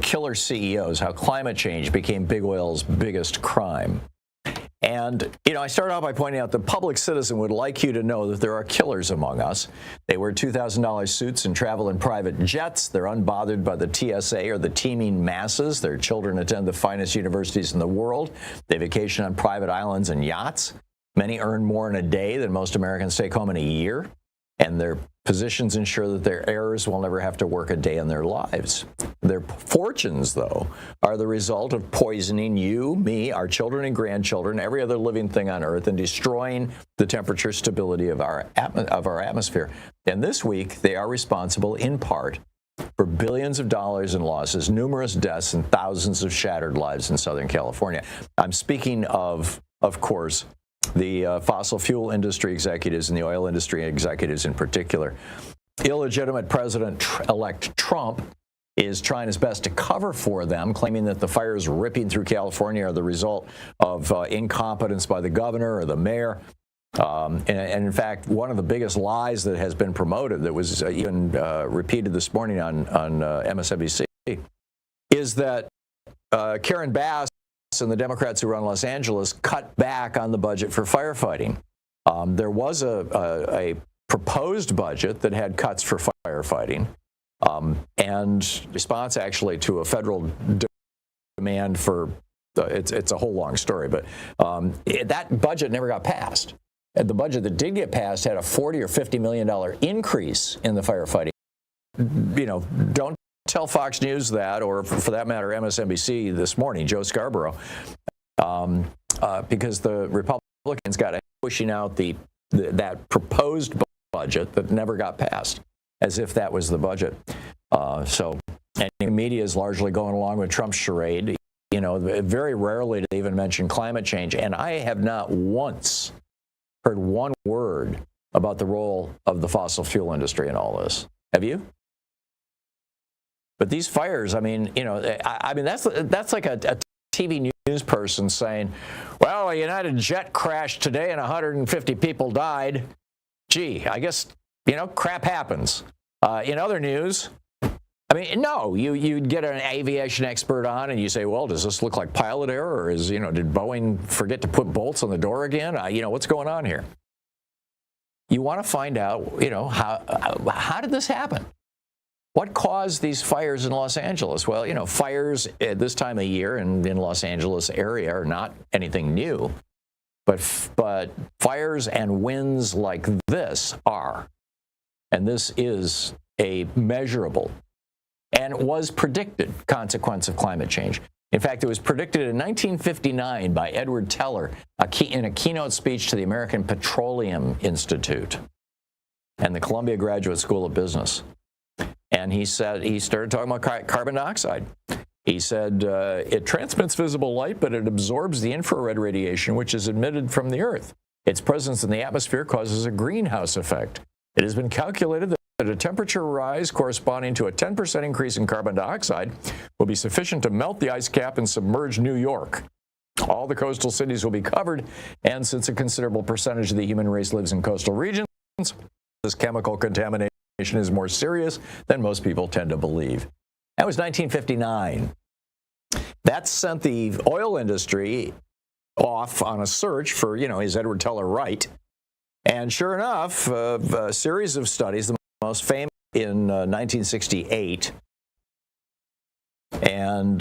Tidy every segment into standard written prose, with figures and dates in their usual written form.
killer CEOs, how climate change became big oil's biggest crime. And, I started out by pointing out the public citizen would like you to know that there are killers among us. They wear $2,000 suits and travel in private jets. They're unbothered by the TSA or the teeming masses. Their children attend the finest universities in the world. They vacation on private islands and yachts. Many earn more in a day than most Americans take home in a year. And their positions ensure that their heirs will never have to work a day in their lives. Their fortunes, though, are the result of poisoning you, me, our children and grandchildren, every other living thing on Earth, and destroying the temperature stability of our atmosphere. And this week, they are responsible, in part, for billions of dollars in losses, numerous deaths, and thousands of shattered lives in Southern California. I'm speaking of course, the fossil fuel industry executives and the oil industry executives in particular. Illegitimate President-elect Trump is trying his best to cover for them, claiming that the fires ripping through California are the result of incompetence by the governor or the mayor. And in fact, one of the biggest lies that has been promoted, that was even repeated this morning on MSNBC, is that Karen Bass and the Democrats who run Los Angeles cut back on the budget for firefighting. There was a proposed budget that had cuts for firefighting, and response actually to a federal demand for it's a whole long story, but that budget never got passed. And the budget that did get passed had a $40 or $50 million increase in the firefighting. Don't tell Fox News that, or for that matter, MSNBC this morning, Joe Scarborough, because the Republicans got pushing out that proposed budget that never got passed, as if that was the budget. And the media is largely going along with Trump's charade. Very rarely do they even mention climate change, and I have not once heard one word about the role of the fossil fuel industry in all this. Have you? But these fires, that's like a TV news person saying, well, a United jet crashed today and 150 people died. Gee, I guess, crap happens. In other news, no, you'd get an aviation expert on and you say, well, does this look like pilot error, or did Boeing forget to put bolts on the door again? What's going on here? You want to find out, how did this happen? What caused these fires in Los Angeles? Well, fires at this time of year in Los Angeles area are not anything new, but fires and winds like this are. And this is a measurable and was predicted consequence of climate change. In fact, it was predicted in 1959 by Edward Teller in a keynote speech to the American Petroleum Institute and the Columbia Graduate School of Business. And he started talking about carbon dioxide. He said, it transmits visible light, but it absorbs the infrared radiation, which is emitted from the Earth. Its presence in the atmosphere causes a greenhouse effect. It has been calculated that a temperature rise corresponding to a 10% increase in carbon dioxide will be sufficient to melt the ice cap and submerge New York. All the coastal cities will be covered, and since a considerable percentage of the human race lives in coastal regions, this chemical contamination is more serious than most people tend to believe. That was 1959. That sent the oil industry off on a search for, is Edward Teller right? And sure enough, a series of studies, the most famous in 1968, and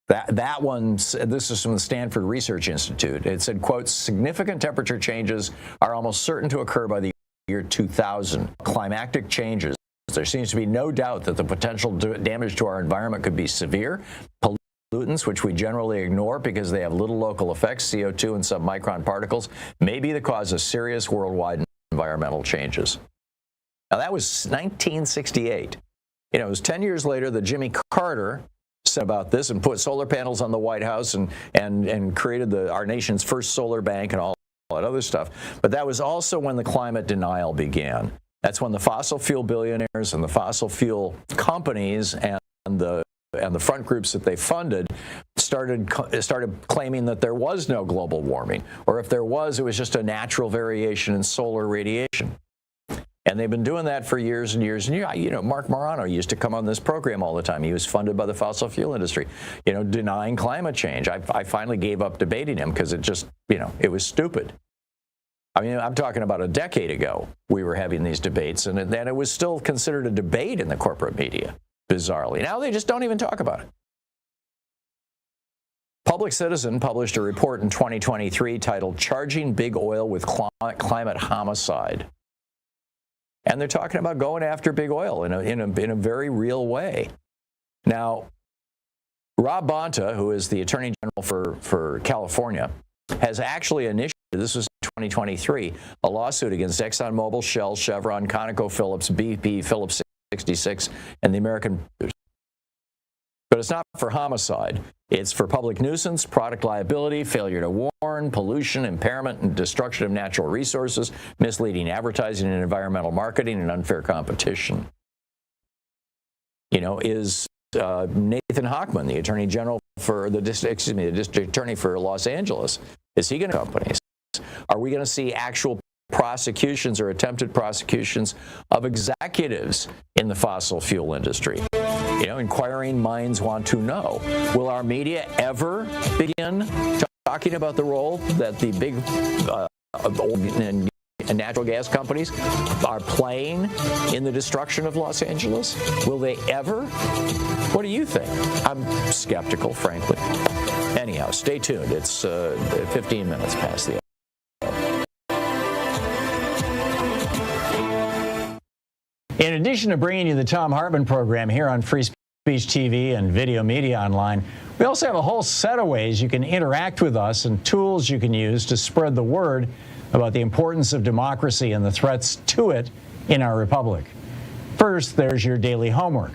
that one, this is from the Stanford Research Institute. It said, quote, significant temperature changes are almost certain to occur by the year 2000. Climactic changes. There seems to be no doubt that the potential damage to our environment could be severe. Pollutants, which we generally ignore because they have little local effects, CO2 and submicron particles, may be the cause of serious worldwide environmental changes. Now, that was 1968. It was 10 years later that Jimmy Carter said about this and put solar panels on the White House and created our nation's first solar bank and all that other stuff. But that was also when the climate denial began. That's when the fossil fuel billionaires and the fossil fuel companies and the front groups that they funded started claiming that there was no global warming, or if there was, it was just a natural variation in solar radiation. And they've been doing that for years and years and years. You know, Mark Morano used to come on this program all the time. He was funded by the fossil fuel industry, you know, denying climate change. I finally gave up debating him because it just, you know, it was stupid. I mean, I'm talking about a decade ago, we were having these debates, and then it was still considered a debate in the corporate media, bizarrely. Now they just don't even talk about it. Public Citizen published a report in 2023 titled Charging Big Oil with Climate Homicide. And they're talking about going after big oil in a very real way. Now, Rob Bonta, who is the Attorney General for California, has actually initiated, this was in 2023, a lawsuit against ExxonMobil, Shell, Chevron, ConocoPhillips, BP, Phillips 66, and the American. But it's not for homicide. It's for public nuisance, product liability, failure to warn, pollution, impairment, and destruction of natural resources, misleading advertising and environmental marketing, and unfair competition. You know, is Nathan Hochman, the Attorney General for the District Attorney for Los Angeles, is he going to companies? Are we going to see actual prosecutions or attempted prosecutions of executives in the fossil fuel industry? You know, inquiring minds want to know. Will our media ever begin talking about the role that the big oil and natural gas companies are playing in the destruction of Los Angeles? Will they ever? What do you think? I'm skeptical, frankly. Anyhow, stay tuned. It's 15 minutes past the hour. In addition to bringing you the Thom Hartmann Program here on Free Speech TV and Video Media Online, we also have a whole set of ways you can interact with us and tools you can use to spread the word about the importance of democracy and the threats to it in our republic. First, there's your daily homework.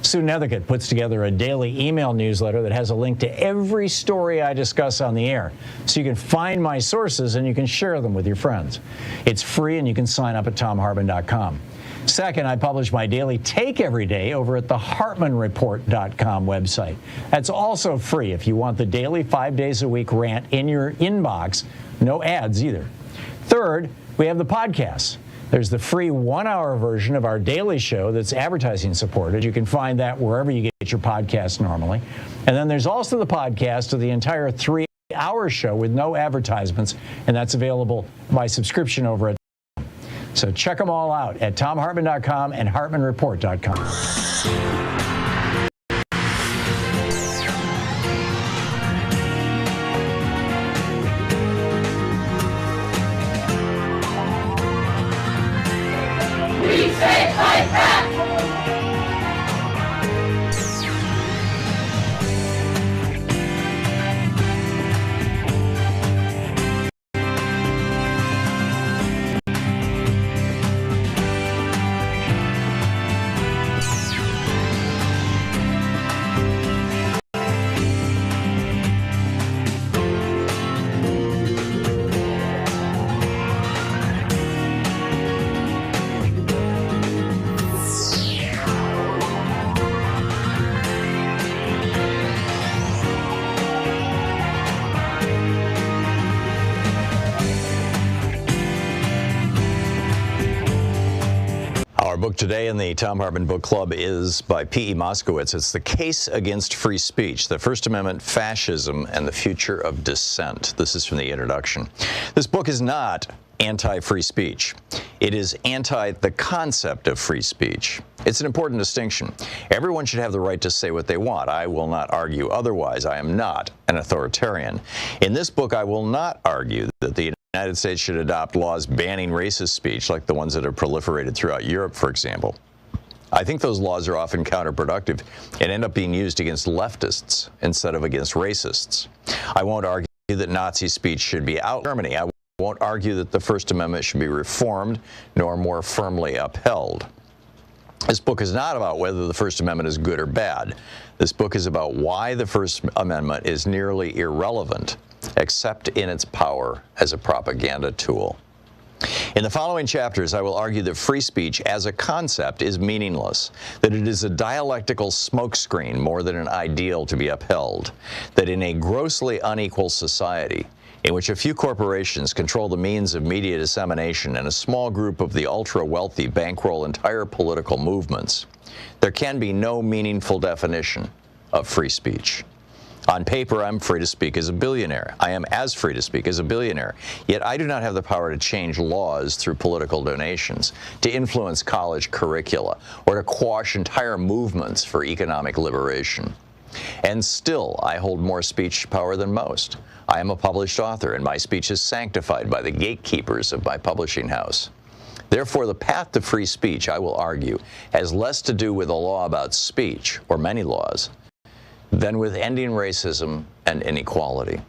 Sue Nethercutt puts together a daily email newsletter that has a link to every story I discuss on the air, so you can find my sources and you can share them with your friends. It's free and you can sign up at TomHartmann.com. Second, I publish my daily take every day over at the HartmannReport.com website. That's also free if you want the daily 5 days a week rant in your inbox. No ads either. Third, we have the podcasts. There's the free 1-hour version of our daily show that's advertising supported. You can find that wherever you get your podcasts normally. And then there's also the podcast of the entire 3-hour show with no advertisements, and that's available by subscription over at. So check them all out at TomHartmann.com and HartmannReport.com. Our book today in the Thom Hartmann Book Club is by P.E. Moskowitz. It's The Case Against Free Speech, the First Amendment, Fascism, and the Future of Dissent. This is from the introduction. This book is not anti-free speech. It is anti the concept of free speech. It's an important distinction. Everyone should have the right to say what they want. I will not argue otherwise. I am not an authoritarian. In this book, I will not argue that the United States should adopt laws banning racist speech like the ones that have proliferated throughout Europe, for example. I think those laws are often counterproductive and end up being used against leftists instead of against racists. I won't argue that Nazi speech should be outlawed in Germany. I won't argue that the First Amendment should be reformed nor more firmly upheld. This book is not about whether the First Amendment is good or bad. This book is about why the First Amendment is nearly irrelevant, except in its power as a propaganda tool. In the following chapters, I will argue that free speech as a concept is meaningless, that it is a dialectical smokescreen more than an ideal to be upheld, that in a grossly unequal society, in which a few corporations control the means of media dissemination and a small group of the ultra-wealthy bankroll entire political movements, there can be no meaningful definition of free speech. On paper, I'm free to speak as a billionaire. I am as free to speak as a billionaire. Yet I do not have the power to change laws through political donations, to influence college curricula, or to quash entire movements for economic liberation. And still, I hold more speech power than most. I am a published author, and my speech is sanctified by the gatekeepers of my publishing house. Therefore, the path to free speech, I will argue, has less to do with a law about speech, or many laws, than with ending racism and inequality.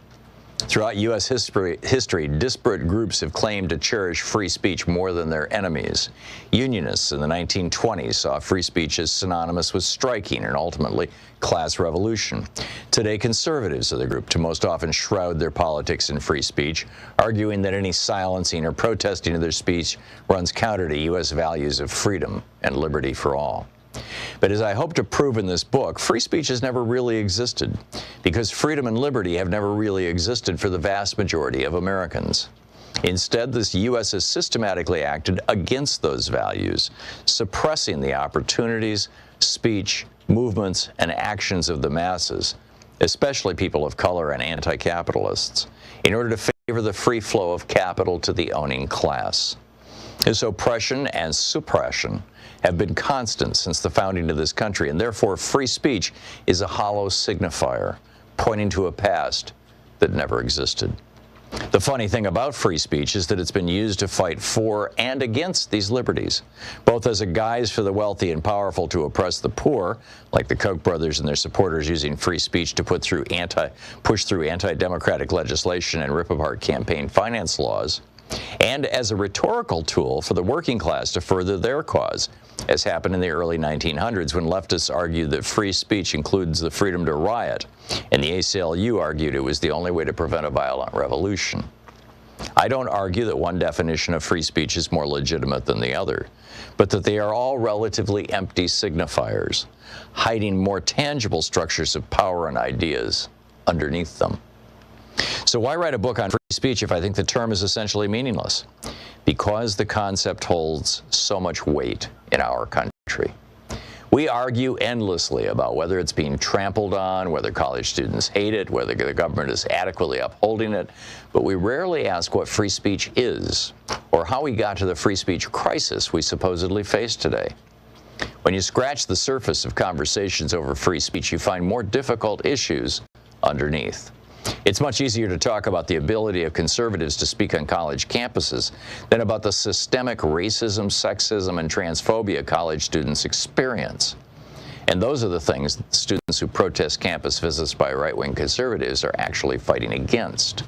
Throughout U.S. history, disparate groups have claimed to cherish free speech more than their enemies. Unionists in the 1920s saw free speech as synonymous with striking and ultimately class revolution. Today, conservatives are the group to most often shroud their politics in free speech, arguing that any silencing or protesting of their speech runs counter to U.S. values of freedom and liberty for all. But as I hope to prove in this book, free speech has never really existed, because freedom and liberty have never really existed for the vast majority of Americans. Instead, the U.S. has systematically acted against those values, suppressing the opportunities, speech, movements, and actions of the masses, especially people of color and anti-capitalists, in order to favor the free flow of capital to the owning class. This oppression and suppression have been constant since the founding of this country, and therefore free speech is a hollow signifier, pointing to a past that never existed. The funny thing about free speech is that it's been used to fight for and against these liberties, both as a guise for the wealthy and powerful to oppress the poor, like the Koch brothers and their supporters using free speech to push through anti-democratic legislation and rip apart campaign finance laws, and as a rhetorical tool for the working class to further their cause, as happened in the early 1900s when leftists argued that free speech includes the freedom to riot, and the ACLU argued it was the only way to prevent a violent revolution. I don't argue that one definition of free speech is more legitimate than the other, but that they are all relatively empty signifiers, hiding more tangible structures of power and ideas underneath them. So why write a book on free speech if I think the term is essentially meaningless? Because the concept holds so much weight in our country. We argue endlessly about whether it's being trampled on, whether college students hate it, whether the government is adequately upholding it, but we rarely ask what free speech is, or how we got to the free speech crisis we supposedly face today. When you scratch the surface of conversations over free speech, you find more difficult issues underneath. It's much easier to talk about the ability of conservatives to speak on college campuses than about the systemic racism, sexism, and transphobia college students experience. And those are the things that the students who protest campus visits by right-wing conservatives are actually fighting against.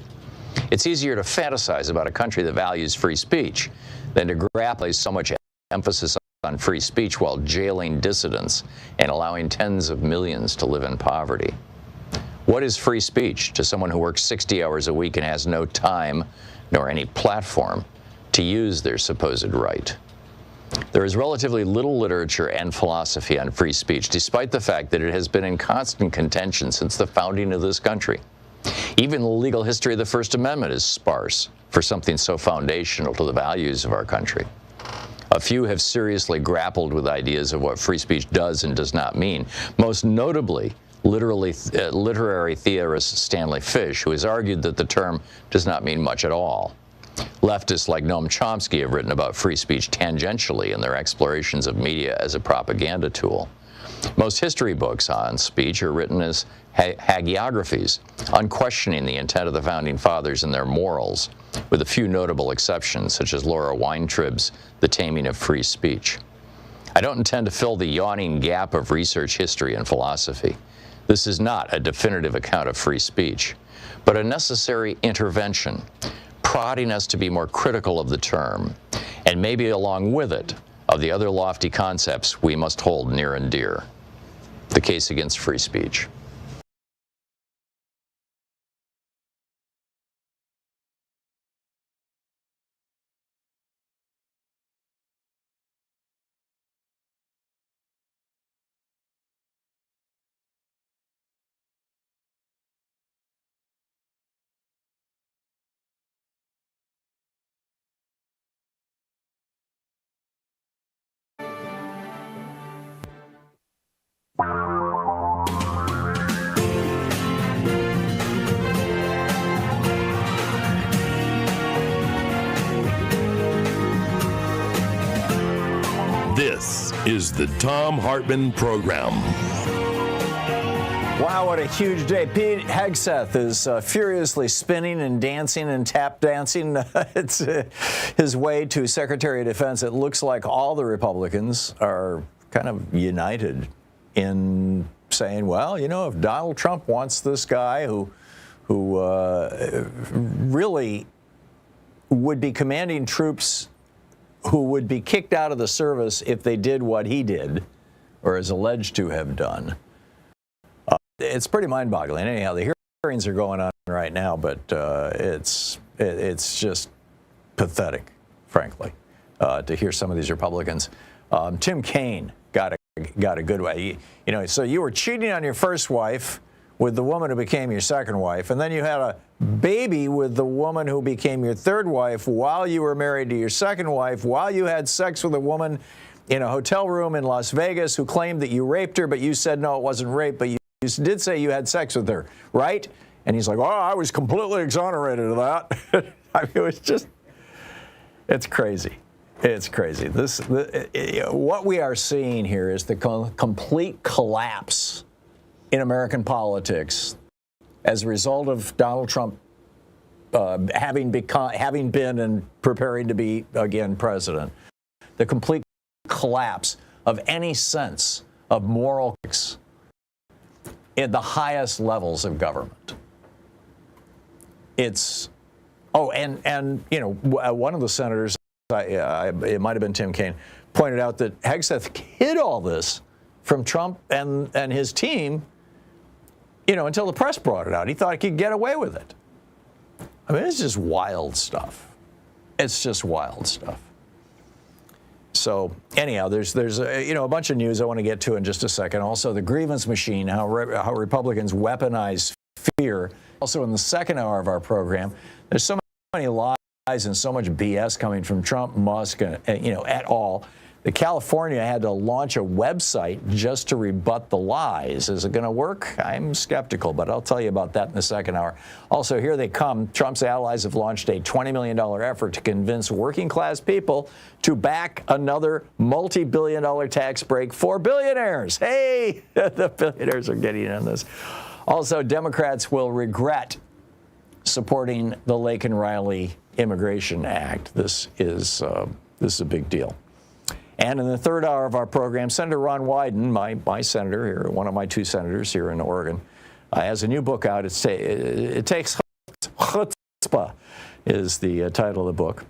It's easier to fantasize about a country that values free speech than to grapple so much emphasis on free speech while jailing dissidents and allowing tens of millions to live in poverty. What is free speech to someone who works 60 hours a week and has no time nor any platform to use their supposed right? There is relatively little literature and philosophy on free speech, despite the fact that it has been in constant contention since the founding of this country. Even the legal history of the First Amendment is sparse for something so foundational to the values of our country. A few have seriously grappled with ideas of what free speech does and does not mean, most notably literary theorist Stanley Fish, who has argued that the term does not mean much at all. Leftists like Noam Chomsky have written about free speech tangentially in their explorations of media as a propaganda tool. Most history books on speech are written as hagiographies, unquestioning the intent of the Founding Fathers and their morals, with a few notable exceptions, such as Laura Weintraub's The Taming of Free Speech. I don't intend to fill the yawning gap of research history and philosophy. This is not a definitive account of free speech, but a necessary intervention, prodding us to be more critical of the term, and maybe along with it, of the other lofty concepts we must hold near and dear. The case against free speech. This is the Thom Hartmann Program. Wow, what a huge day. Pete Hegseth is furiously spinning and dancing and tap dancing. It's his way to Secretary of Defense. It looks like all the Republicans are kind of united in saying, well, you know, if Donald Trump wants this guy who really would be commanding troops who would be kicked out of the service if they did what he did or is alleged to have done. It's pretty mind-boggling. Anyhow, the hearings are going on right now, but it's just pathetic, frankly, to hear some of these Republicans. Tim Kaine got a good way. You know, so you were cheating on your first wife with the woman who became your second wife, and then you had a baby with the woman who became your third wife while you were married to your second wife, while you had sex with a woman in a hotel room in Las Vegas who claimed that you raped her, but you said no, it wasn't rape, but you did say you had sex with her, right? And he's like, oh, I was completely exonerated of that. I mean, it's crazy. It's crazy. What we are seeing here is the complete collapse in American politics as a result of Donald Trump having been and preparing to be again president. The complete collapse of any sense of moral ethics at the highest levels of government. It's, and you know, one of the senators, it might have been Tim Kaine, pointed out that Hegseth hid all this from Trump and his team, you know, until the press brought it out. He thought he could get away with it. I mean, it's just wild stuff. It's just wild stuff. So anyhow, there's a bunch of news I want to get to in just a second. Also, the grievance machine, how Republicans weaponize fear. Also, in the second hour of our program, there's so many lies and so much BS coming from Trump, Musk, and et al. that California had to launch a website just to rebut the lies. Is it going to work? I'm skeptical, but I'll tell you about that in the second hour. Also, here they come. Trump's allies have launched a $20 million effort to convince working-class people to back another multi-billion-dollar tax break for billionaires. Hey, the billionaires are getting in this. Also, Democrats will regret supporting the Laken Riley Immigration Act. This is a big deal. And in the third hour of our program, Senator Ron Wyden, my senator here, one of my two senators here in Oregon, has a new book out. It takes Chutzpah is the title of the book.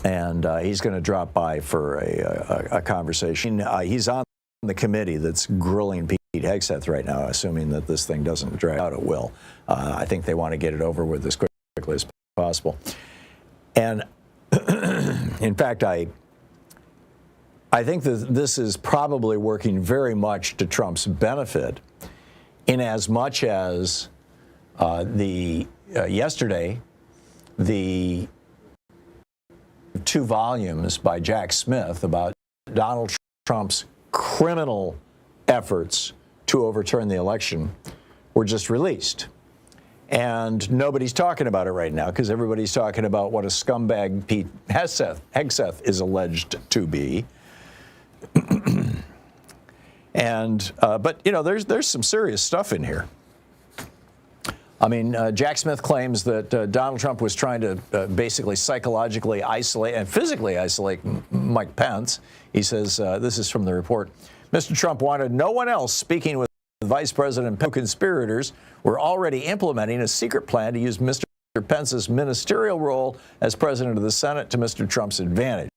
And he's going to drop by for a conversation. He's on the committee that's grilling Pete Hegseth right now, assuming that this thing doesn't drag out. It will. I think they want to get it over with as quickly as possible. And in fact, I think that this is probably working very much to Trump's benefit, in as much as yesterday, the 2 volumes by Jack Smith about Donald Trump's criminal efforts to overturn the election were just released. And nobody's talking about it right now because everybody's talking about what a scumbag Pete Hegseth is alleged to be. But you know, there's some serious stuff in here. I mean, Jack Smith claims that Donald Trump was trying to basically psychologically isolate and physically isolate Mike Pence. He says, this is from the report, Mr. Trump wanted no one else speaking with Vice President Pence. Conspirators were already implementing a secret plan to use Mr. Pence's ministerial role as president of the Senate to Mr. Trump's advantage.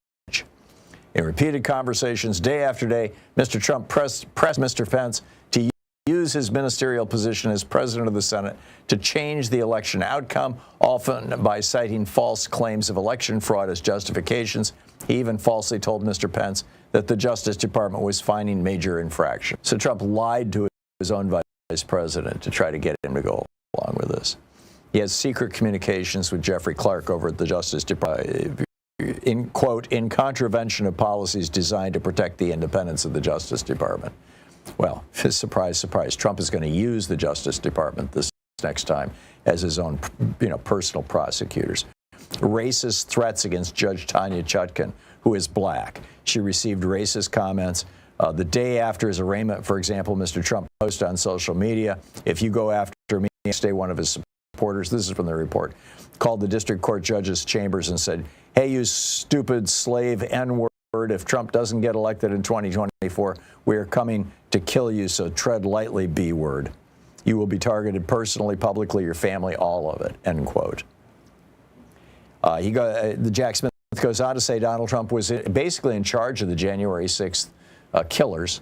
In repeated conversations day after day, Mr. Trump pressed Mr. Pence to use his ministerial position as president of the Senate to change the election outcome, often by citing false claims of election fraud as justifications. He even falsely told Mr. Pence that the Justice Department was finding major infractions. So Trump lied to his own vice president to try to get him to go along with this. He has secret communications with Jeffrey Clark over at the Justice Department, in, quote, in contravention of policies designed to protect the independence of the Justice Department. Well, surprise, surprise, Trump is going to use the Justice Department this next time as his own, personal prosecutors. Racist threats against Judge Tanya Chutkan, who who is black. She received racist comments. The day after his arraignment, for example, Mr. Trump posted on social media, "If you go after me," stay one of his supporters, this is from the report, called the district court judge's chambers and said, "Hey, you stupid slave N-word, if Trump doesn't get elected in 2024, we are coming to kill you, so tread lightly, B-word. You will be targeted personally, publicly, your family, all of it," end quote. The Jack Smith goes on to say Donald Trump was basically in charge of the January 6th killers.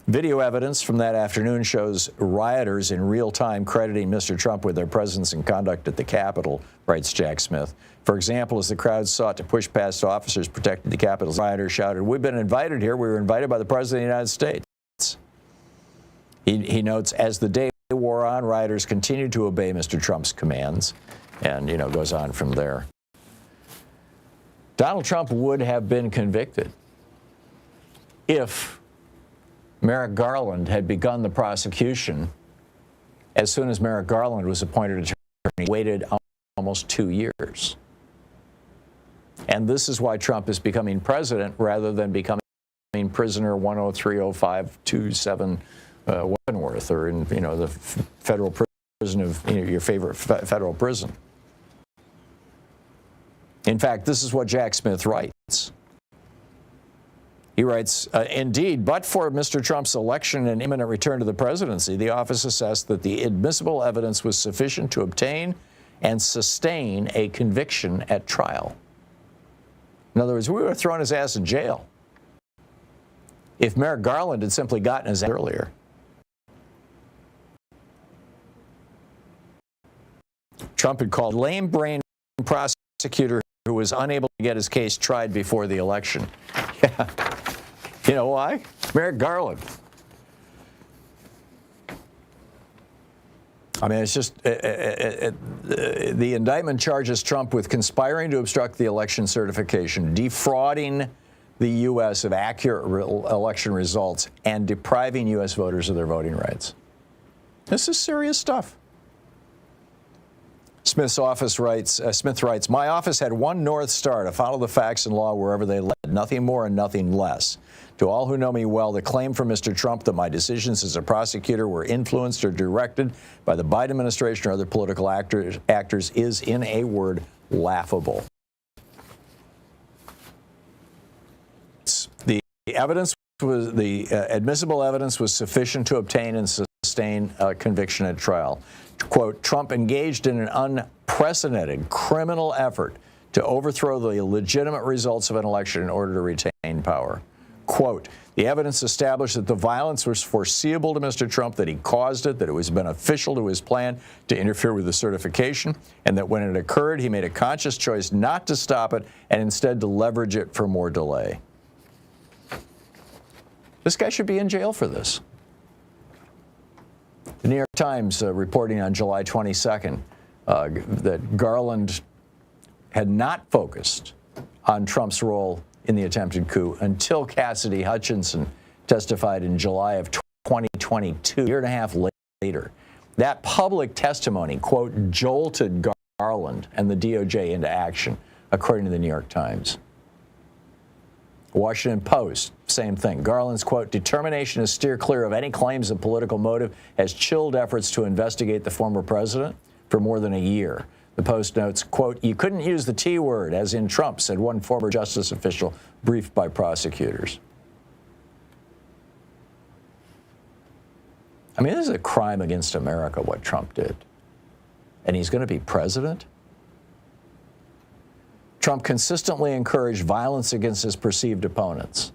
Video evidence from that afternoon shows rioters in real time crediting Mr. Trump with their presence and conduct at the Capitol, writes Jack Smith. For example, as the crowd sought to push past officers protecting the Capitol, rioters shouted, "We've been invited here. We were invited by the President of the United States." He notes, as the day wore on, rioters continued to obey Mr. Trump's commands, and, goes on from there. Donald Trump would have been convicted if Merrick Garland had begun the prosecution as soon as Merrick Garland was appointed attorney, waited almost 2 years. And this is why Trump is becoming president rather than becoming prisoner 1030527 Leavenworth, or in the federal prison of your favorite federal prison. In fact, this is what Jack Smith writes. He writes, "Indeed, but for Mr. Trump's election and imminent return to the presidency, the office assessed that the admissible evidence was sufficient to obtain and sustain a conviction at trial." In other words, we would have thrown his ass in jail if Merrick Garland had simply gotten his ass earlier. Trump had called lame-brained prosecutor who was unable to get his case tried before the election. Yeah. You know why? Merrick Garland. I mean, it's just the indictment charges Trump with conspiring to obstruct the election certification, defrauding the U.S. of accurate election results, and depriving U.S. voters of their voting rights. This is serious stuff. Smith writes, "My office had one North Star, to follow the facts and law wherever they led, nothing more and nothing less. To all who know me well, the claim from Mr. Trump that my decisions as a prosecutor were influenced or directed by the Biden administration or other political actors is, in a word, laughable." The admissible evidence was sufficient to obtain and sustain a conviction at trial. Quote, "Trump engaged in an unprecedented criminal effort to overthrow the legitimate results of an election in order to retain power." Quote, "The evidence established that the violence was foreseeable to Mr. Trump, that he caused it, that it was beneficial to his plan to interfere with the certification, and that when it occurred, he made a conscious choice not to stop it and instead to leverage it for more delay." This guy should be in jail for this. The New York Times reporting on July 22nd that Garland had not focused on Trump's role in the attempted coup until Cassidy Hutchinson testified in July of 2022, a year and a half later. That public testimony, quote, jolted Garland and the DOJ into action, according to the New York Times. Washington Post, same thing. Garland's, quote, "determination to steer clear of any claims of political motive has chilled efforts to investigate the former president for more than a year." The Post notes, quote, "You couldn't use the T word, as in Trump," said one former justice official briefed by prosecutors. I mean, this is a crime against America, what Trump did. And he's going to be president? Trump consistently encouraged violence against his perceived opponents,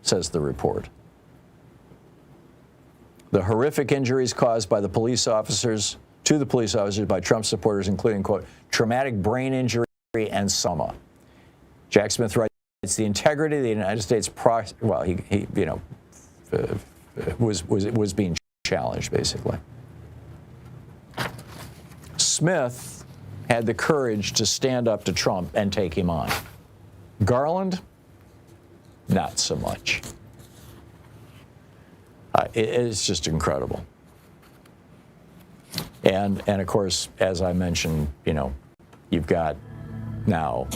says the report. The horrific injuries caused by the police officers by Trump supporters, including, quote, "traumatic brain injury and soma." Jack Smith writes, "The integrity of the United States was being challenged, basically." Smith had the courage to stand up to Trump and take him on. Garland, not so much. It's just incredible. And of course, as I mentioned, you've got now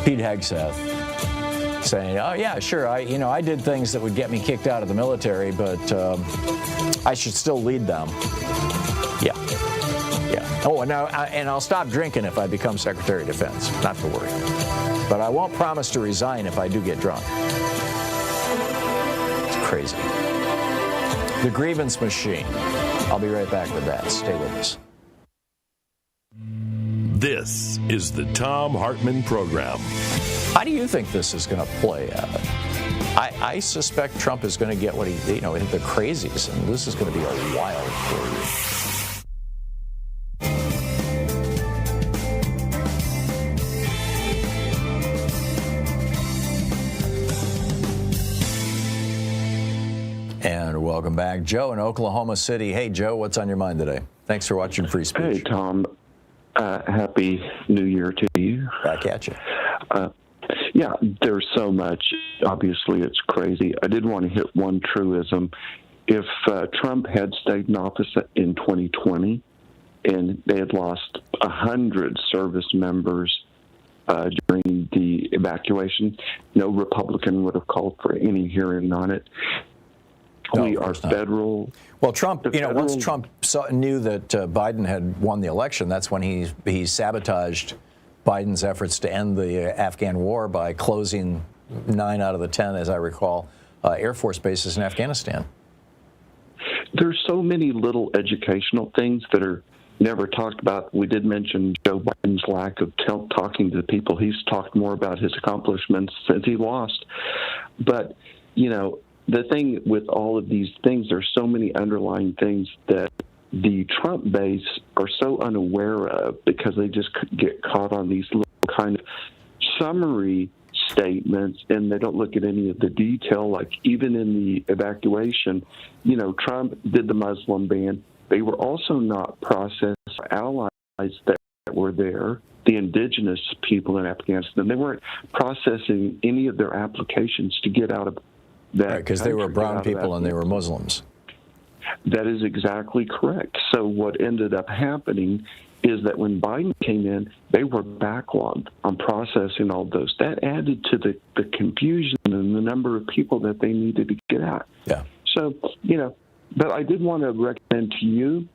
Pete Hegseth, saying, "Oh yeah, sure, I did things that would get me kicked out of the military, but I should still lead them." Yeah. Oh, and I'll stop drinking if I become Secretary of Defense. Not to worry. But I won't promise to resign if I do get drunk. It's crazy. The grievance machine. I'll be right back with that. Stay with us. This is the Thom Hartmann Program. How do you think this is going to play out? I suspect Trump is going to get what the crazies, and this is going to be a wild period. And welcome back. Joe in Oklahoma City. Hey, Joe, what's on your mind today? Thanks for watching Free Speech. Hey, Tom. Happy New Year to you. Back at you. Yeah, there's so much. Obviously, it's crazy. I did want to hit one truism. If Trump had stayed in office in 2020 and they had lost 100 service members during the evacuation, no Republican would have called for any hearing on it. No, we are federal. Well, Trump, once Trump knew that Biden had won the election, that's when he sabotaged Biden's efforts to end the Afghan war by closing 9 out of the 10, as I recall, Air Force bases in Afghanistan. There's so many little educational things that are never talked about. We did mention Joe Biden's lack of talking to the people. He's talked more about his accomplishments since he lost. But, the thing with all of these things, there's so many underlying things that the Trump base are so unaware of because they just get caught on these little kind of summary statements and they don't look at any of the detail. Like even in the evacuation, Trump did the Muslim ban. They were also not processed allies that were there, the indigenous people in Afghanistan. They weren't processing any of their applications to get out of that. Because they were brown people and they were Muslims. That is exactly correct. So what ended up happening is that when Biden came in, they were backlogged on processing all those. That added to the confusion and the number of people that they needed to get out. Yeah. So, but I did want to recommend to you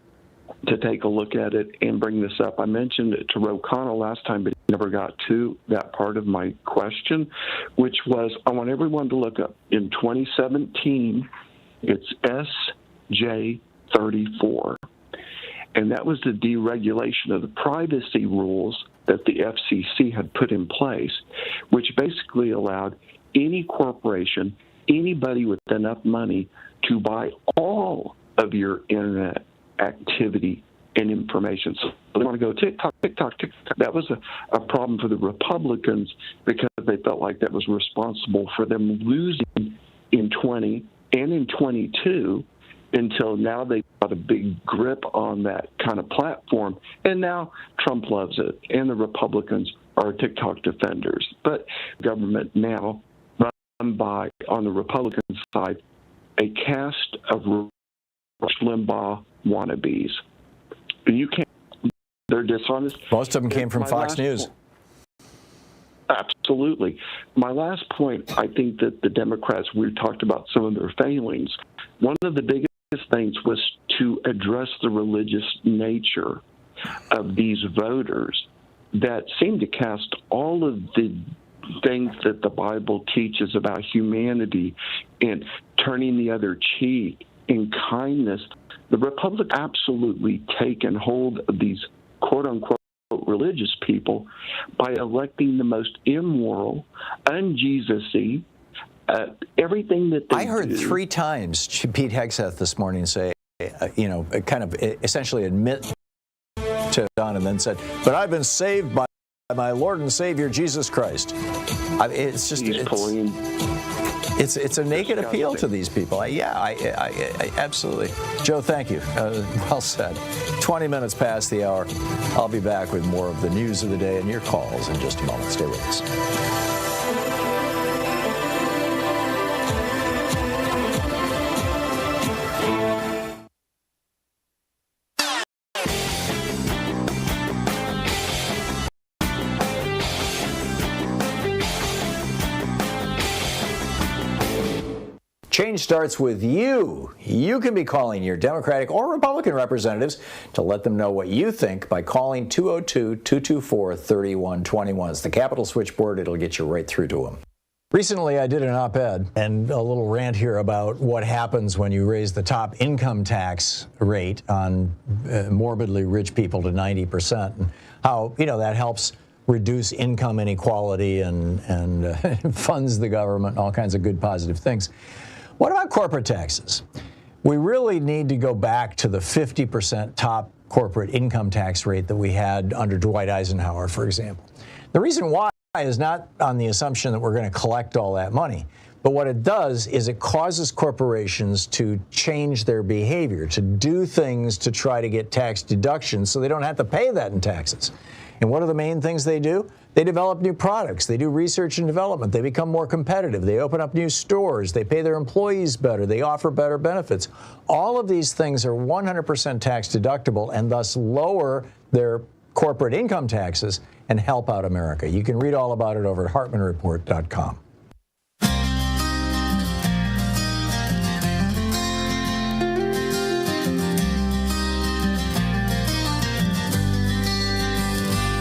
to take a look at it and bring this up. I mentioned it to Ro Khanna last time, but he never got to that part of my question, which was I want everyone to look up. In 2017, it's SJ34, and that was the deregulation of the privacy rules that the FCC had put in place, which basically allowed any corporation, anybody with enough money to buy all of your internet activity and information. So they want to go TikTok. That was a problem for the Republicans because they felt like that was responsible for them losing in 20 and in 22 until now they got a big grip on that kind of platform. And now Trump loves it, and the Republicans are TikTok defenders. But government now run by, on the Republican side, a cast of Rush Limbaugh wannabes. And you can't, they're dishonest. Most of them came from Fox News. Absolutely. My last point, I think that the Democrats, we talked about some of their failings. One of the biggest things was to address the religious nature of these voters that seem to cast all of the things that the Bible teaches about humanity and turning the other cheek and kindness. The Republic absolutely taken hold of these quote-unquote religious people by electing the most immoral, un-Jesus-y, everything that they I heard do. 3 times Pete Hegseth this morning say, kind of essentially admit to Don and then said, but I've been saved by my Lord and Savior, Jesus Christ. It's just, it's a naked appeal to these people. I absolutely. Joe, thank you. Well said. 20 minutes past the hour. I'll be back with more of the news of the day and your calls in just a moment. Stay with us. Change starts with you. You can be calling your Democratic or Republican representatives to let them know what you think by calling 202-224-3121. It's the Capitol switchboard. It'll get you right through to them. Recently, I did an op-ed and a little rant here about what happens when you raise the top income tax rate on morbidly rich people to 90%, and how, that helps reduce income inequality and funds the government and all kinds of good positive things. What about corporate taxes? We really need to go back to the 50% top corporate income tax rate that we had under Dwight Eisenhower, for example. The reason why is not on the assumption that we're going to collect all that money, but what it does is it causes corporations to change their behavior, to do things to try to get tax deductions so they don't have to pay that in taxes. And what are the main things they do? They develop new products. They do research and development. They become more competitive. They open up new stores. They pay their employees better. They offer better benefits. All of these things are 100% tax deductible and thus lower their corporate income taxes and help out America. You can read all about it over at HartmannReport.com.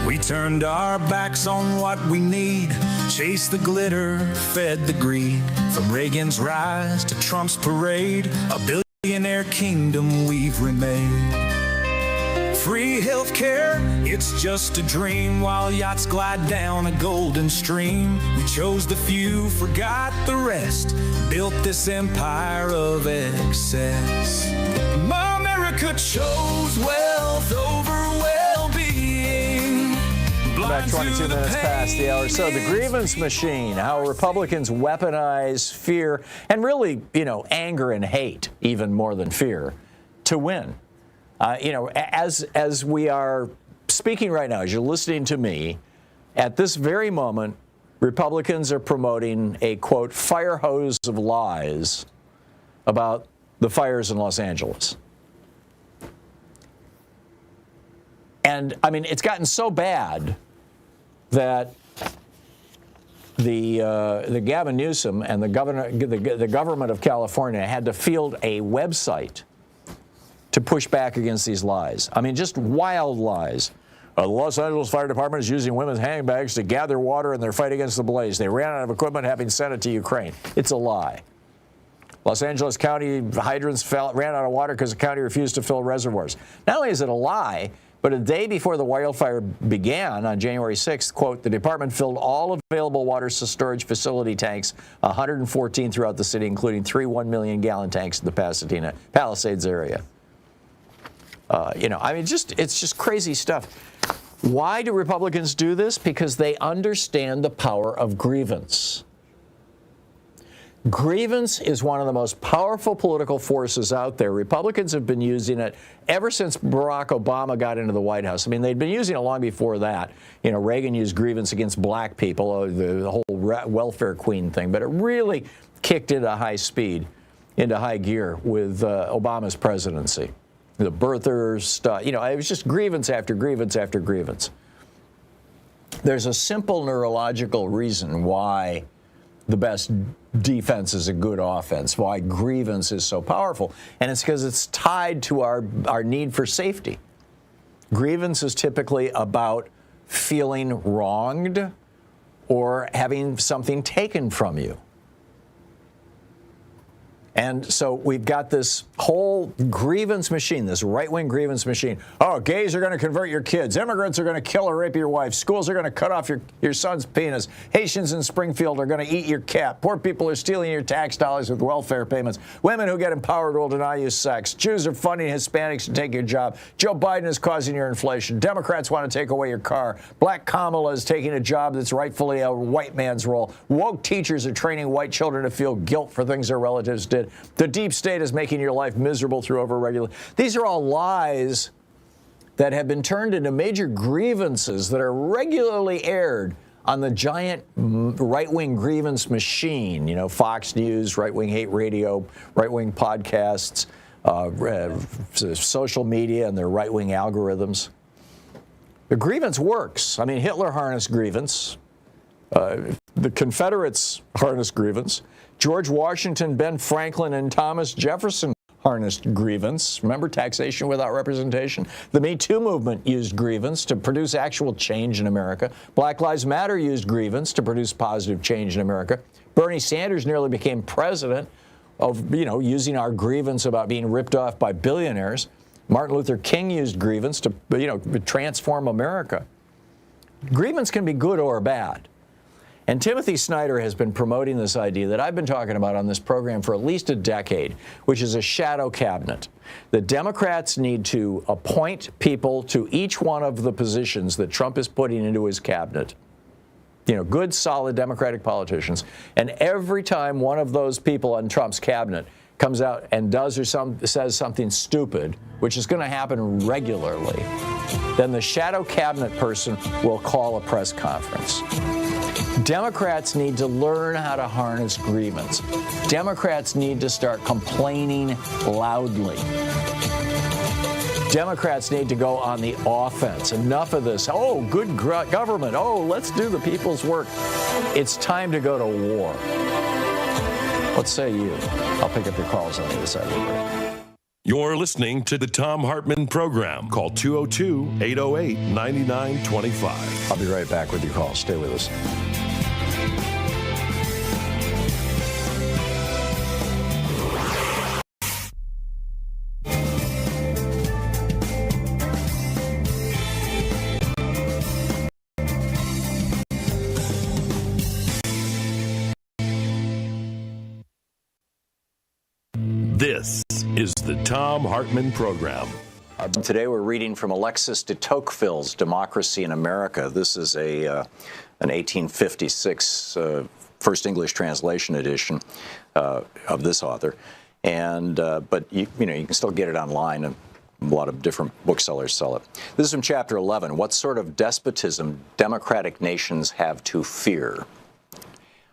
We turned our backs on what we need, chased the glitter, fed the greed. From Reagan's rise to Trump's parade, a billionaire kingdom we've remained. Free healthcare, it's just a dream, while yachts glide down a golden stream. We chose the few, forgot the rest, built this empire of excess. America chose wealth over well-being. Back 22 minutes past the hour. So the grievance machine, how Republicans weaponize fear and really, anger and hate, even more than fear, to win. As we are speaking right now, as you're listening to me, at this very moment, Republicans are promoting a, quote, fire hose of lies about the fires in Los Angeles. And, it's gotten so bad that the Gavin Newsom and the government of California had to field a website to push back against these lies. Just wild lies. The Los Angeles Fire Department is using women's handbags to gather water in their fight against the blaze. They ran out of equipment, having sent it to Ukraine. It's a lie. Los Angeles County hydrants ran out of water because the county refused to fill reservoirs. Not only is it a lie, but a day before the wildfire began on January 6th, quote, the department filled all available water storage facility tanks, 114 throughout the city, including 3 1-million-gallon tanks in the Pasadena Palisades area. It's just crazy stuff. Why do Republicans do this? Because they understand the power of grievance. Grievance is one of the most powerful political forces out there. Republicans have been using it ever since Barack Obama got into the White House. They'd been using it long before that. Reagan used grievance against black people, the whole welfare queen thing, but it really kicked into high gear with Obama's presidency. The birthers stuff, it was just grievance after grievance after grievance. There's a simple neurological reason why the best defense is a good offense, why grievance is so powerful, and it's because it's tied to our need for safety. Grievance is typically about feeling wronged or having something taken from you. And so we've got this whole grievance machine, this right-wing grievance machine. Oh, gays are going to convert your kids. Immigrants are going to kill or rape your wife. Schools are going to cut off your son's penis. Haitians in Springfield are going to eat your cat. Poor people are stealing your tax dollars with welfare payments. Women who get empowered will deny you sex. Jews are funding Hispanics to take your job. Joe Biden is causing your inflation. Democrats want to take away your car. Black Kamala is taking a job that's rightfully a white man's role. Woke teachers are training white children to feel guilt for things their relatives did. The deep state is making your life miserable through overregulation. These are all lies that have been turned into major grievances that are regularly aired on the giant right-wing grievance machine. Fox News, right-wing hate radio, right-wing podcasts, social media and their right-wing algorithms. The grievance works. Hitler harnessed grievance. The Confederates harnessed grievance. George Washington, Ben Franklin, and Thomas Jefferson harnessed grievance. Remember taxation without representation? The Me Too movement used grievance to produce actual change in America. Black Lives Matter used grievance to produce positive change in America. Bernie Sanders nearly became president of, using our grievance about being ripped off by billionaires. Martin Luther King used grievance to, transform America. Grievance can be good or bad. And Timothy Snyder has been promoting this idea that I've been talking about on this program for at least a decade, which is a shadow cabinet. The Democrats need to appoint people to each one of the positions that Trump is putting into his cabinet. Good, solid Democratic politicians. And every time one of those people on Trump's cabinet comes out and does or says something stupid, which is going to happen regularly, then the shadow cabinet person will call a press conference. Democrats need to learn how to harness grievance. Democrats need to start complaining loudly. Democrats need to go on the offense. Enough of this, good government, let's do the people's work. It's time to go to war. What say you? I'll pick up your calls on the other side of the break. You're listening to the Thom Hartmann Program. Call 202-808-9925. I'll be right back with your calls. Stay with us. This is the Thom Hartmann Program. Today we're reading from Alexis de Tocqueville's Democracy in America. This is an 1856 first English translation edition of this author, but you can still get it online, and a lot of different booksellers sell it. This is from Chapter 11. What sort of despotism democratic nations have to fear?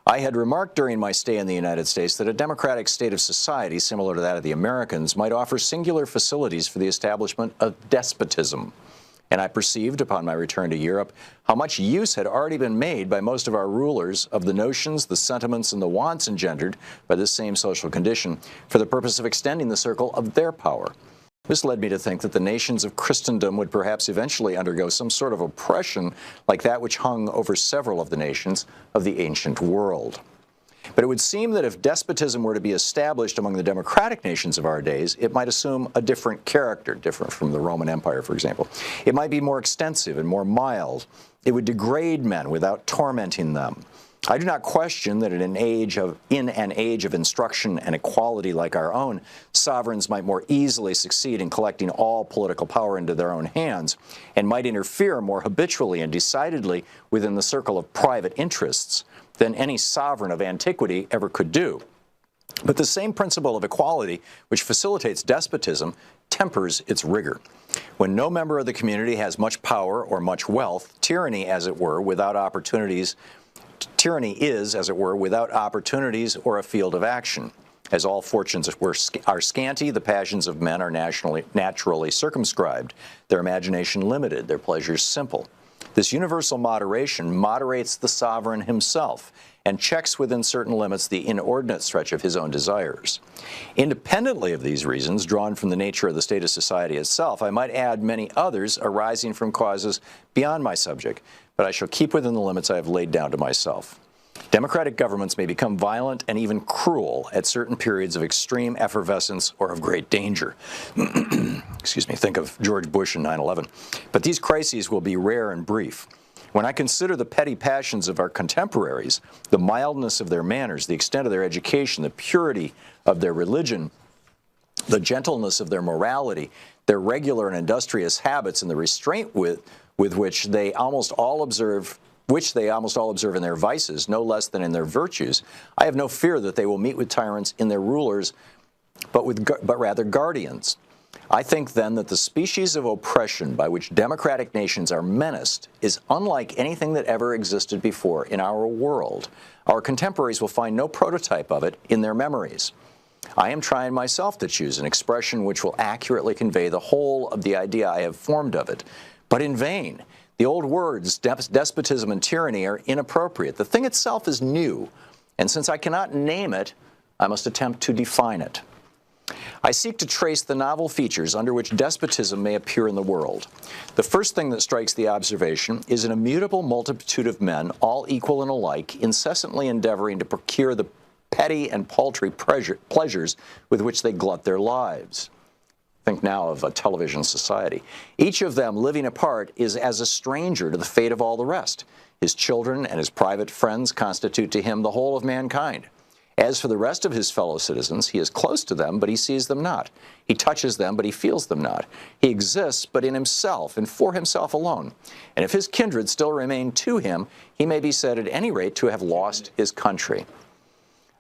I had remarked during my stay in the United States that a democratic state of society, similar to that of the Americans, might offer singular facilities for the establishment of despotism. And I perceived, upon my return to Europe, how much use had already been made by most of our rulers of the notions, the sentiments, and the wants engendered by this same social condition for the purpose of extending the circle of their power. This led me to think that the nations of Christendom would perhaps eventually undergo some sort of oppression like that which hung over several of the nations of the ancient world. But it would seem that if despotism were to be established among the democratic nations of our days, it might assume a different character, different from the Roman Empire, for example. It might be more extensive and more mild. It would degrade men without tormenting them. I do not question that in an age of instruction and equality like our own, sovereigns might more easily succeed in collecting all political power into their own hands and might interfere more habitually and decidedly within the circle of private interests than any sovereign of antiquity ever could do. But the same principle of equality which facilitates despotism tempers its rigor. When no member of the community has much power or much wealth, tyranny is, as it were, without opportunities or a field of action. As all fortunes are scanty, the passions of men are naturally circumscribed, their imagination limited, their pleasures simple. This universal moderation moderates the sovereign himself and checks within certain limits the inordinate stretch of his own desires. Independently of these reasons, drawn from the nature of the state of society itself, I might add many others arising from causes beyond my subject, but I shall keep within the limits I have laid down to myself. Democratic governments may become violent and even cruel at certain periods of extreme effervescence or of great danger. Excuse me, think of George Bush in 9/11. But these crises will be rare and brief. When I consider the petty passions of our contemporaries, the mildness of their manners, the extent of their education, the purity of their religion, the gentleness of their morality, their regular and industrious habits, and the restraint with which they almost all observe in their vices, no less than in their virtues, I have no fear that they will meet with tyrants in their rulers, but rather guardians. I think then that the species of oppression by which democratic nations are menaced is unlike anything that ever existed before in our world. Our contemporaries will find no prototype of it in their memories. I am trying myself to choose an expression which will accurately convey the whole of the idea I have formed of it, but in vain. The old words, despotism and tyranny, are inappropriate. The thing itself is new, and since I cannot name it, I must attempt to define it. I seek to trace the novel features under which despotism may appear in the world. The first thing that strikes the observation is an immutable multitude of men, all equal and alike, incessantly endeavoring to procure the petty and paltry pleasures with which they glut their lives. Think now of a television society. Each of them, living apart, is as a stranger to the fate of all the rest. His children and his private friends constitute to him the whole of mankind. As for the rest of his fellow citizens, he is close to them, but he sees them not. He touches them, but he feels them not. He exists, but in himself and for himself alone. And if his kindred still remain to him, he may be said at any rate to have lost his country.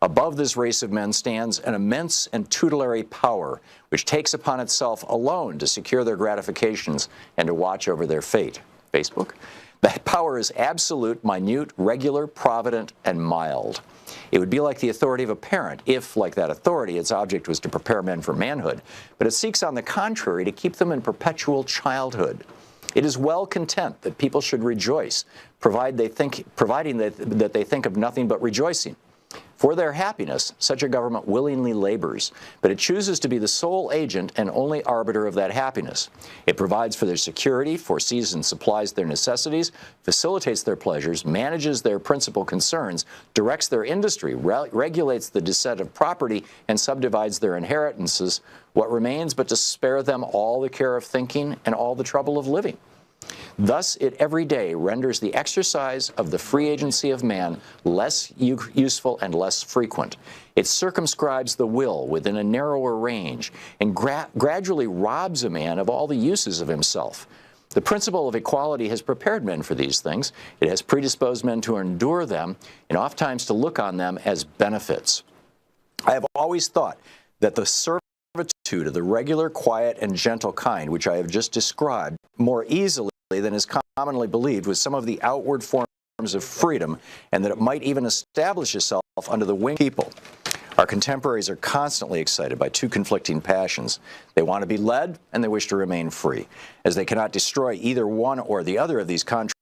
Above this race of men stands an immense and tutelary power, which takes upon itself alone to secure their gratifications and to watch over their fate. Facebook? That power is absolute, minute, regular, provident, and mild. It would be like the authority of a parent if, like that authority, its object was to prepare men for manhood, but it seeks, on the contrary, to keep them in perpetual childhood. It is well content that people should rejoice, providing that they think of nothing but rejoicing. For their happiness, such a government willingly labors, but it chooses to be the sole agent and only arbiter of that happiness. It provides for their security, foresees and supplies their necessities, facilitates their pleasures, manages their principal concerns, directs their industry, regulates the descent of property, and subdivides their inheritances. What remains but to spare them all the care of thinking and all the trouble of living? Thus, it every day renders the exercise of the free agency of man less useful and less frequent. It circumscribes the will within a narrower range and gradually robs a man of all the uses of himself. The principle of equality has prepared men for these things. It has predisposed men to endure them and oftentimes to look on them as benefits. I have always thought that the servitude of the regular, quiet, and gentle kind, which I have just described, more easily than is commonly believed with some of the outward forms of freedom, and that it might even establish itself under the wing of people. Our contemporaries are constantly excited by two conflicting passions. They want to be led, and they wish to remain free. As they cannot destroy either one or the other of these contrary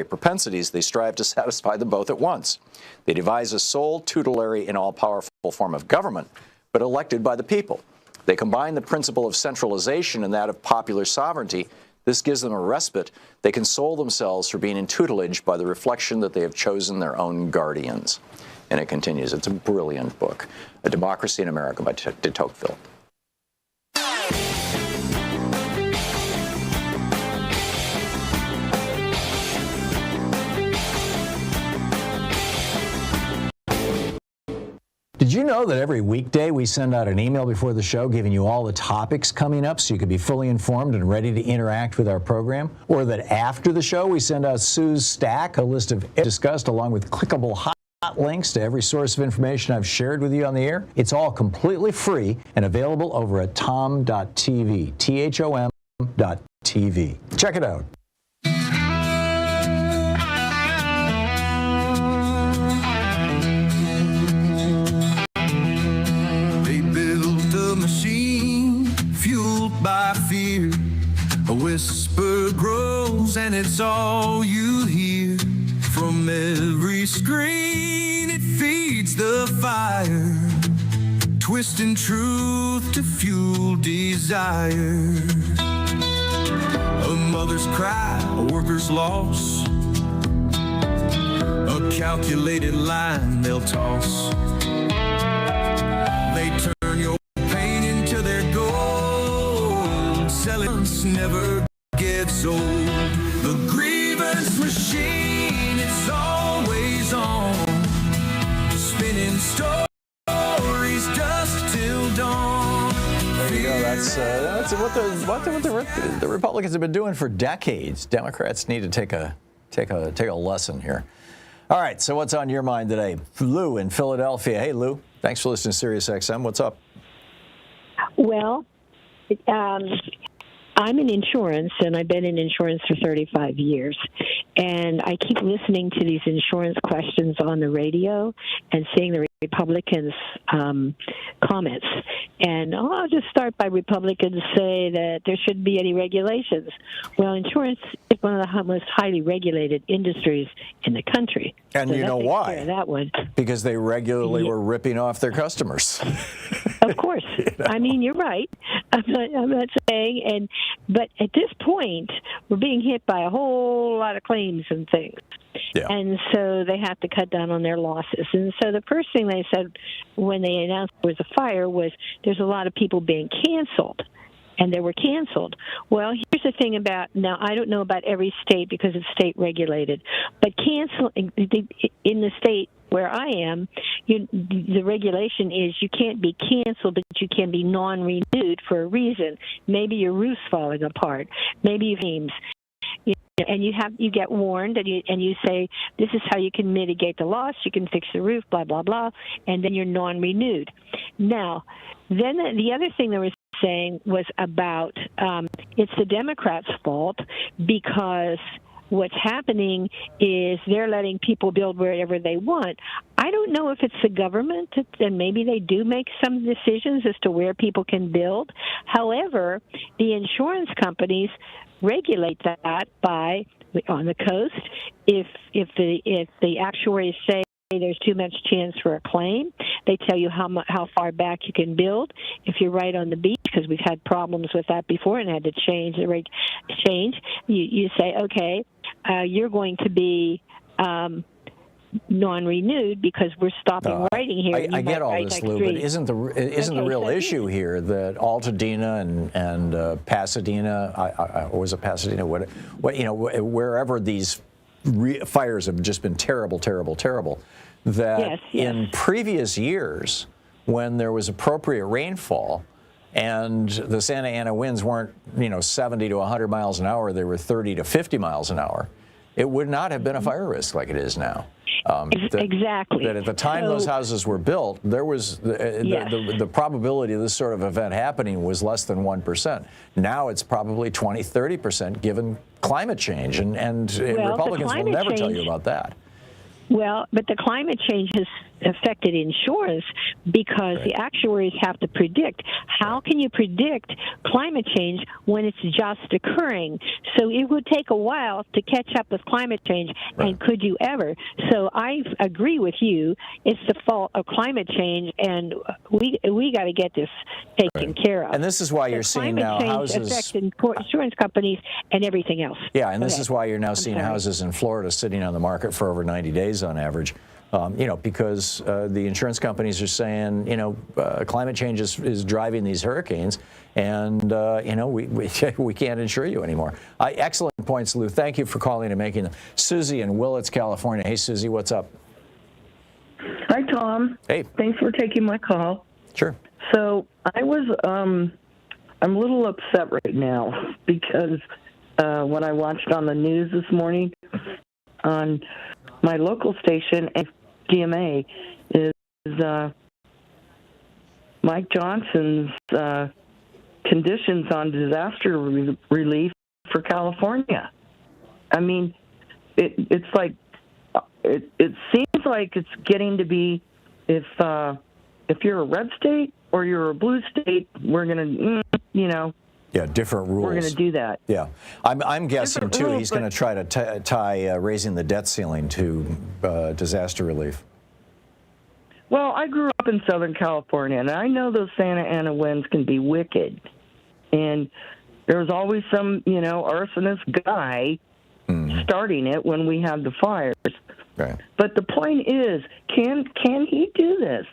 propensities, they strive to satisfy them both at once. They devise a sole, tutelary, and all-powerful form of government, but elected by the people. They combine the principle of centralization and that of popular sovereignty. This gives them a respite. They console themselves for being in tutelage by the reflection that they have chosen their own guardians. And it continues. It's a brilliant book, A Democracy in America by de Tocqueville. Did you know that every weekday we send out an email before the show giving you all the topics coming up so you can be fully informed and ready to interact with our program? Or that after the show we send out Sue's Stack, a list of discussed along with clickable hot links to every source of information I've shared with you on the air? It's all completely free and available over at thom.tv, THOM.tv. Check it out. By fear, a whisper grows and it's all you hear. From every screen it feeds the fire, twisting truth to fuel desire. A mother's cry, a worker's loss, a calculated line they'll toss. They turn your pain into their gold. Selling never gets old. The grievance machine, it's always on, spinning stories dusk till dawn. There you go. That's what the Republicans have been doing for decades. Democrats need to take a lesson here. All right. So what's on your mind today? Lou in Philadelphia. Hey, Lou. Thanks for listening to SiriusXM. What's up? Well, I'm in insurance, and I've been in insurance for 35 years. And I keep listening to these insurance questions on the radio and seeing the Republicans' comments. And I'll just start by Republicans say that there shouldn't be any regulations. Well, insurance is one of the most highly regulated industries in the country. And so you know why? That one. Because they regularly were ripping off their customers. Of course. You know? I mean, you're right. I'm not saying, but at this point, we're being hit by a whole lot of claims and things. Yeah. And so they have to cut down on their losses. And so the first thing they said when they announced there was a fire was there's a lot of people being canceled. And they were canceled. Well, here's the thing about, now I don't know about every state because it's state regulated, but canceling in the state where I am, the regulation is you can't be canceled, but you can be non-renewed for a reason. Maybe your roof's falling apart. Maybe you have names. And you get warned, and you say this is how you can mitigate the loss. You can fix the roof, blah blah blah, and then you're non-renewed. Now, then the other thing they were saying was about it's the Democrats' fault because what's happening is they're letting people build wherever they want. I don't know if it's the government, and maybe they do make some decisions as to where people can build. However, the insurance companies regulate that by on the coast. If the actuaries say there's too much chance for a claim, they tell you how far back you can build. If you're right on the beach, because we've had problems with that before and had to change the rate. You say, okay, you're going to be non-renewed because we're stopping writing here. I get all this, Lou, but isn't the real issue here that Altadena and Pasadena, or was it Pasadena? Wherever these fires have just been terrible, terrible, terrible. That in previous years, when there was appropriate rainfall, and the Santa Ana winds weren't 70 to 100 miles an hour, they were 30 to 50 miles an hour, it would not have been a fire risk like it is now. Exactly. That at the time those houses were built, there was the probability of this sort of event happening was less than 1%. Now it's probably 20, 30% given climate change, and Republicans will never tell you about that. Well, but the climate change has affected insurance because the actuaries have to predict. How can you predict climate change when it's just occurring? So it would take a while to catch up with climate change, and could you ever? So I agree with you. It's the fault of climate change, and we got to get this taken care of. And this is why you're seeing now houses affecting insurance companies and everything else. Yeah, and this is why you're now seeing houses in Florida sitting on the market for over 90 days on average. Because the insurance companies are saying, climate change is driving these hurricanes, and we can't insure you anymore. Excellent points, Lou. Thank you for calling and making them. Susie in Willits, California. Hey, Susie, what's up? Hi, Tom. Hey. Thanks for taking my call. Sure. So I was, I'm a little upset right now because when I watched on the news this morning on my local station, DMA, is Mike Johnson's conditions on disaster relief for California. I mean, it's like it seems like it's getting to be if you're a red state or you're a blue state, we're gonna Yeah, different rules. We're going to do that. Yeah. I'm guessing, too, he's going to try to tie raising the debt ceiling to disaster relief. Well, I grew up in Southern California, and I know those Santa Ana winds can be wicked. And there's always some, arsonist guy starting it when we have the fires. Right. But the point is, can he do this?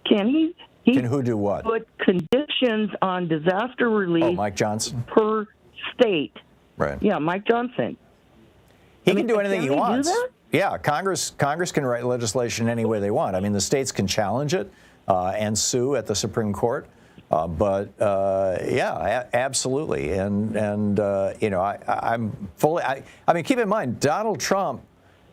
Can he? Can who do what? Put conditions on disaster relief. Oh, Mike Johnson? Per state. Right. Yeah, Mike Johnson. He can do anything he wants. Do that? Yeah, Congress can write legislation any way they want. I mean, the states can challenge it and sue at the Supreme Court. Absolutely. And I'm fully. I mean, keep in mind, Donald Trump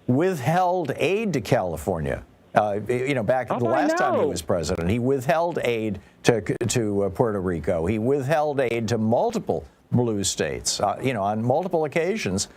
withheld aid to California. Back the last time he was president, he withheld aid to Puerto Rico. He withheld aid to multiple blue states, on multiple occasions.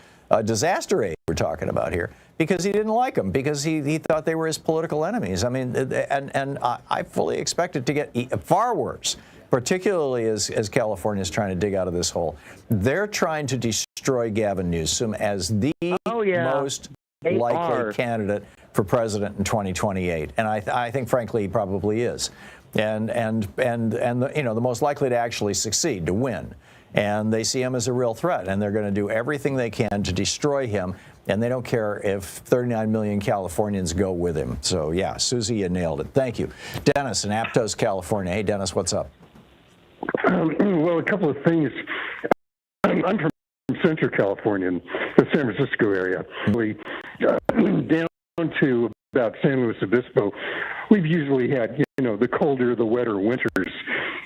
Disaster aid we're talking about here, because he didn't like them, because he thought they were his political enemies. I mean, and I fully expect it to get far worse, particularly as California is trying to dig out of this hole. They're trying to destroy Gavin Newsom as the most likely candidate for president in 2028, and I think, frankly, he probably is, and the most likely to actually succeed, to win. And they see him as a real threat, and they're going to do everything they can to destroy him, and they don't care if 39 million Californians go with him. So, yeah, Susie, you nailed it. Thank you. Dennis in Aptos, California. Hey, Dennis, what's up? Well, a couple of things. I'm from Central California, in the San Francisco area. Down to about San Luis Obispo, we've usually had, the colder, the wetter winters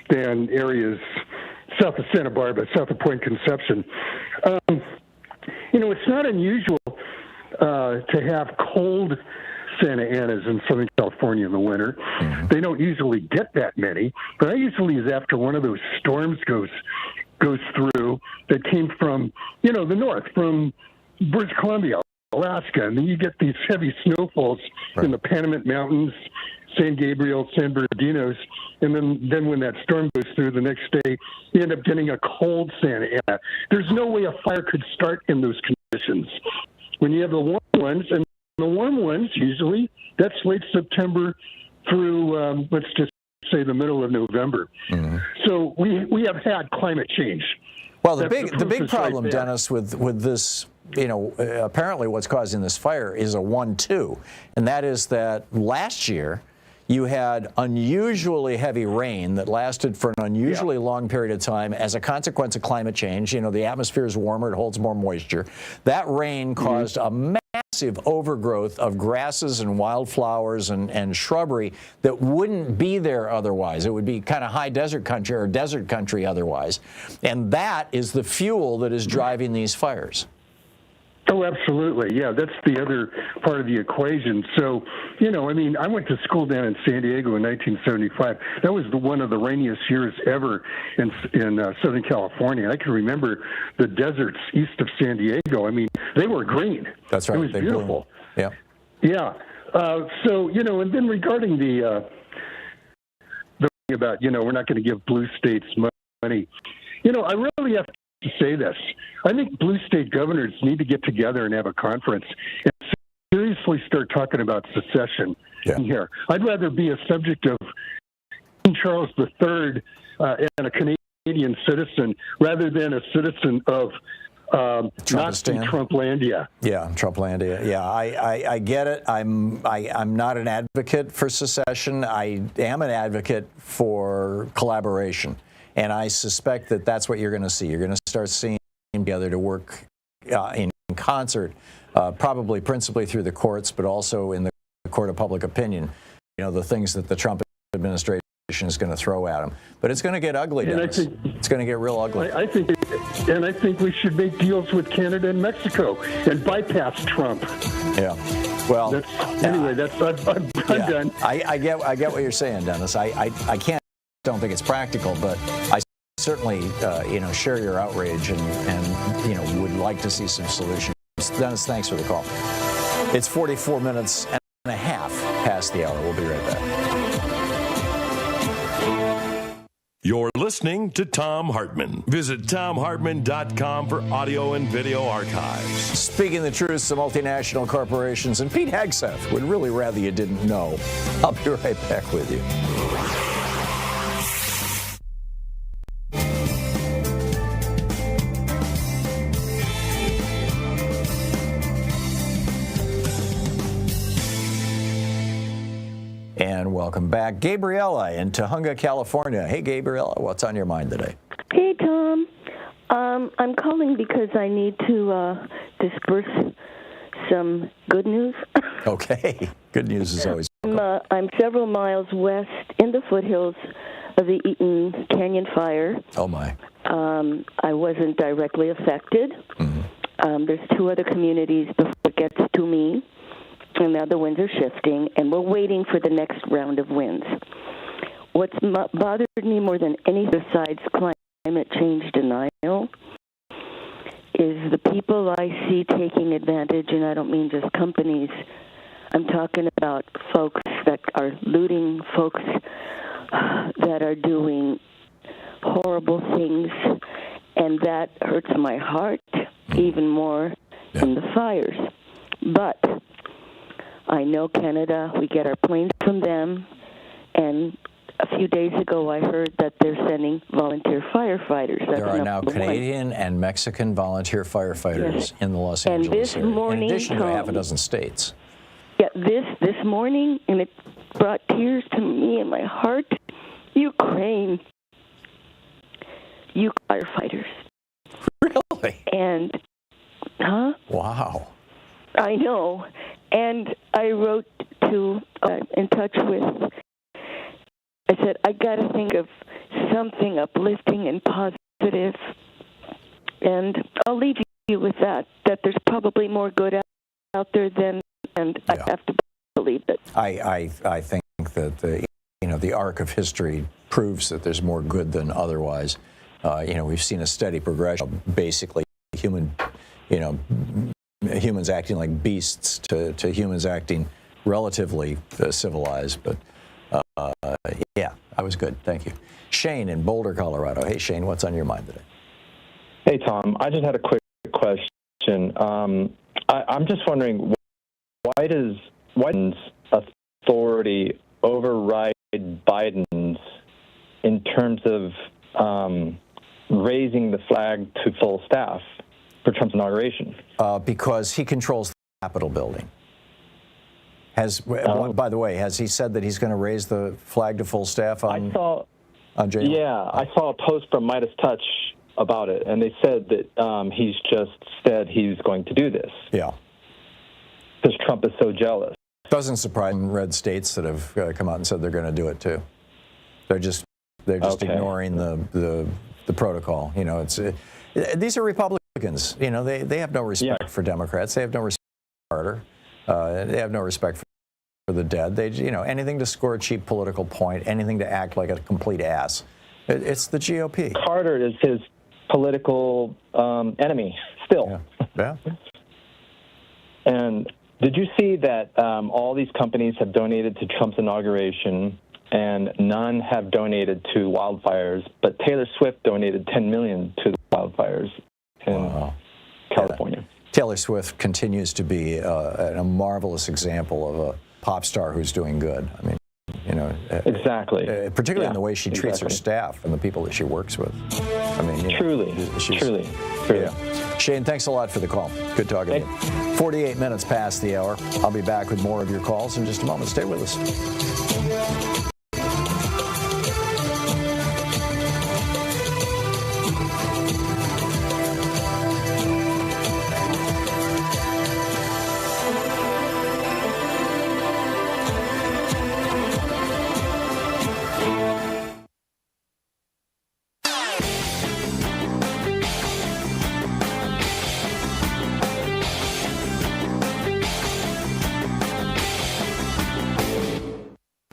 than areas south of Santa Barbara, south of Point Conception. It's not unusual to have cold Santa Anas in Southern California in the winter. Mm-hmm. They don't usually get that many, but I usually is after one of those storms goes through that came from, the north, from British Columbia, Alaska, and then you get these heavy snowfalls in the Panamint Mountains, San Gabriel, San Bernardinos, and then when that storm goes through the next day, you end up getting a cold Santa Ana. There's no way a fire could start in those conditions. When you have the warm ones, and the warm ones, usually, that's late September through, let's just say, the middle of November. Mm-hmm. So we have had climate change. Well, the big problem, Dennis, with this, apparently what's causing this fire is a 1-2, and that is that last year you had unusually heavy rain that lasted for an unusually long period of time as a consequence of climate change. The atmosphere is warmer, it holds more moisture. That rain caused a massive overgrowth of grasses and wildflowers and shrubbery that wouldn't be there otherwise. It would be kind of high desert country or desert country otherwise. And that is the fuel that is driving these fires. Oh, absolutely. Yeah, that's the other part of the equation. So, I went to school down in San Diego in 1975. That was one of the rainiest years ever in Southern California. I can remember the deserts east of San Diego. They were green. That's right. It was beautiful. Yeah. Yeah. So, and then regarding the thing about, we're not going to give blue states money. I really have to say this. I think blue state governors need to get together and have a conference and seriously start talking about secession here. I'd rather be a subject of King Charles III and a Canadian citizen rather than a citizen of Nazi Trumplandia. Yeah, Trumplandia. Yeah, I get it. I'm not an advocate for secession. I am an advocate for collaboration. And I suspect that that's what you're going to see. You're going to start seeing together to work in concert, probably principally through the courts, but also in the court of public opinion, the things that the Trump administration is going to throw at them. But it's going to get ugly, Dennis. It's going to get real ugly. I think we should make deals with Canada and Mexico and bypass Trump. Yeah. Well, I'm done. I get what you're saying, Dennis. I don't think it's practical, but I certainly share your outrage and would like to see some solutions. Dennis, thanks for the call. It's 44 minutes and a half past the hour. We'll be right back. You're listening to Thom Hartmann. Visit ThomHartmann.com for audio and video archives. Speaking the truth to multinational corporations, and Pete Hegseth would really rather you didn't know. I'll be right back with you. And welcome back. Gabriella in Tahunga, California. Hey, Gabriella, what's on your mind today? Hey, Tom. I'm calling because I need to disperse some good news. Okay. Good news is always welcome. I'm several miles west in the foothills of the Eaton Canyon fire. Oh, my. I wasn't directly affected. Mm-hmm. There's two other communities before it gets to me. And now the winds are shifting, and we're waiting for the next round of winds. What's bothered me more than anything besides climate climate change denial is the people I see taking advantage, and I don't mean just companies. I'm talking about folks that are looting, folks that are doing horrible things, and that hurts my heart even more than the fires. But I know Canada, we get our planes from them, and a few days ago I heard that they're sending volunteer firefighters. There are now Canadian and Mexican volunteer firefighters in the Los Angeles area, in addition to half a dozen states. Yeah, this morning, and it brought tears to me in my heart, Ukraine firefighters. Really? And, Wow. I know. And I wrote to, in touch with, I said, I got to think of something uplifting and positive. And I'll leave you with that there's probably more good out there than, and I have to believe it. I think that the arc of history proves that there's more good than otherwise. We've seen a steady progression, basically humans acting like beasts to humans acting relatively civilized. But yeah, I was good. Thank you. Shane in Boulder, Colorado. Hey, Shane, what's on your mind today? Hey, Tom. I just had a quick question. I'm just wondering, why does Wyden's authority override Biden's in terms of raising the flag to full staff for Trump's inauguration? Because he controls the Capitol building. By the way, has he said that he's going to raise the flag to full staff on January? Yeah, I saw a post from Midas Touch about it, and they said that he's just said he's going to do this. Yeah. Because Trump is so jealous. Doesn't surprise me. Red states that have come out and said they're going to do it too. They're just ignoring the protocol. These are Republicans. They have no respect for Democrats. They have no respect for Carter. They have no respect for the dead. They anything to score a cheap political point, anything to act like a complete ass. It's the GOP. Carter is his political enemy still. Yeah. And did you see that all these companies have donated to Trump's inauguration and none have donated to wildfires, but Taylor Swift donated $10 million to the wildfires in California? Yeah. Taylor Swift continues to be a marvelous example of a pop star who's doing good. I mean, exactly. Particularly in the way she treats her staff and the people that she works with. I mean, truly. Yeah. Shane, thanks a lot for the call. Good talking to you. 48 minutes past the hour. I'll be back with more of your calls in just a moment. Stay with us.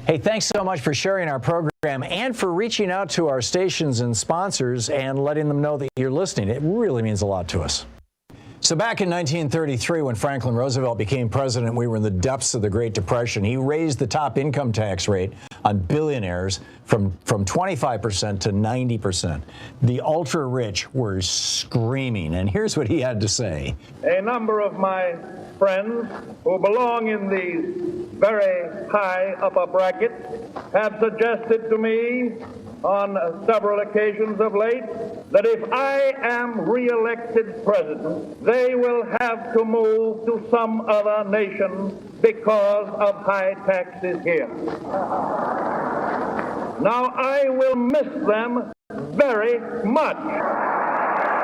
Hey, thanks so much for sharing our program and for reaching out to our stations and sponsors and letting them know that you're listening. It really means a lot to us. So back in 1933, when Franklin Roosevelt became president, we were in the depths of the Great Depression. He raised the top income tax rate on billionaires from 25% to 90%. The ultra-rich were screaming, and here's what he had to say. A number of my friends who belong in the very high upper bracket have suggested to me on several occasions of late that if I am re-elected president, they will have to move to some other nation because of high taxes here. Now, I will miss them very much.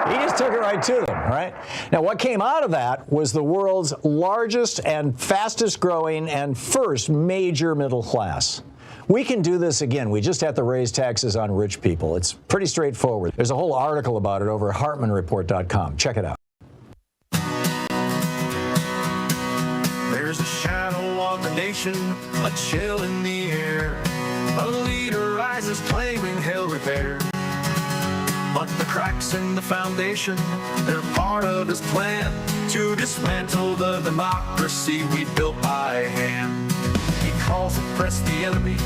He just took it right to them, right? Now, what came out of that was the world's largest and fastest growing and first major middle class. We can do this again. We just have to raise taxes on rich people. It's pretty straightforward. There's a whole article about it over at HartmannReport.com. Check it out. There's a shadow on the nation, a chill in the air. A leader rises claiming he'll repair but the cracks in the foundation, they're part of his plan to dismantle the democracy we built by hand. He calls oppressed the enemy,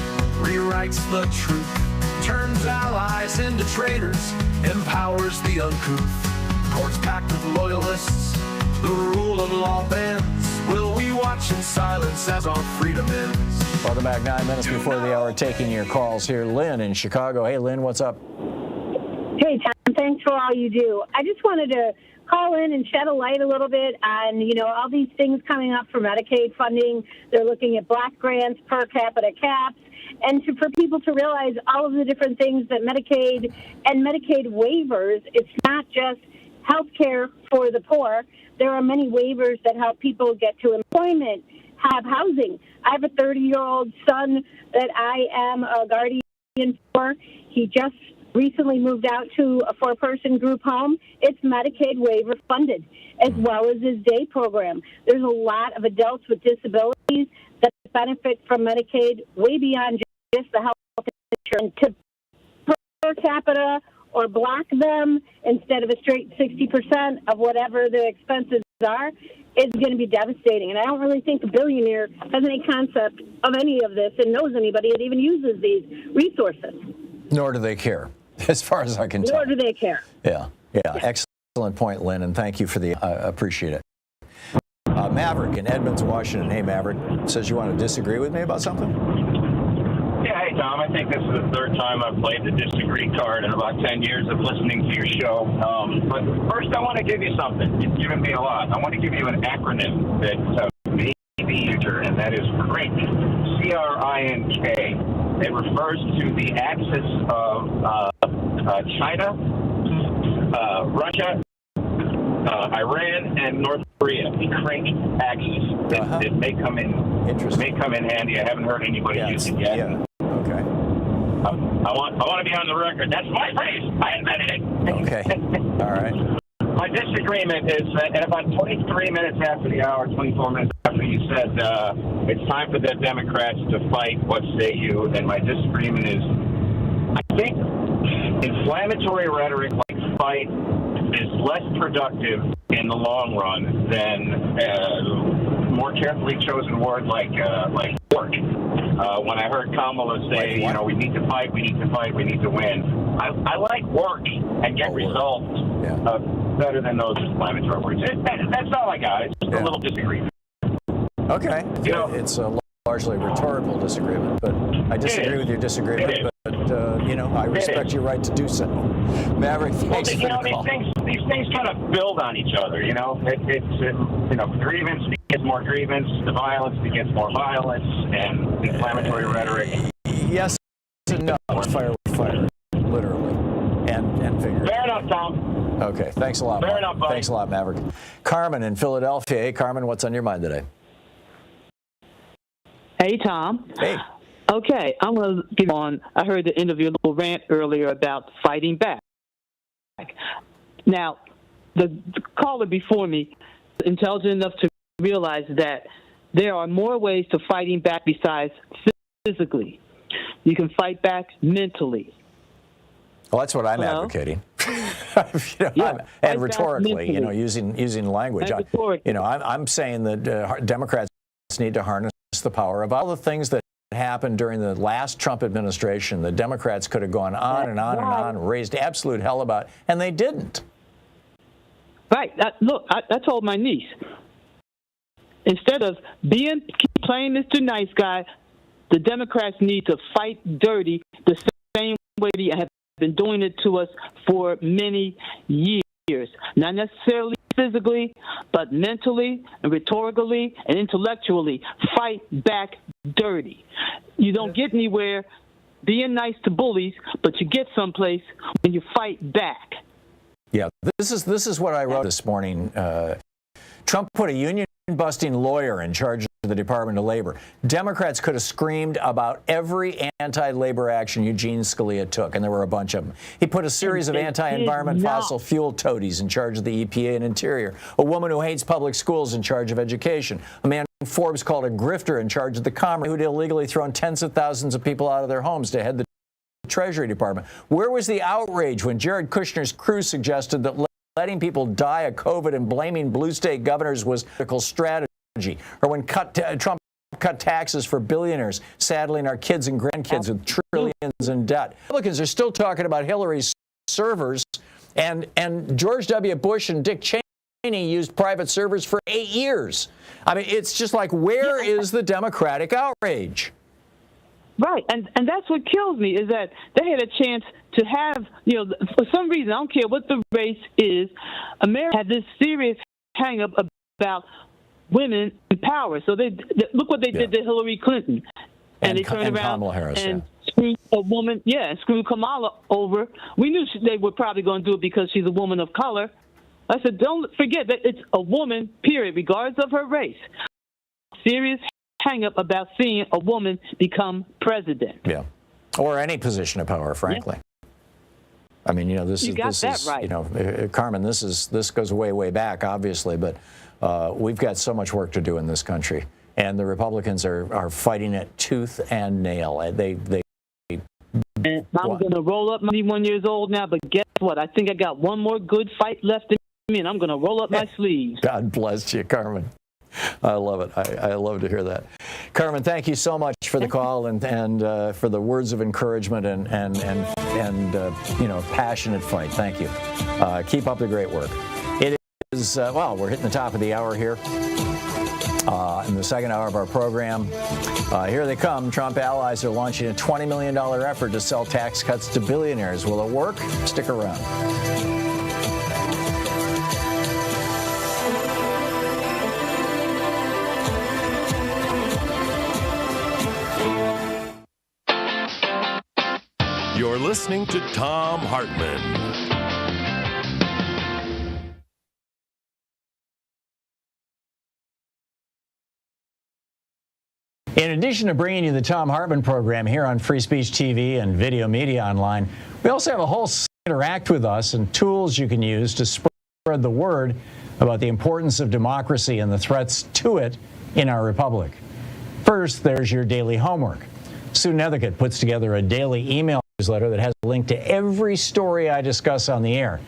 rewrites the truth, turns allies into traitors, empowers the uncouth. Courts packed with loyalists, the rule of law bends. Will we watch in silence as our freedom ends? Welcome back, 9 minutes before the hour, taking your calls here. Lynn in Chicago. Hey, Lynn, what's up? Hey, Tom, thanks for all you do. I just wanted to call in and shed a light a little bit on, all these things coming up for Medicaid funding. They're looking at block grants, per capita caps, and for people to realize all of the different things that Medicaid and Medicaid waivers, it's not just health care for the poor. There are many waivers that help people get to employment, have housing. I have a 30-year-old son that I am a guardian for. He just recently moved out to a 4-person group home. It's Medicaid waiver funded, as well as his day program. There's a lot of adults with disabilities that benefit from Medicaid way beyond just the health insurance. To per capita or block them instead of a straight 60% of whatever the expenses are is going to be devastating. And I don't really think a billionaire has any concept of any of this and knows anybody that even uses these resources. Nor do they care, as far as I can tell. Nor do they care. Yeah. Excellent point, Lynn, and thank you for the appreciate it. Maverick in Edmonds, Washington. Hey, Maverick, says you want to disagree with me about something? Yeah, hey, Tom, I think this is the third time I've played the disagree card in about 10 years of listening to your show. But first, I want to give you something. You've given me a lot. I want to give you an acronym that may be user, and that is CRINK, C-R-I-N-K. It refers to the axis of China, Russia, Iran, and North Korea. The CRINK axis. It may come in handy. I haven't heard anybody use it yet. Yeah. Okay. I want to be on the record. That's my phrase. I invented it. Okay. All right. My disagreement is that at about 23 minutes after the hour, 24 minutes after you said it's time for the Democrats to fight, what say you? And my disagreement is, I think inflammatory rhetoric like fight is less productive in the long run than more carefully chosen words like work. When I heard Kamala say, we need to fight, we need to fight, we need to win, I like work and get results better than those inflammatory words. That's all I got. It's just a little disagreement. Okay. It's a largely rhetorical disagreement, but I disagree with your disagreement. But I respect your right to do so. Maverick, thanks for the call. These things kind of build on each other. Grievance begets more grievance, the violence begets more violence, and inflammatory rhetoric. Yes and no. It's fire with fire, literally, and figuratively. Fair enough, Tom. Okay, thanks a lot. Fair enough, buddy. Thanks a lot, Maverick. Carmen in Philadelphia. Hey, Carmen, what's on your mind today? Hey, Tom. Hey. Okay, I'm going to give on. I heard the interview, a little rant earlier about fighting back. Now, the caller before me is intelligent enough to realize that there are more ways to fighting back besides physically. You can fight back mentally. Well, that's what I'm advocating. And rhetorically, using language. I'm saying that Democrats need to harness the power of all the things that happened during the last Trump administration. The Democrats could have gone on and on and on, raised absolute hell about, and they didn't. Right. I told my niece, instead of playing Mr. Nice Guy, the Democrats need to fight dirty the same way they have been doing it to us for many years. Not necessarily physically, but mentally and rhetorically and intellectually. Fight back dirty. You don't get anywhere being nice to bullies, but you get someplace when you fight back. Yeah, this is what I wrote this morning. Trump put a union-busting lawyer in charge of the Department of Labor. Democrats could have screamed about every anti-labor action Eugene Scalia took, and there were a bunch of them. He put a series of anti-environment fossil fuel toadies in charge of the EPA and Interior, a woman who hates public schools in charge of education, a man Forbes called a grifter in charge of the Commerce, who'd illegally thrown tens of thousands of people out of their homes to head the Treasury Department. Where was the outrage when Jared Kushner's crew suggested that letting people die of COVID and blaming blue state governors was a political strategy? Or when Trump cut taxes for billionaires, saddling our kids and grandkids with trillions in debt? Republicans are still talking about Hillary's servers, and George W. Bush and Dick Cheney used private servers for 8 years. I mean, it's just like, where is the Democratic outrage? Right, and that's what kills me, is that they had a chance to have, for some reason, I don't care what the race is, America had this serious hang-up about women in power. So look what they did to Hillary Clinton. And they turned around Kamala Harris, and screwed a woman, screwed Kamala over. We knew they were probably going to do it because she's a woman of color. I said, don't forget that it's a woman, period, regardless of her race. Serious hang-up about seeing a woman become president. Yeah, or any position of power, frankly. Yeah. I mean, this is right. Carmen, this goes way back, obviously, but we've got so much work to do in this country, and the Republicans are fighting it tooth and nail. And I'm going to roll up. I'm 91 years old now, but guess what? I think I got one more good fight left in me, and I'm going to roll up my sleeves. God bless you, Carmen. I love it. I love to hear that. Carmen, thank you so much for the call and for the words of encouragement and passionate fight. Thank you. Keep up the great work. It is, we're hitting the top of the hour here in the second hour of our program. Here they come. Trump allies are launching a $20 million effort to sell tax cuts to billionaires. Will it work? Stick around. You're listening to Thom Hartmann. In addition to bringing you the Thom Hartmann Program here on Free Speech TV and Video Media Online, we also have a whole interact with us and tools you can use to spread the word about the importance of democracy and the threats to it in our republic. First, there's your daily homework. Sue Nethercutt puts together a daily email newsletter that has a link to every story I discuss on the air.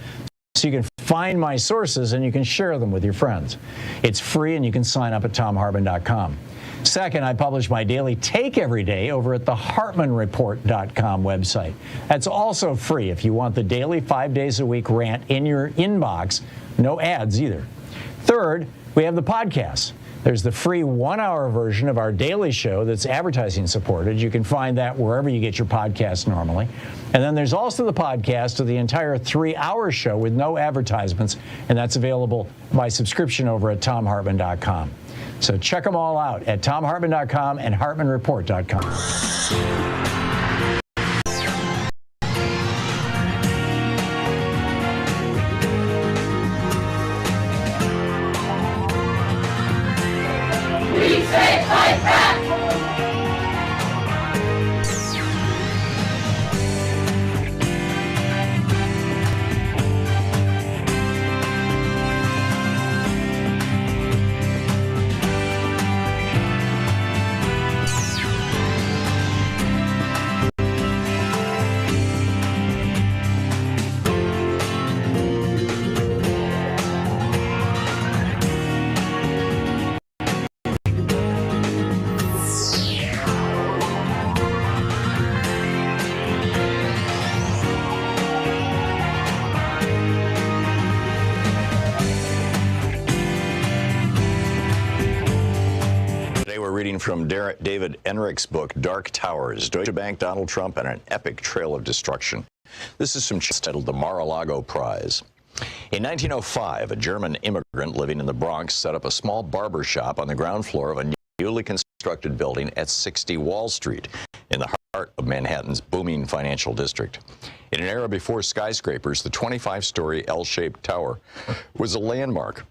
So you can find my sources and you can share them with your friends. It's free and you can sign up at TomHartmann.com. Second, I publish my daily take every day over at the HartmannReport.com website. That's also free if you want the daily 5 days a week rant in your inbox. No ads either. Third, we have the podcast. There's the free 1-hour version of our daily show that's advertising supported. You can find that wherever you get your podcasts normally. And then there's also the podcast of the entire 3-hour show with no advertisements, and that's available by subscription over at TomHartmann.com. So check them all out at TomHartmann.com and HartmannReport.com. From David Enrich's book, Dark Towers, Deutsche Bank, Donald Trump, and an Epic Trail of Destruction. This is from titled the Mar-a-Lago Prize. In 1905, a German immigrant living in the Bronx set up a small barber shop on the ground floor of a newly constructed building at 60 Wall Street in the heart of Manhattan's booming financial district. In an era before skyscrapers, the 25-story L-shaped tower was a landmark,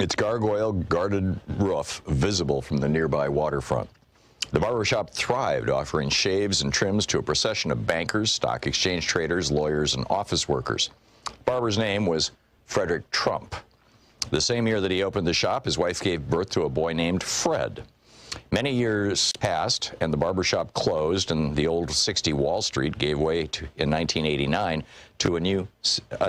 its gargoyle-guarded roof visible from the nearby waterfront. The barbershop thrived, offering shaves and trims to a procession of bankers, stock exchange traders, lawyers, and office workers. The barber's name was Frederick Trump. The same year that he opened the shop, his wife gave birth to a boy named Fred. Many years passed, and the barbershop closed, and the old 60 Wall Street gave way in 1989 to a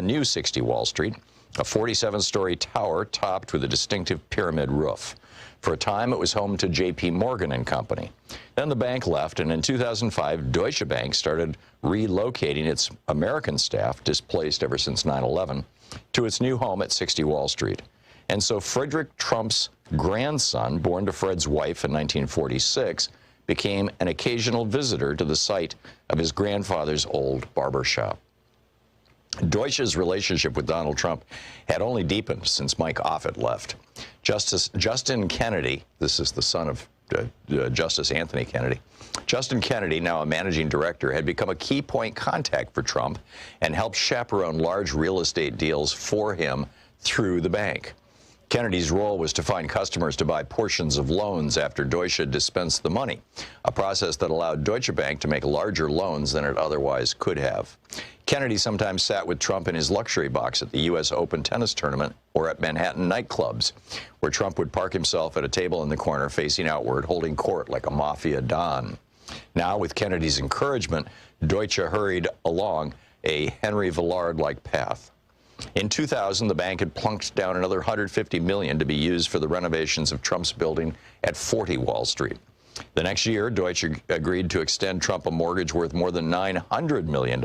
new 60 Wall Street, a 47-story tower topped with a distinctive pyramid roof. For a time, it was home to J.P. Morgan and Company. Then the bank left, and in 2005, Deutsche Bank started relocating its American staff, displaced ever since 9/11, to its new home at 60 Wall Street. And so Frederick Trump's grandson, born to Fred's wife in 1946, became an occasional visitor to the site of his grandfather's old barber shop. Deutsche's relationship with Donald Trump had only deepened since Mike Offit left. Justice Justin Kennedy, this is the son of Justice Anthony Kennedy, Justin Kennedy, now a managing director, had become a key point contact for Trump and helped chaperone large real estate deals for him through the bank. Kennedy's role was to find customers to buy portions of loans after Deutsche dispensed the money, a process that allowed Deutsche Bank to make larger loans than it otherwise could have. Kennedy sometimes sat with Trump in his luxury box at the U.S. Open tennis tournament or at Manhattan nightclubs, where Trump would park himself at a table in the corner facing outward, holding court like a mafia don. Now, with Kennedy's encouragement, Deutsche hurried along a Henry Villard-like path. In 2000, the bank had plunked down another $150 million to be used for the renovations of Trump's building at 40 Wall Street. The next year, Deutsche agreed to extend Trump a mortgage worth more than $900 million,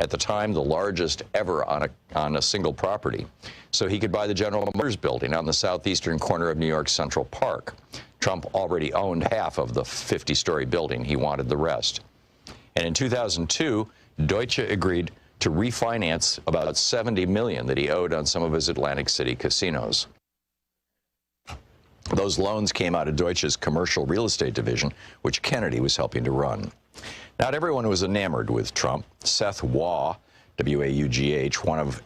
at the time the largest ever on a single property, so he could buy the General Motors building on the southeastern corner of New York's Central Park. Trump already owned half of the 50-story building. He wanted the rest. And in 2002, Deutsche agreed to refinance about $70 million that he owed on some of his Atlantic City casinos. Those loans came out of Deutsche's commercial real estate division, which Kennedy was helping to run. Not everyone was enamored with Trump. Seth Waugh, W-A-U-G-H, one of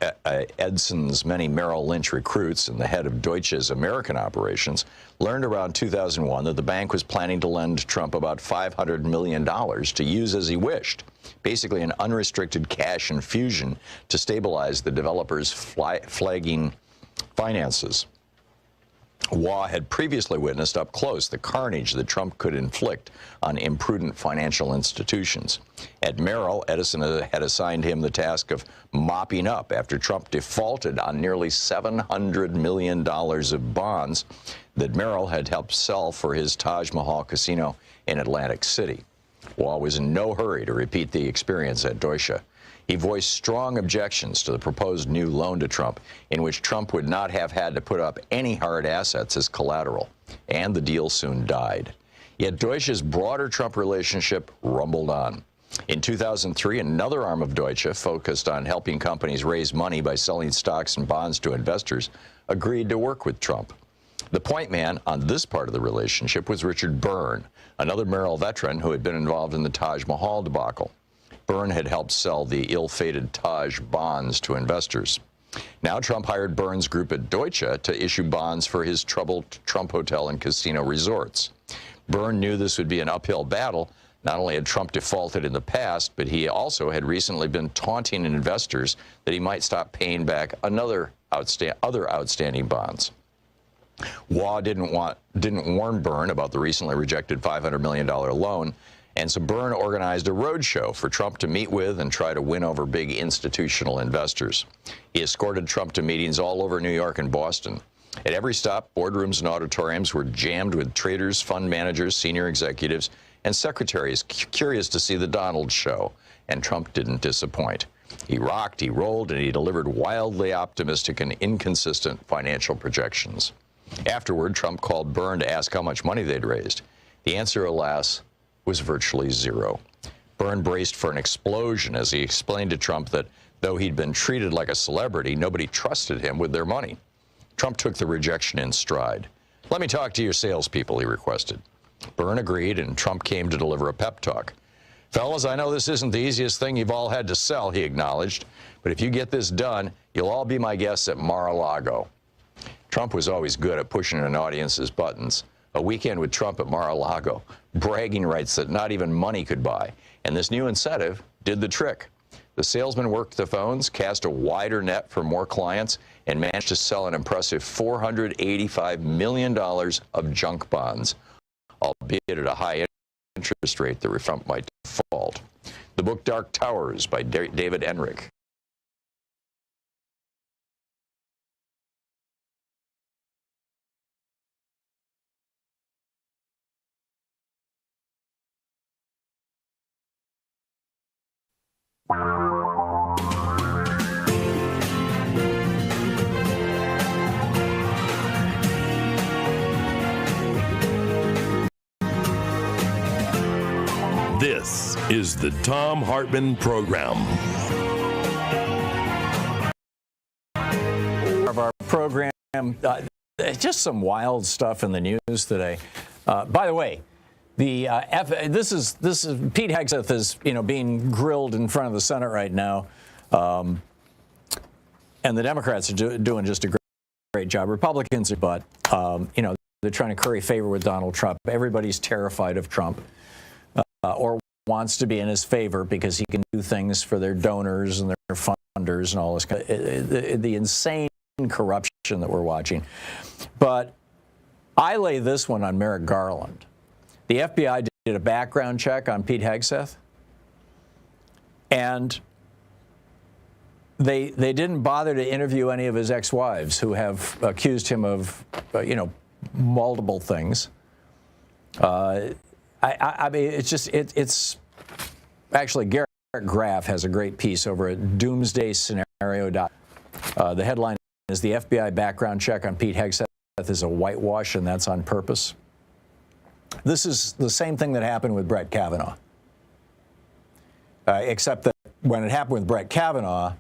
Edson's many Merrill Lynch recruits and the head of Deutsche's American operations, learned around 2001 that the bank was planning to lend Trump about $500 million to use as he wished, basically an unrestricted cash infusion to stabilize the developer's flagging finances. Waugh had previously witnessed up close the carnage that Trump could inflict on imprudent financial institutions. At Merrill, Edison had assigned him the task of mopping up after Trump defaulted on nearly $700 million of bonds that Merrill had helped sell for his Taj Mahal casino in Atlantic City. Waugh was in no hurry to repeat the experience at Deutsche. He voiced strong objections to the proposed new loan to Trump, in which Trump would not have had to put up any hard assets as collateral, and the deal soon died. Yet Deutsche's broader Trump relationship rumbled on. In 2003, another arm of Deutsche, focused on helping companies raise money by selling stocks and bonds to investors, agreed to work with Trump. The point man on this part of the relationship was Richard Byrne, another Merrill veteran who had been involved in the Taj Mahal debacle. Byrne had helped sell the ill-fated Taj bonds to investors. Now Trump hired Byrne's group at Deutsche to issue bonds for his troubled Trump hotel and casino resorts. Byrne knew this would be an uphill battle. Not only had Trump defaulted in the past, but he also had recently been taunting investors that he might stop paying back other outstanding bonds. Waugh didn't warn Byrne about the recently rejected $500 million loan, and so Byrne organized a roadshow for Trump to meet with and try to win over big institutional investors. He escorted Trump to meetings all over New York and Boston. At every stop, boardrooms and auditoriums were jammed with traders, fund managers, senior executives, and secretaries curious to see the Donald show, and Trump didn't disappoint. He rocked, he rolled, and he delivered wildly optimistic and inconsistent financial projections. Afterward, Trump called Byrne to ask how much money they'd raised. The answer, alas, was virtually zero. Byrne braced for an explosion as he explained to Trump that though he'd been treated like a celebrity, nobody trusted him with their money. Trump took the rejection in stride. "Let me talk to your salespeople," he requested. Byrne agreed, and Trump came to deliver a pep talk. "Fellas, I know this isn't the easiest thing you've all had to sell," he acknowledged, "but if you get this done, you'll all be my guests at Mar-a-Lago." Trump was always good at pushing an audience's buttons. A weekend with Trump at Mar-a-Lago, bragging rights that not even money could buy, and this new incentive did the trick. The salesman worked the phones, cast a wider net for more clients, and managed to sell an impressive $485 million of junk bonds, albeit at a high interest rate that Trump might default. The book Dark Towers by David Enrich. This is the Thom Hartmann Program. Of our program, just some wild stuff in the news today. By the way, this is Pete Hegseth is being grilled in front of the Senate right now, and the Democrats are doing just a great job. Republicans, but they're trying to curry favor with Donald Trump. Everybody's terrified of Trump. Or wants to be in his favor because he can do things for their donors and their funders and all this kind of, the insane corruption that we're watching. But I lay this one on Merrick Garland. The FBI did a background check on Pete Hegseth, and they didn't bother to interview any of his ex-wives who have accused him of multiple things. I mean, it's actually Garrett Graff has a great piece over at doomsdayscenario.com. The headline is "The FBI background check on Pete Hegseth is a whitewash, and that's on purpose." This is the same thing that happened with Brett Kavanaugh, except that when it happened with Brett Kavanaugh,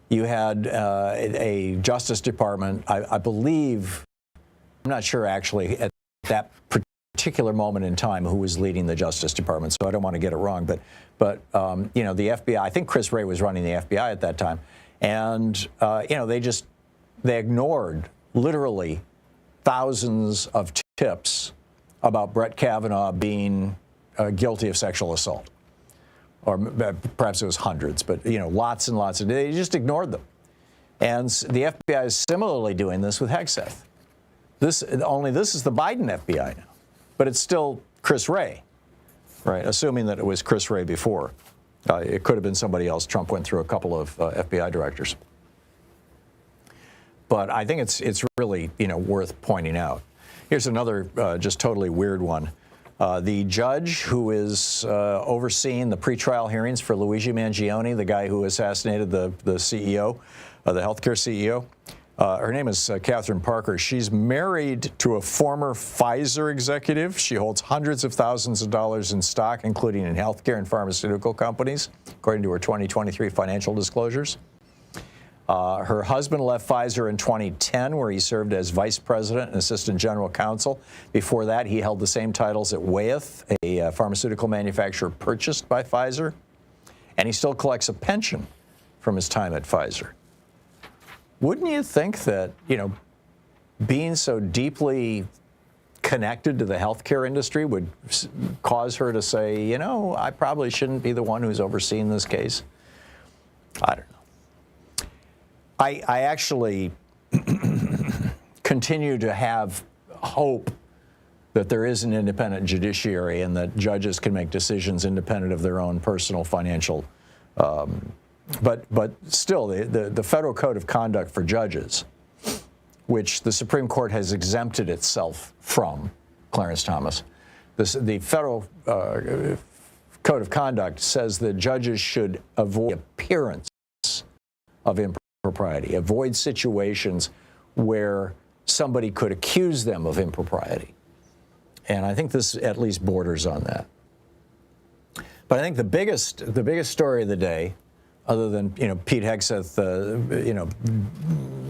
you had a Justice Department, I believe, I'm not sure actually at that particular moment in time who was leading the Justice Department, so I don't want to get it wrong. But the FBI, I think Chris Wray was running the FBI at that time, and they ignored literally thousands of tips about Brett Kavanaugh being guilty of sexual assault, or perhaps it was hundreds, but lots and lots of. They just ignored them, and the FBI is similarly doing this with Hegseth. This is the Biden FBI now. But it's still Chris Wray, right? Assuming that it was Chris Wray before. It could have been somebody else. Trump went through a couple of FBI directors. But I think it's really, worth pointing out. Here's another just totally weird one. The judge who is overseeing the pretrial hearings for Luigi Mangione, the guy who assassinated the CEO, the healthcare CEO, her name is Catherine Parker. She's married to a former Pfizer executive. She holds hundreds of thousands of dollars in stock, including in healthcare and pharmaceutical companies, according to her 2023 financial disclosures. Her husband left Pfizer in 2010, where he served as vice president and assistant general counsel. Before that, he held the same titles at Wyeth, a pharmaceutical manufacturer purchased by Pfizer. And he still collects a pension from his time at Pfizer. Wouldn't you think that, being so deeply connected to the healthcare industry would cause her to say, I probably shouldn't be the one who's overseeing this case? I don't know. I actually continue to have hope that there is an independent judiciary and that judges can make decisions independent of their own personal financial. But still, the Federal Code of Conduct for Judges, which the Supreme Court has exempted itself from, Clarence Thomas, the Federal Code of Conduct says that judges should avoid appearance of impropriety, avoid situations where somebody could accuse them of impropriety. And I think this at least borders on that. But I think the biggest story of the day, other than Pete Hegseth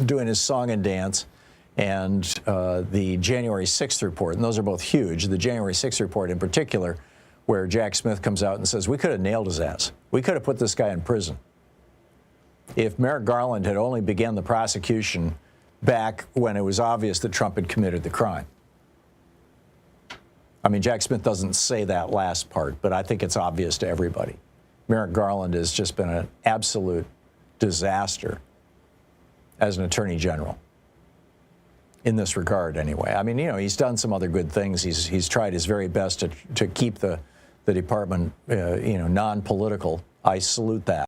doing his song and dance, and the January 6th report, and those are both huge. The January 6th report in particular, where Jack Smith comes out and says, we could have nailed his ass. We could have put this guy in prison if Merrick Garland had only begun the prosecution back when it was obvious that Trump had committed the crime. I mean, Jack Smith doesn't say that last part, but I think it's obvious to everybody. Merrick Garland has just been an absolute disaster as an attorney general. in this regard, anyway. I mean, he's done some other good things. He's tried his very best to keep the department, non-political. I salute that.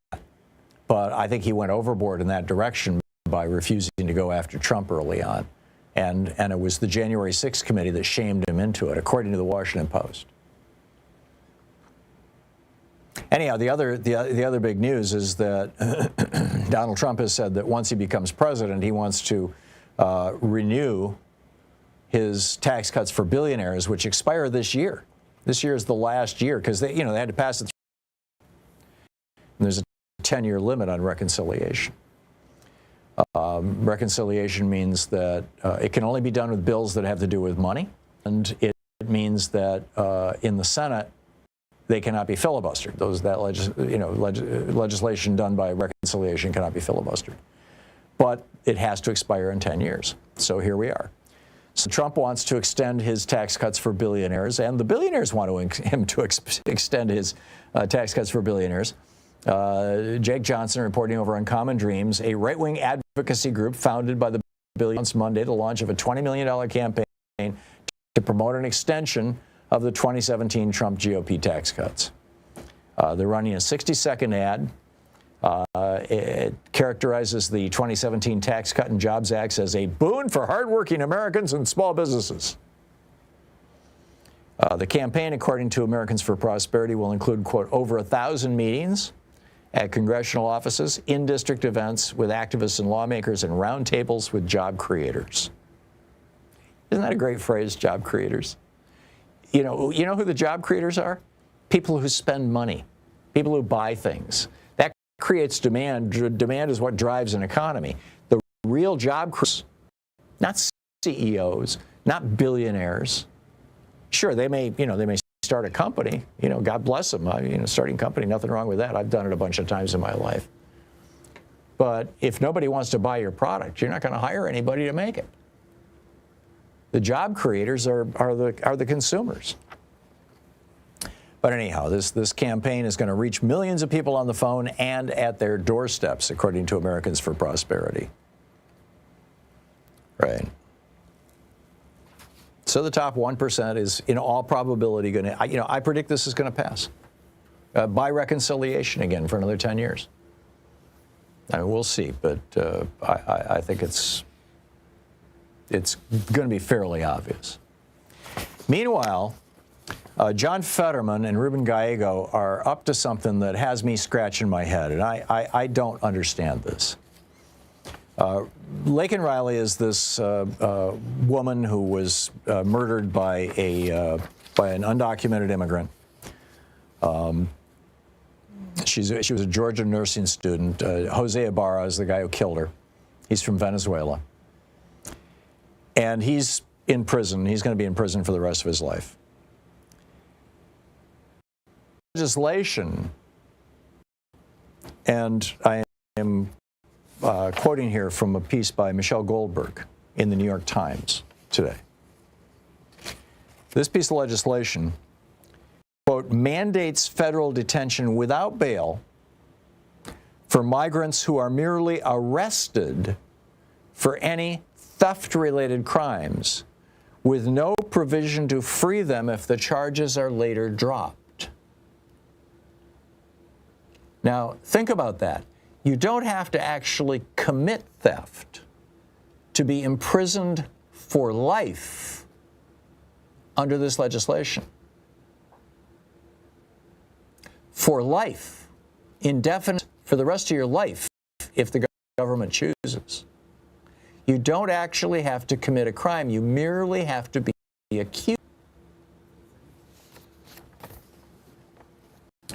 But I think he went overboard in that direction by refusing to go after Trump early on. And it was the January 6th committee that shamed him into it, according to the Washington Post. Anyhow, the other big news is that Donald Trump has said that once he becomes president, he wants to renew his tax cuts for billionaires, which expire this year. This year is the last year because they had to pass it. And there's a 10-year limit on reconciliation. Reconciliation means that it can only be done with bills that have to do with money, and it means that in the Senate they cannot be filibustered. Legislation done by reconciliation cannot be filibustered. But it has to expire in 10 years. So here we are. So Trump wants to extend his tax cuts for billionaires, and the billionaires want him to extend his tax cuts for billionaires. Jake Johnson reporting over on Common Dreams, a right-wing advocacy group founded by the billionaires Monday, the launch of a $20 million campaign to promote an extension of the 2017 Trump GOP tax cuts. They're running a 60-second ad. It characterizes the 2017 Tax Cut and Jobs Act as a boon for hardworking Americans and small businesses. The campaign, according to Americans for Prosperity, will include, quote, over 1,000 meetings at congressional offices, in-district events with activists and lawmakers, and roundtables with job creators. Isn't that a great phrase, job creators? You know who the job creators are? People who spend money, people who buy things. That creates demand. Demand is what drives an economy. The real job creators, not CEOs, not billionaires. Sure, they may start a company. God bless them. Starting a company, nothing wrong with that. I've done it a bunch of times in my life. But if nobody wants to buy your product, you're not going to hire anybody to make it. The job creators are the consumers. But anyhow, this campaign is going to reach millions of people on the phone and at their doorsteps, according to Americans for Prosperity. Right. So the top 1% is, in all probability, going to, I predict this is going to pass by reconciliation again for another 10 years. I mean, we'll see, but I think it's going to be fairly obvious. Meanwhile, John Fetterman and Ruben Gallego are up to something that has me scratching my head, and I don't understand this. Laken Riley is this woman who was murdered by an undocumented immigrant. She was a Georgia nursing student. Jose Ibarra is the guy who killed her. He's from Venezuela. And he's in prison. He's going to be in prison for the rest of his life. Legislation, and I am quoting here from a piece by Michelle Goldberg in the New York Times today. This piece of legislation, quote, mandates federal detention without bail for migrants who are merely arrested for any theft-related crimes, with no provision to free them if the charges are later dropped. Now, think about that. You don't have to actually commit theft to be imprisoned for life under this legislation. For life, indefinite, for the rest of your life, if the government chooses. You don't actually have to commit a crime. You merely have to be accused.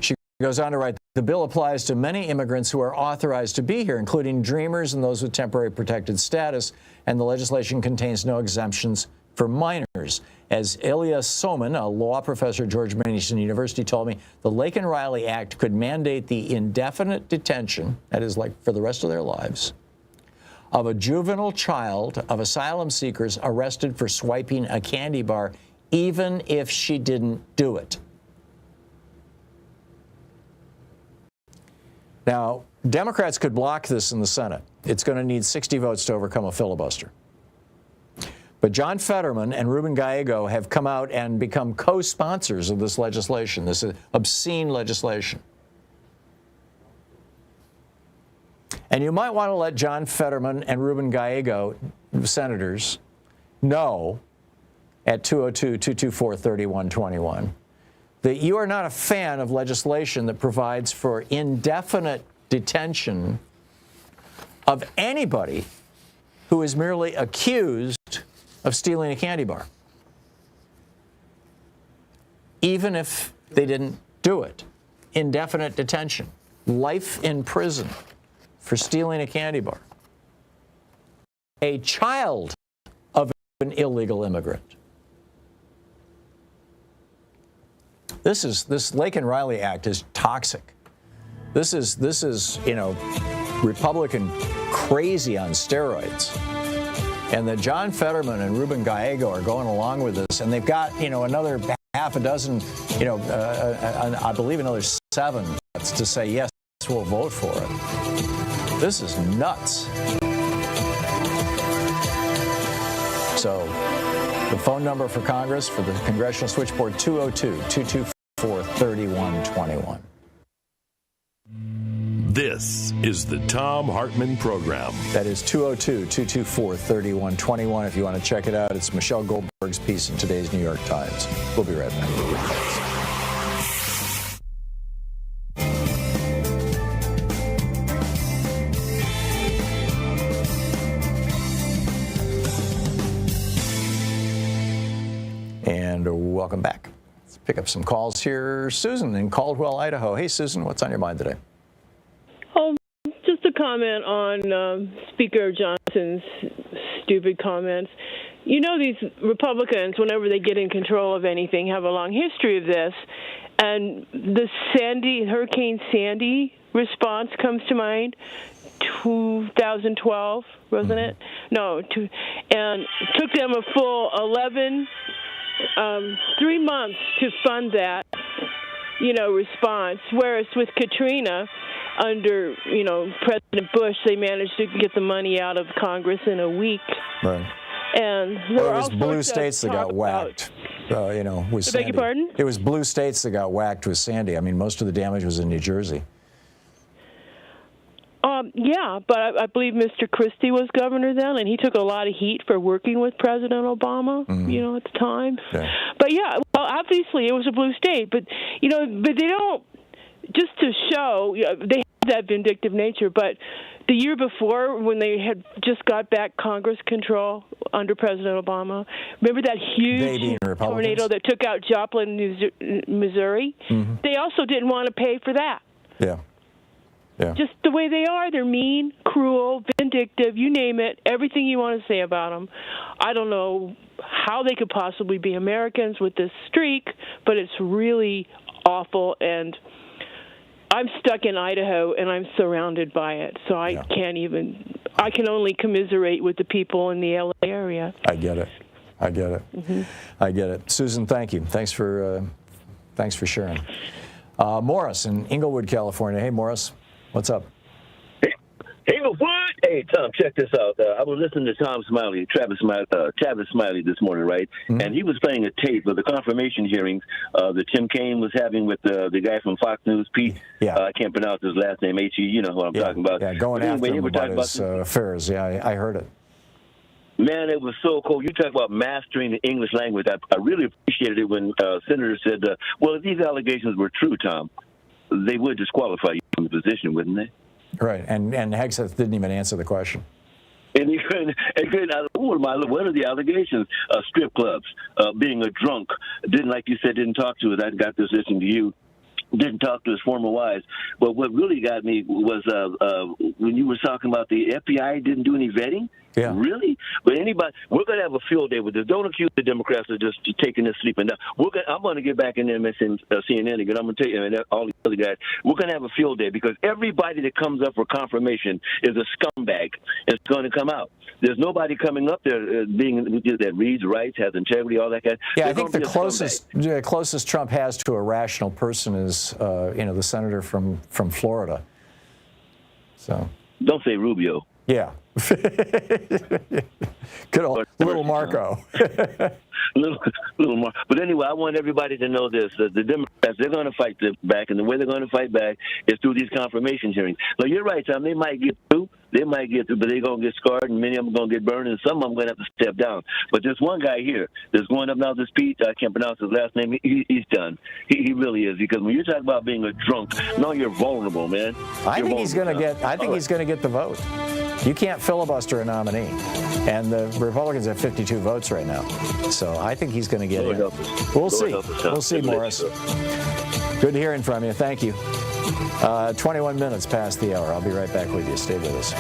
She goes on to write, the bill applies to many immigrants who are authorized to be here, including dreamers and those with temporary protected status, and the legislation contains no exemptions for minors. As Ilya Soman, a law professor at George Mason University, told me, the Laken Riley Act could mandate the indefinite detention, that is like for the rest of their lives, of a juvenile child of asylum seekers arrested for swiping a candy bar, even if she didn't do it. Now, Democrats could block this in the Senate. It's going to need 60 votes to overcome a filibuster. But John Fetterman and Ruben Gallego have come out and become co-sponsors of this legislation, this obscene legislation. And you might want to let John Fetterman and Ruben Gallego, senators, know at 202-224-3121 that you are not a fan of legislation that provides for indefinite detention of anybody who is merely accused of stealing a candy bar, even if they didn't do it. Indefinite detention, life in prison for stealing a candy bar. A child of an illegal immigrant. This Laken-Riley Act is toxic. This is Republican crazy on steroids. And that John Fetterman and Ruben Gallego are going along with this, and they've got another half a dozen, I believe another 7 to say yes, we'll vote for it. This is nuts. So the phone number for Congress, for the Congressional Switchboard, 202-224-3121. This is the Thom Hartmann Program. That is 202-224-3121. If you want to check it out, it's Michelle Goldberg's piece in today's New York Times. We'll be right back. And welcome back. Let's pick up some calls here. Susan in Caldwell, Idaho. Hey, Susan, what's on your mind today? Just a comment on Speaker Johnson's stupid comments. You know, these Republicans, whenever they get in control of anything, have a long history of this. And the Hurricane Sandy response comes to mind. 2012, wasn't it? No, and took them a full 3 months to fund that, response. Whereas with Katrina, under, President Bush, they managed to get the money out of Congress in a week. Right. And it was blue states that got whacked, with Sandy. Beg your pardon? It was blue states that got whacked with Sandy. I mean, most of the damage was in New Jersey. Yeah, but I believe Mr. Christie was governor then, and he took a lot of heat for working with President Obama, at the time. Yeah. But yeah, well, obviously it was a blue state, but they don't, just to show, they have that vindictive nature, but the year before, when they had just got back Congress control under President Obama, remember that huge tornado that took out Joplin, Missouri? Mm-hmm. They also didn't want to pay for that. Yeah. Yeah. Just the way they are. They're mean, cruel, vindictive, you name it, everything you want to say about them. I don't know how they could possibly be Americans with this streak, but it's really awful, and I'm stuck in Idaho, and I'm surrounded by it, so I can only commiserate with the people in the LA area. I get it. Mm-hmm. I get it. Susan, thank you. Thanks for sharing. Morris in Inglewood, California. Hey, Morris. What's up? Hey, what? Hey, Tom, check this out. I was listening to Travis Smiley this morning, right? Mm-hmm. And he was playing a tape of the confirmation hearings that Tim Kaine was having with the guy from Fox News, Pete. Yeah. I can't pronounce his last name, H-E. You know who I'm talking about. Yeah, going after him about his affairs. Yeah, I heard it. Man, it was so cool. You talk about mastering the English language. I really appreciated it when Senator said, well, if these allegations were true, Tom, they would disqualify you from the position, wouldn't they? Right, and Hegseth didn't even answer the question. And he couldn't. What are the allegations? Strip clubs, being a drunk, didn't talk to us. I got this listening to you. Didn't talk to his former wives. But what really got me was when you were talking about the FBI didn't do any vetting. Yeah. Really? But we're going to have a field day with this. Don't accuse the Democrats of just taking this sleeping down. I'm going to get back in CNN again. I'm going to tell you, and all the other guys, we're going to have a field day because everybody that comes up for confirmation is a scumbag. It's going to come out. There's nobody coming up there that reads rights, has integrity, all that kind. Yeah, I think the closest Trump has to a rational person is, the senator from Florida. So don't say Rubio. Yeah. Good old little Marco. little more. But anyway, I want everybody to know this: that the Democrats, they're going to fight back, and the way they're going to fight back is through these confirmation hearings. Now, you're right, Tom. They might get through, but they're going to get scarred, and many of them are going to get burned, and some of them are going to have to step down. But there's one guy here that's going up now to speech. I can't pronounce his last name. He's done. He really is, because when you talk about being a drunk, no, you're vulnerable, man. I think he's going to get the vote. You can't filibuster a nominee, and the Republicans have 52 votes right now. So I think he's going to get in. We'll see. We'll see, Morris. Good hearing from you. Thank you. 21 minutes past the hour. I'll be right back with you. Stay with us.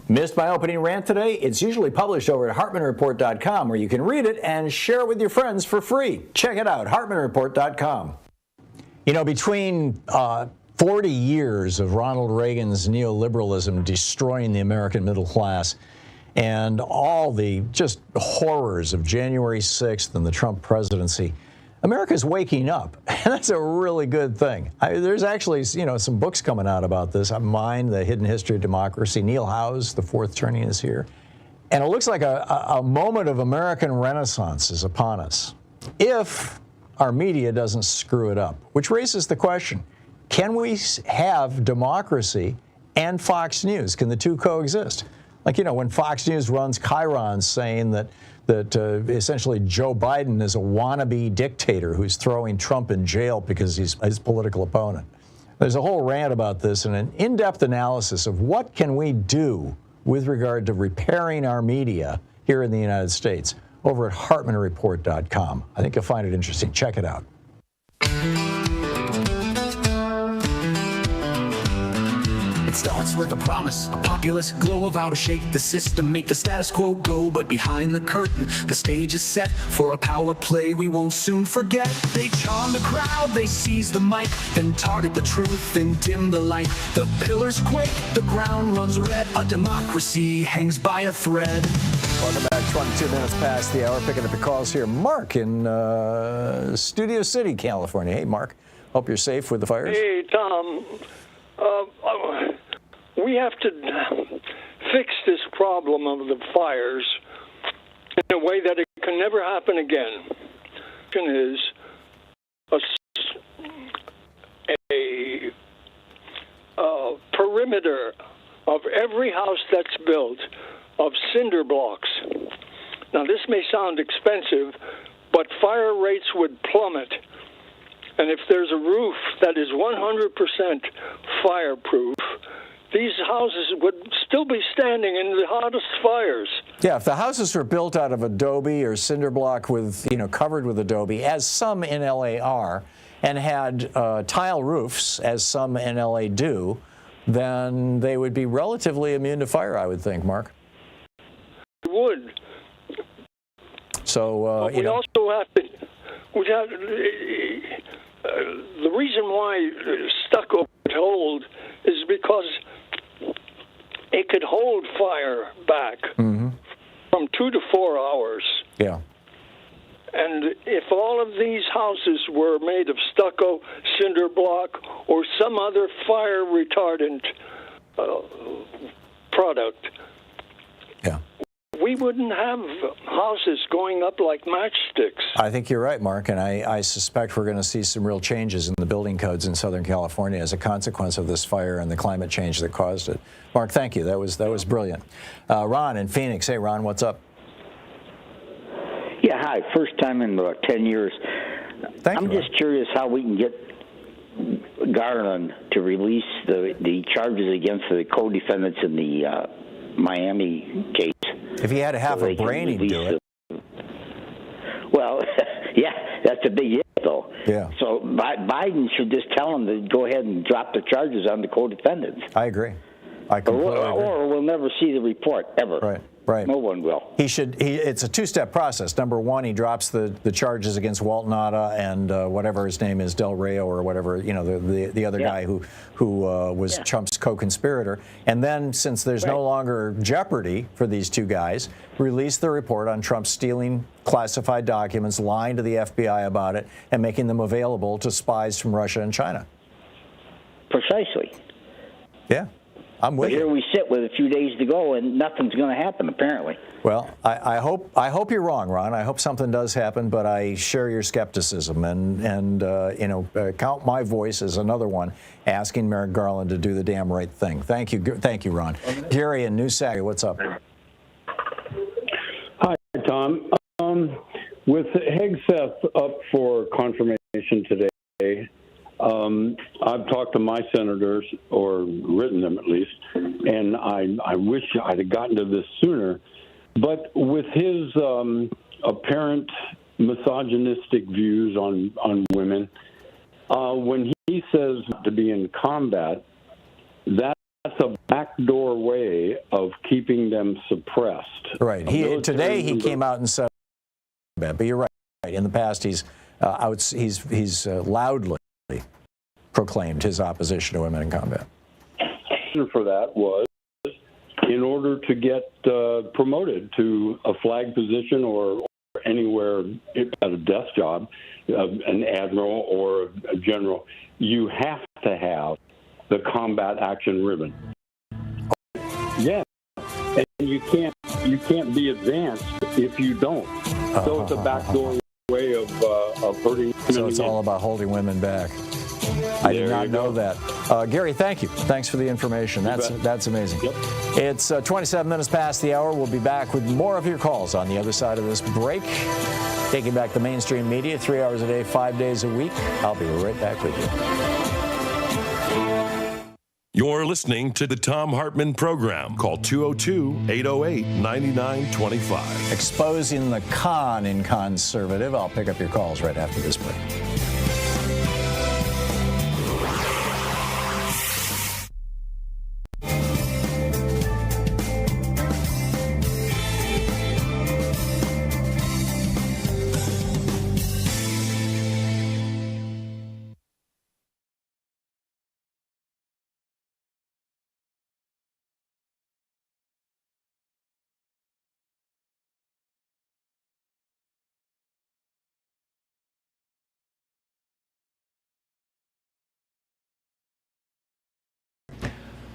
Missed my opening rant today? It's usually published over at HartmannReport.com, where you can read it and share it with your friends for free. Check it out, HartmannReport.com. You know, between 40 years of Ronald Reagan's neoliberalism destroying the American middle class and all the just horrors of January 6th and the Trump presidency, America's waking up, and that's a really good thing. There's actually, some books coming out about this. Mine, The Hidden History of Democracy. Neil Howe's The Fourth Turning is here. And it looks like a moment of American renaissance is upon us, if our media doesn't screw it up, which raises the question, can we have democracy and Fox News? Can the two coexist? Like, when Fox News runs chyrons saying that essentially Joe Biden is a wannabe dictator who's throwing Trump in jail because he's his political opponent. There's a whole rant about this and an in-depth analysis of what can we do with regard to repairing our media here in the United States over at HartmannReport.com. I think you'll find it interesting. Check it out. It starts with a promise, a populist glow of how to shake the system, make the status quo go. But behind the curtain, the stage is set for a power play we won't soon forget. They charm the crowd, they seize the mic, then target the truth and dim the light. The pillars quake, the ground runs red, a democracy hangs by a thread. Welcome back, 22 minutes past the hour. Picking up the calls here. Mark in Studio City, California. Hey, Mark. Hope you're safe with the fires. Hey, Tom. We have to fix this problem of the fires in a way that it can never happen again. Is a perimeter of every house that's built of cinder blocks. Now, this may sound expensive, but fire rates would plummet. And if there's a roof that is 100% fireproof, these houses would still be standing in the hottest fires. Yeah, if the houses were built out of adobe or cinder block with, covered with adobe, as some in LA are, and had tile roofs, as some in LA do, then they would be relatively immune to fire, I would think, Mark. It would. So, we also have to. The reason why stucco could hold is because it could hold fire back from 2 to 4 hours. Yeah. And if all of these houses were made of stucco, cinder block, or some other fire retardant product, we wouldn't have houses going up like matchsticks. I think you're right, Mark, and I suspect we're going to see some real changes in the building codes in Southern California as a consequence of this fire and the climate change that caused it. Mark, thank you. That was brilliant. Ron in Phoenix. Hey, Ron, what's up? Yeah, hi. First time in about 10 years. I'm just curious how we can get Garland to release the charges against the co-defendants in the Miami case. If he had half a brain, he'd do it. Well, yeah, that's a big if, though. Yeah. So Biden should just tell him to go ahead and drop the charges on the co-defendants. I agree. I completely agree. Or we'll never see the report, ever. Right. Right. No one will. It's a two-step process. Number one, he drops the charges against Walt Nauta and whatever his name is, Del Rio or whatever, the other guy who was Trump's co-conspirator. And then, since there's no longer jeopardy for these two guys, release the report on Trump stealing classified documents, lying to the FBI about it, and making them available to spies from Russia and China. Precisely. Yeah. I'm with you. Here we sit with a few days to go, and nothing's going to happen, apparently. Well, I hope you're wrong, Ron. I hope something does happen, but I share your skepticism, and count my voice as another one asking Merrick Garland to do the damn right thing. Thank you, Ron. Gary in New Sac, what's up? Hi, Tom. With Hegseth up for confirmation today. I've talked to my senators, or written them at least, and I wish I'd have gotten to this sooner. But with his apparent misogynistic views on women, when he says to be in combat, that's a backdoor way of keeping them suppressed. Right. Today he came out and said that, but you're right. In the past, he's loudly proclaimed his opposition to women in combat. For that was in order to get promoted to a flag position or anywhere at a desk job, an admiral or a general, you have to have the combat action ribbon. Yeah, and you can't be advanced if you don't. So it's a backdoor way of hurting women. So it's all about holding women back. I did not know that. Gary, thank you. Thanks for the information. That's amazing. Yep. It's 27 minutes past the hour. We'll be back with more of your calls on the other side of this break. Taking back the mainstream media 3 hours a day, 5 days a week. I'll be right back with you. You're listening to the Thom Hartmann Program. Call 202-808-9925. Exposing the con in conservative. I'll pick up your calls right after this break.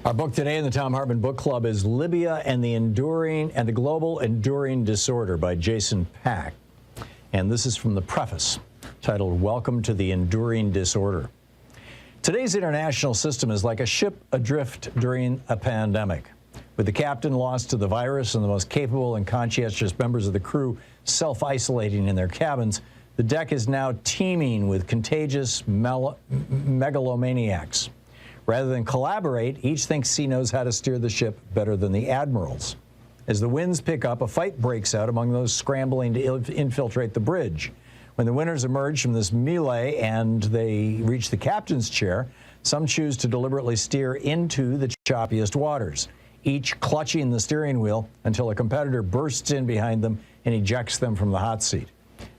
Our book today in the Thom Hartmann Book Club is Libya and the Global Enduring Disorder by Jason Pack. And this is from the preface titled Welcome to the Enduring Disorder. Today's international system is like a ship adrift during a pandemic. With the captain lost to the virus and the most capable and conscientious members of the crew self-isolating in their cabins, the deck is now teeming with contagious megalomaniacs. Rather than collaborate, each thinks he knows how to steer the ship better than the admirals. As the winds pick up, a fight breaks out among those scrambling to infiltrate the bridge. When the winners emerge from this melee and they reach the captain's chair, some choose to deliberately steer into the choppiest waters, each clutching the steering wheel until a competitor bursts in behind them and ejects them from the hot seat.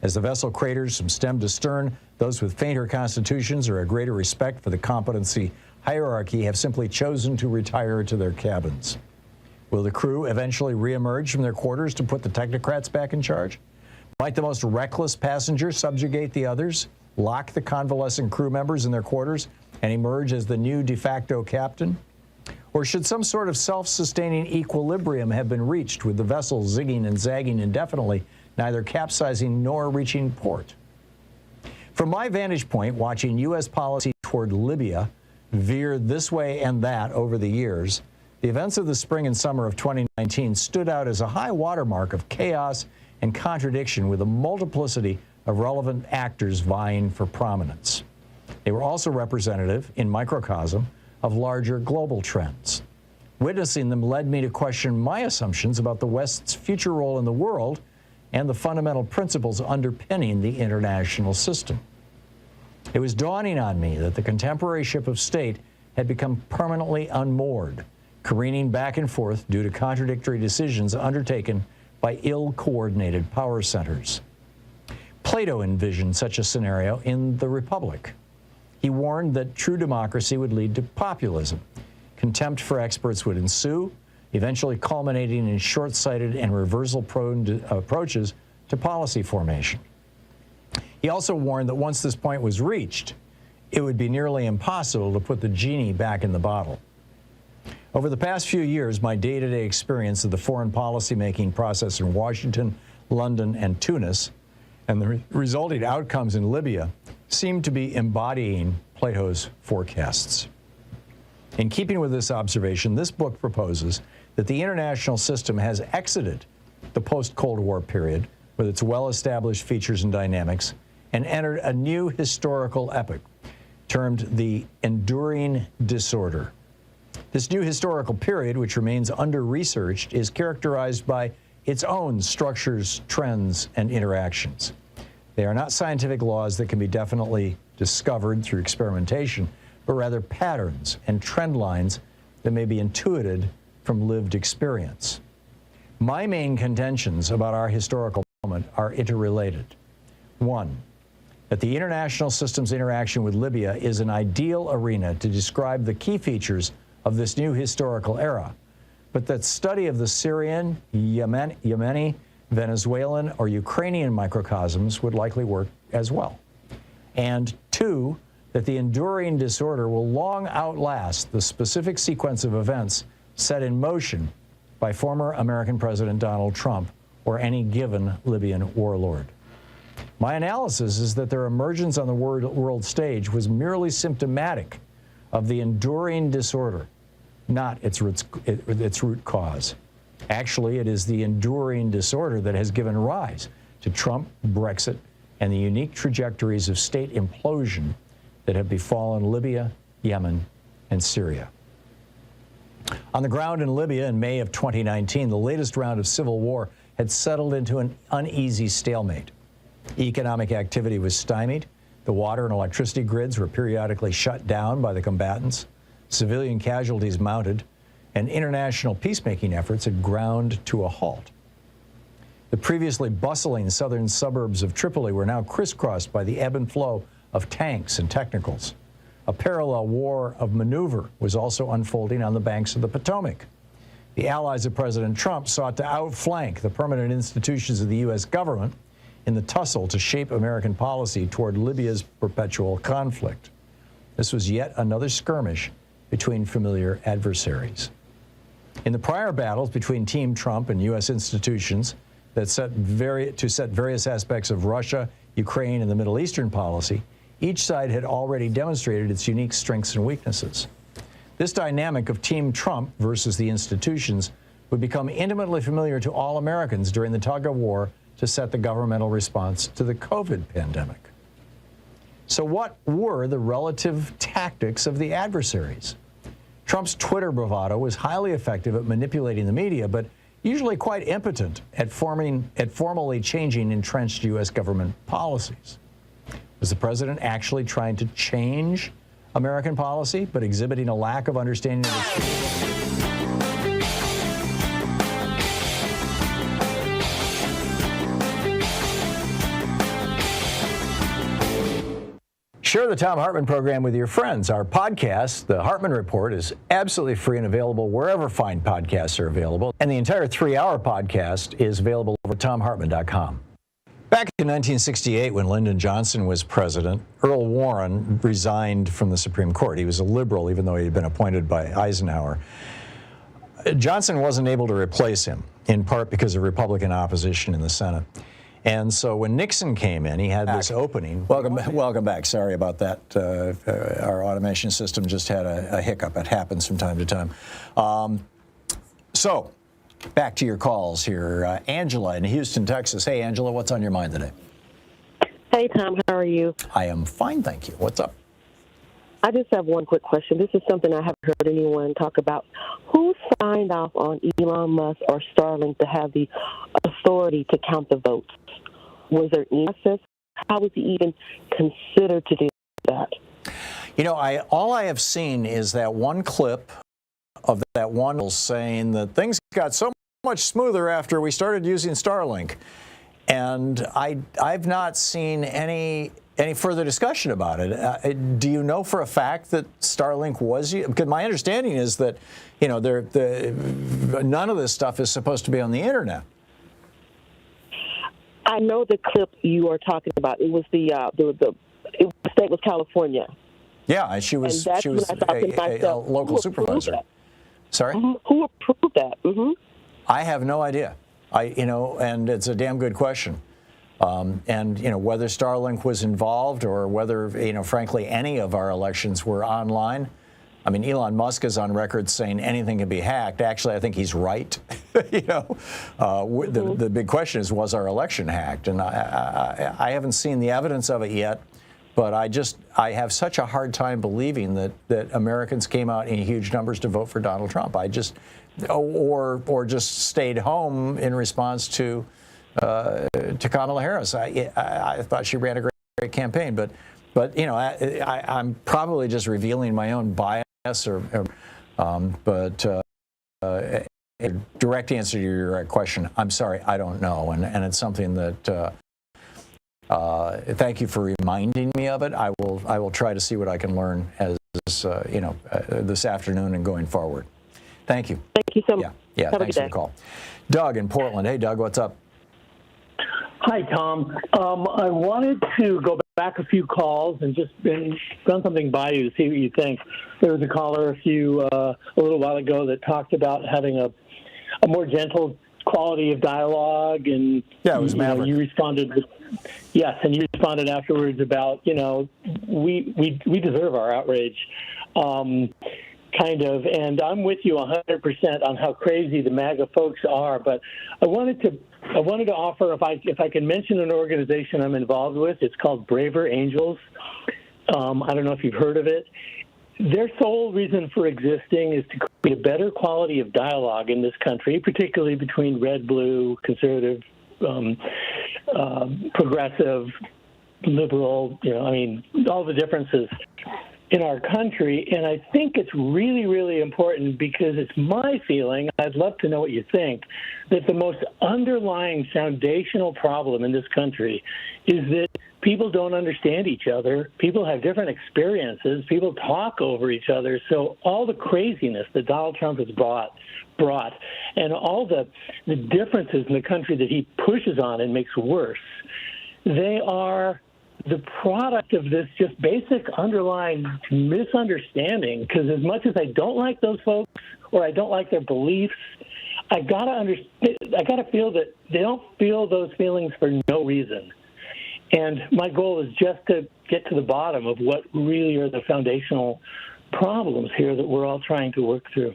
As the vessel craters from stem to stern, those with fainter constitutions or a greater respect for the competency hierarchy have simply chosen to retire to their cabins. Will the crew eventually reemerge from their quarters to put the technocrats back in charge? Might the most reckless passenger subjugate the others, lock the convalescent crew members in their quarters, and emerge as the new de facto captain? Or should some sort of self-sustaining equilibrium have been reached with the vessel zigging and zagging indefinitely, neither capsizing nor reaching port? From my vantage point, watching U.S. policy toward Libya veer this way and that over the years, the events of the spring and summer of 2019 stood out as a high watermark of chaos and contradiction with a multiplicity of relevant actors vying for prominence. They were also representative, in microcosm, of larger global trends. Witnessing them led me to question my assumptions about the West's future role in the world and the fundamental principles underpinning the international system. It was dawning on me that the contemporary ship of state had become permanently unmoored, careening back and forth due to contradictory decisions undertaken by ill-coordinated power centers. Plato envisioned such a scenario in The Republic. He warned that true democracy would lead to populism. Contempt for experts would ensue, eventually culminating in short-sighted and reversal-prone approaches to policy formation. He also warned that once this point was reached, it would be nearly impossible to put the genie back in the bottle. Over the past few years, my day-to-day experience of the foreign policy-making process in Washington, London, and Tunis, and the resulting outcomes in Libya, seem to be embodying Plato's forecasts. In keeping with this observation, this book proposes that the international system has exited the post-Cold War period with its well-established features and dynamics and entered a new historical epoch termed the enduring disorder. This new historical period, which remains under-researched, is characterized by its own structures, trends, and interactions. They are not scientific laws that can be definitely discovered through experimentation, but rather patterns and trend lines that may be intuited from lived experience. My main contentions about our historical moment are interrelated. One, that the international system's interaction with Libya is an ideal arena to describe the key features of this new historical era, but that study of the Syrian, Yemeni, Venezuelan, or Ukrainian microcosms would likely work as well. And two, that the enduring disorder will long outlast the specific sequence of events set in motion by former American President Donald Trump or any given Libyan warlord. My analysis is that their emergence on the world stage was merely symptomatic of the enduring disorder, not its root cause. Actually, it is the enduring disorder that has given rise to Trump, Brexit, and the unique trajectories of state implosion that have befallen Libya, Yemen, and Syria. On the ground in Libya in May of 2019, the latest round of civil war had settled into an uneasy stalemate. Economic activity was stymied. The water and electricity grids were periodically shut down by the combatants. Civilian casualties mounted, and international peacemaking efforts had ground to a halt. The previously bustling southern suburbs of Tripoli were now crisscrossed by the ebb and flow of tanks and technicals. A parallel war of maneuver was also unfolding on the banks of the Potomac. The allies of President Trump sought to outflank the permanent institutions of the U.S. government in the tussle to shape American policy toward Libya's perpetual conflict. This was yet another skirmish between familiar adversaries. In the prior battles between Team Trump and U.S. institutions that set various aspects of Russia, Ukraine, and the Middle Eastern policy, each side had already demonstrated its unique strengths and weaknesses. This dynamic of Team Trump versus the institutions would become intimately familiar to all Americans during the tug of war to set the governmental response to the COVID pandemic. So what were the relative tactics of the adversaries? Trump's Twitter bravado was highly effective at manipulating the media, but usually quite impotent at formally changing entrenched U.S. government policies. Was the president actually trying to change American policy, but exhibiting a lack of understanding of the Share the Thom Hartmann Program with your friends. Our podcast, The Hartmann Report, is absolutely free and available wherever fine podcasts are available. And the entire 3-hour podcast is available over at TomHartmann.com. Back in 1968, when Lyndon Johnson was president, Earl Warren resigned from the Supreme Court. He was a liberal, even though he had been appointed by Eisenhower. Johnson wasn't able to replace him, in part because of Republican opposition in the Senate. And so when Nixon came in, he had this opening. Welcome back. Sorry about that. Our automation system just had a hiccup. It happens from time to time. So back to your calls here. Angela in Houston, Texas. Hey, Angela, what's on your mind today? Hey, Tom, how are you? I am fine, thank you. What's up? I just have one quick question. This is something I haven't heard anyone talk about. Who signed off on Elon Musk or Starlink to have the authority to count the votes? Was there any process? How was he even considered to do that? You know, all I have seen is that one clip of that one saying that things got so much smoother after we started using Starlink. And I've not seen any further discussion about it. Do you know for a fact that Starlink was used? Because my understanding is that, none of this stuff is supposed to be on the internet. I know the clip you are talking about. It was the state was California. Yeah, she was a local supervisor. Sorry? Who approved that? I have no idea. And it's a damn good question. And whether Starlink was involved or whether, frankly, any of our elections were online. I mean, Elon Musk is on record saying anything can be hacked. Actually, I think he's right. The big question is, was our election hacked? And I haven't seen the evidence of it yet. But I have such a hard time believing that Americans came out in huge numbers to vote for Donald Trump. Or just stayed home in response to Kamala Harris. I thought she ran a great campaign, but I'm probably just revealing my own bias. But a direct answer to your question, I'm sorry, I don't know, and it's something that. Thank you for reminding me of it. I will try to see what I can learn as this afternoon and going forward. Thank you. Thank you so much. Yeah. Thanks for the call. Doug in Portland. Hey, Doug, what's up? Hi, Tom. I wanted to go back a few calls and just run something by you to see what you think. There was a caller a little while ago that talked about having a more gentle quality of dialogue, and yeah, it was Maverick. You responded. Yes, and you responded afterwards about we deserve our outrage. Kind of, and I'm with you 100% on how crazy the MAGA folks are. But I wanted to offer, if I can mention an organization I'm involved with. It's called Braver Angels. I don't know if you've heard of it. Their sole reason for existing is to create a better quality of dialogue in this country, particularly between red, blue, conservative, progressive, liberal. All the differences in our country. And I think it's really, really important because it's my feeling, I'd love to know what you think, that the most underlying foundational problem in this country is that people don't understand each other. People have different experiences. People talk over each other. So all the craziness that Donald Trump has brought and all the differences in the country that he pushes on and makes worse, they are the product of this just basic underlying misunderstanding. Because as much as I don't like those folks or I don't like their beliefs, I gotta feel that they don't feel those feelings for no reason. And my goal is just to get to the bottom of what really are the foundational problems here that we're all trying to work through.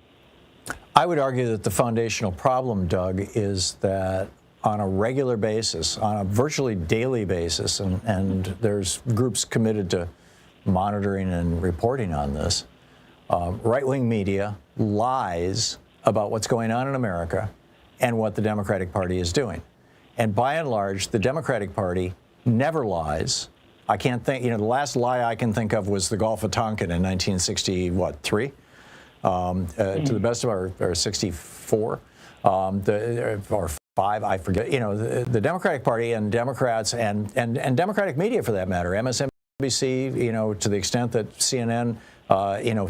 I would argue that the foundational problem, Doug, is that on a regular basis, on a virtually daily basis, and there's groups committed to monitoring and reporting on this, right-wing media lies about what's going on in America and what the Democratic Party is doing. And by and large, the Democratic Party never lies. I can't think, the last lie I can think of was the Gulf of Tonkin in 1963, to the best of our 64, or 5, I forget. The Democratic Party and Democrats and Democratic media, for that matter, MSNBC, to the extent that CNN,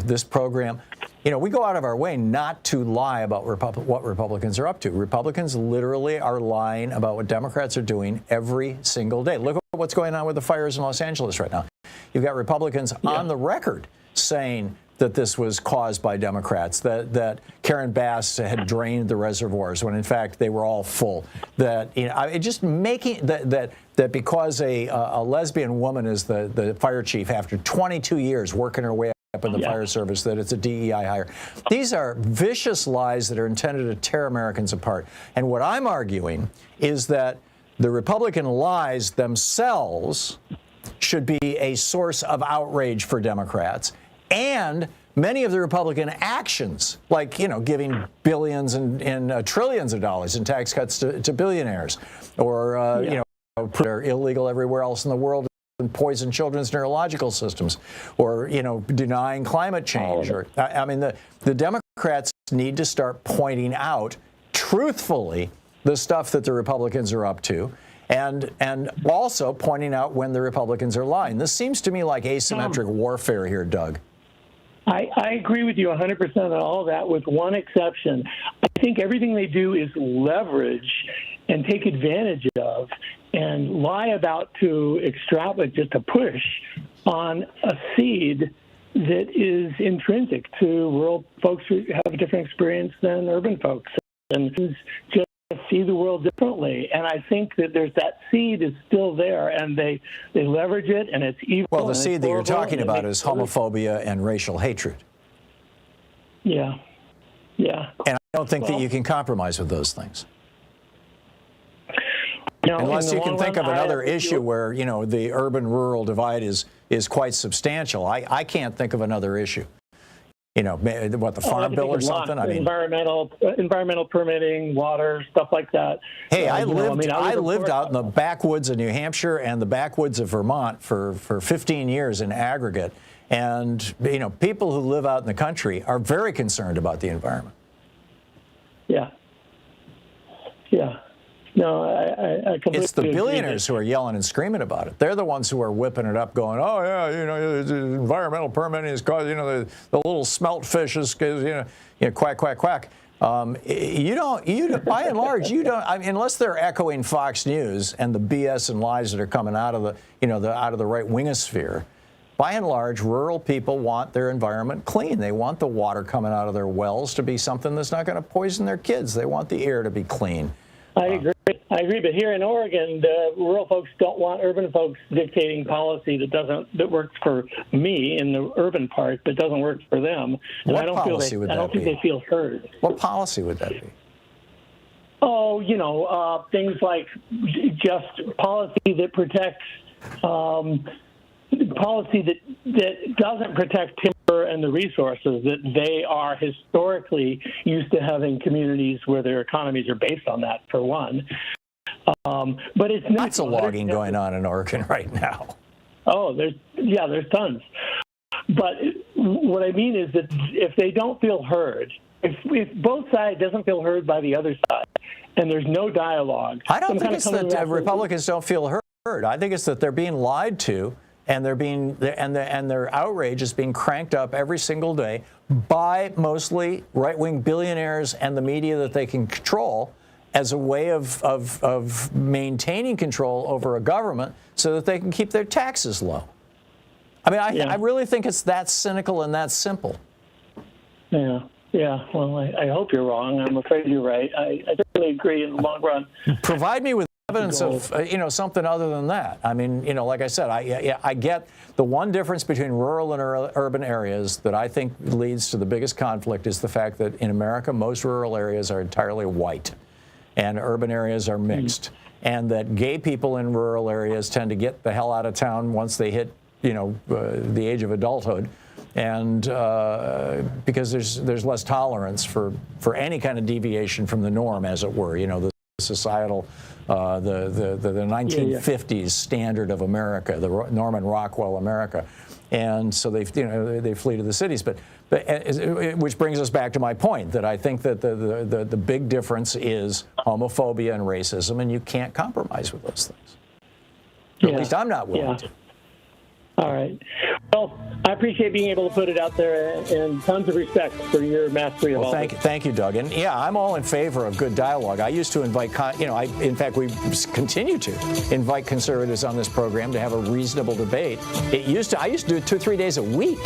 this program, we go out of our way not to lie about what Republicans are up to. Republicans literally are lying about what Democrats are doing every single day. Look at what's going on with the fires in Los Angeles right now. You've got Republicans on the record saying that this was caused by Democrats, that Karen Bass had drained the reservoirs when in fact they were all full. That just making that because a lesbian woman is the fire chief after 22 years working her way up in the fire service, that it's a DEI hire. These are vicious lies that are intended to tear Americans apart. And what I'm arguing is that the Republican lies themselves should be a source of outrage for Democrats. And many of the Republican actions, like, giving billions and trillions of dollars in tax cuts to billionaires, or, are illegal everywhere else in the world and poison children's neurological systems, or, denying climate change. Or, the Democrats Democrats need to start pointing out truthfully the stuff that the Republicans are up to, and also pointing out when the Republicans are lying. This seems to me like asymmetric warfare here, Doug. I agree with you 100% on all of that, with one exception. I think everything they do is leverage and take advantage of and lie about to extrapolate, just to push on a seed that is intrinsic to rural folks who have a different experience than urban folks and just see the world differently. And I think that that seed is still there, and they leverage it, and it's evil. Well, the seed that you're talking about is homophobia and racial hatred. Yeah. Yeah. And I don't think that you can compromise with those things. No, unless you can think of another issue where, you know, the urban-rural divide is quite substantial. I can't think of another issue. You know, what, the farm bill or something? I mean, environmental permitting, water, stuff like that. Hey, I lived out in the backwoods of New Hampshire and the backwoods of Vermont for 15 years in aggregate. And, you know, people who live out in the country are very concerned about the environment. Yeah. Yeah. No, I completely It's the billionaires who are yelling and screaming about it. They're the ones who are whipping it up, going, "Oh yeah, you know, the environmental permitting is causing, you know, the little smelt fishes, you know, quack, quack, quack." You don't. By and large, you don't. I mean, unless they're echoing Fox News and the BS and lies that are coming out of the, you know, out of the right wingosphere. By and large, rural people want their environment clean. They want the water coming out of their wells to be something that's not going to poison their kids. They want the air to be clean. I agree. But here in Oregon, the rural folks don't want urban folks dictating policy that works for me in the urban part, but doesn't work for them. And What I don't policy would that be? I don't think they feel heard. What policy would that be? Oh, you know, things like just policy that protects, policy that doesn't protect timber and the resources that they are historically used to having communities where their economies are based on that, for one. But it's not. Lots of logging going on in Oregon right now. Oh, there's tons. But what I mean is that if they don't feel heard, if both sides doesn't feel heard by the other side, and there's no dialogue. I don't think it's that Republicans don't feel heard. I think it's that they're being lied to, and their outrage is being cranked up every single day by mostly right-wing billionaires and the media that they can control as a way of maintaining control over a government so that they can keep their taxes low. I mean, I really think it's that cynical and that simple. Yeah. Yeah, well, I hope you're wrong. I'm afraid you're right. I certainly agree in the long run. Provide me with evidence of, you know, something other than that. I mean, you know, like I said, I get the one difference between rural and urban areas that I think leads to the biggest conflict is the fact that in America, most rural areas are entirely white and urban areas are mixed. And that gay people in rural areas tend to get the hell out of town once they hit, you know, the age of adulthood. And because there's less tolerance for any kind of deviation from the norm, as it were, you know, the societal, the 1950s standard of America, the Norman Rockwell America, and so they flee to the cities. But which brings us back to my point that I think that the big difference is homophobia and racism, and you can't compromise with those things. Yeah. At least I'm not willing to. All right. Well, I appreciate being able to put it out there, and tons of respect for your mastery of all this. Thank you, Doug. And yeah, I'm all in favor of good dialogue. I used to invite, in fact, we continue to invite conservatives on this program to have a reasonable debate. I used to do it 2-3 days a week.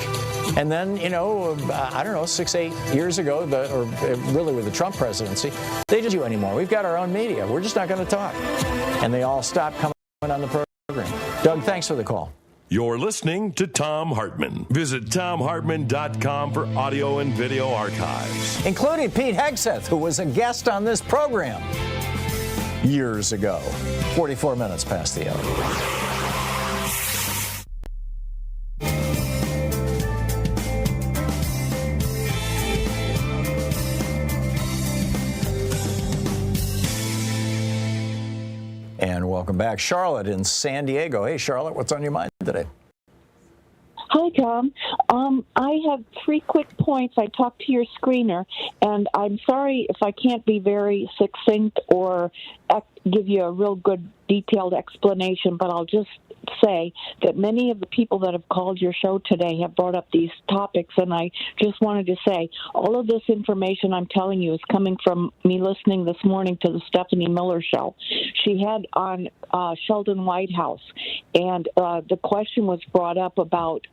And then, you know, I don't know, 6-8 years ago, or really with the Trump presidency, they just do anymore. We've got our own media. We're just not going to talk. And they all stopped coming on the program. Doug, thanks for the call. You're listening to Thom Hartmann. Visit TomHartmann.com for audio and video archives. Including Pete Hegseth, who was a guest on this program years ago. 44 minutes past the hour. And welcome back. Charlotte in San Diego. Hey, Charlotte, what's on your mind today? Hi, Tom. I have 3 quick points. I talked to your screener, and I'm sorry if I can't be very succinct or give you a real good detailed explanation, but I'll just say that many of the people that have called your show today have brought up these topics, and I just wanted to say all of this information I'm telling you is coming from me listening this morning to the Stephanie Miller show. She had on Sheldon Whitehouse, and the question was brought up about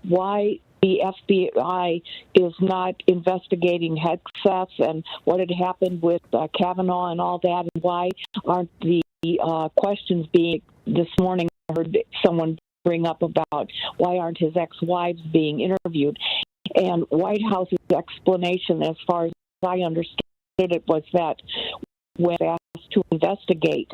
why the FBI is not investigating Hegseth and what had happened with Kavanaugh and all that, and why aren't the questions being this morning. I heard someone bring up about why aren't his ex-wives being interviewed. And White House's explanation, as far as I understood it, was that when asked to investigate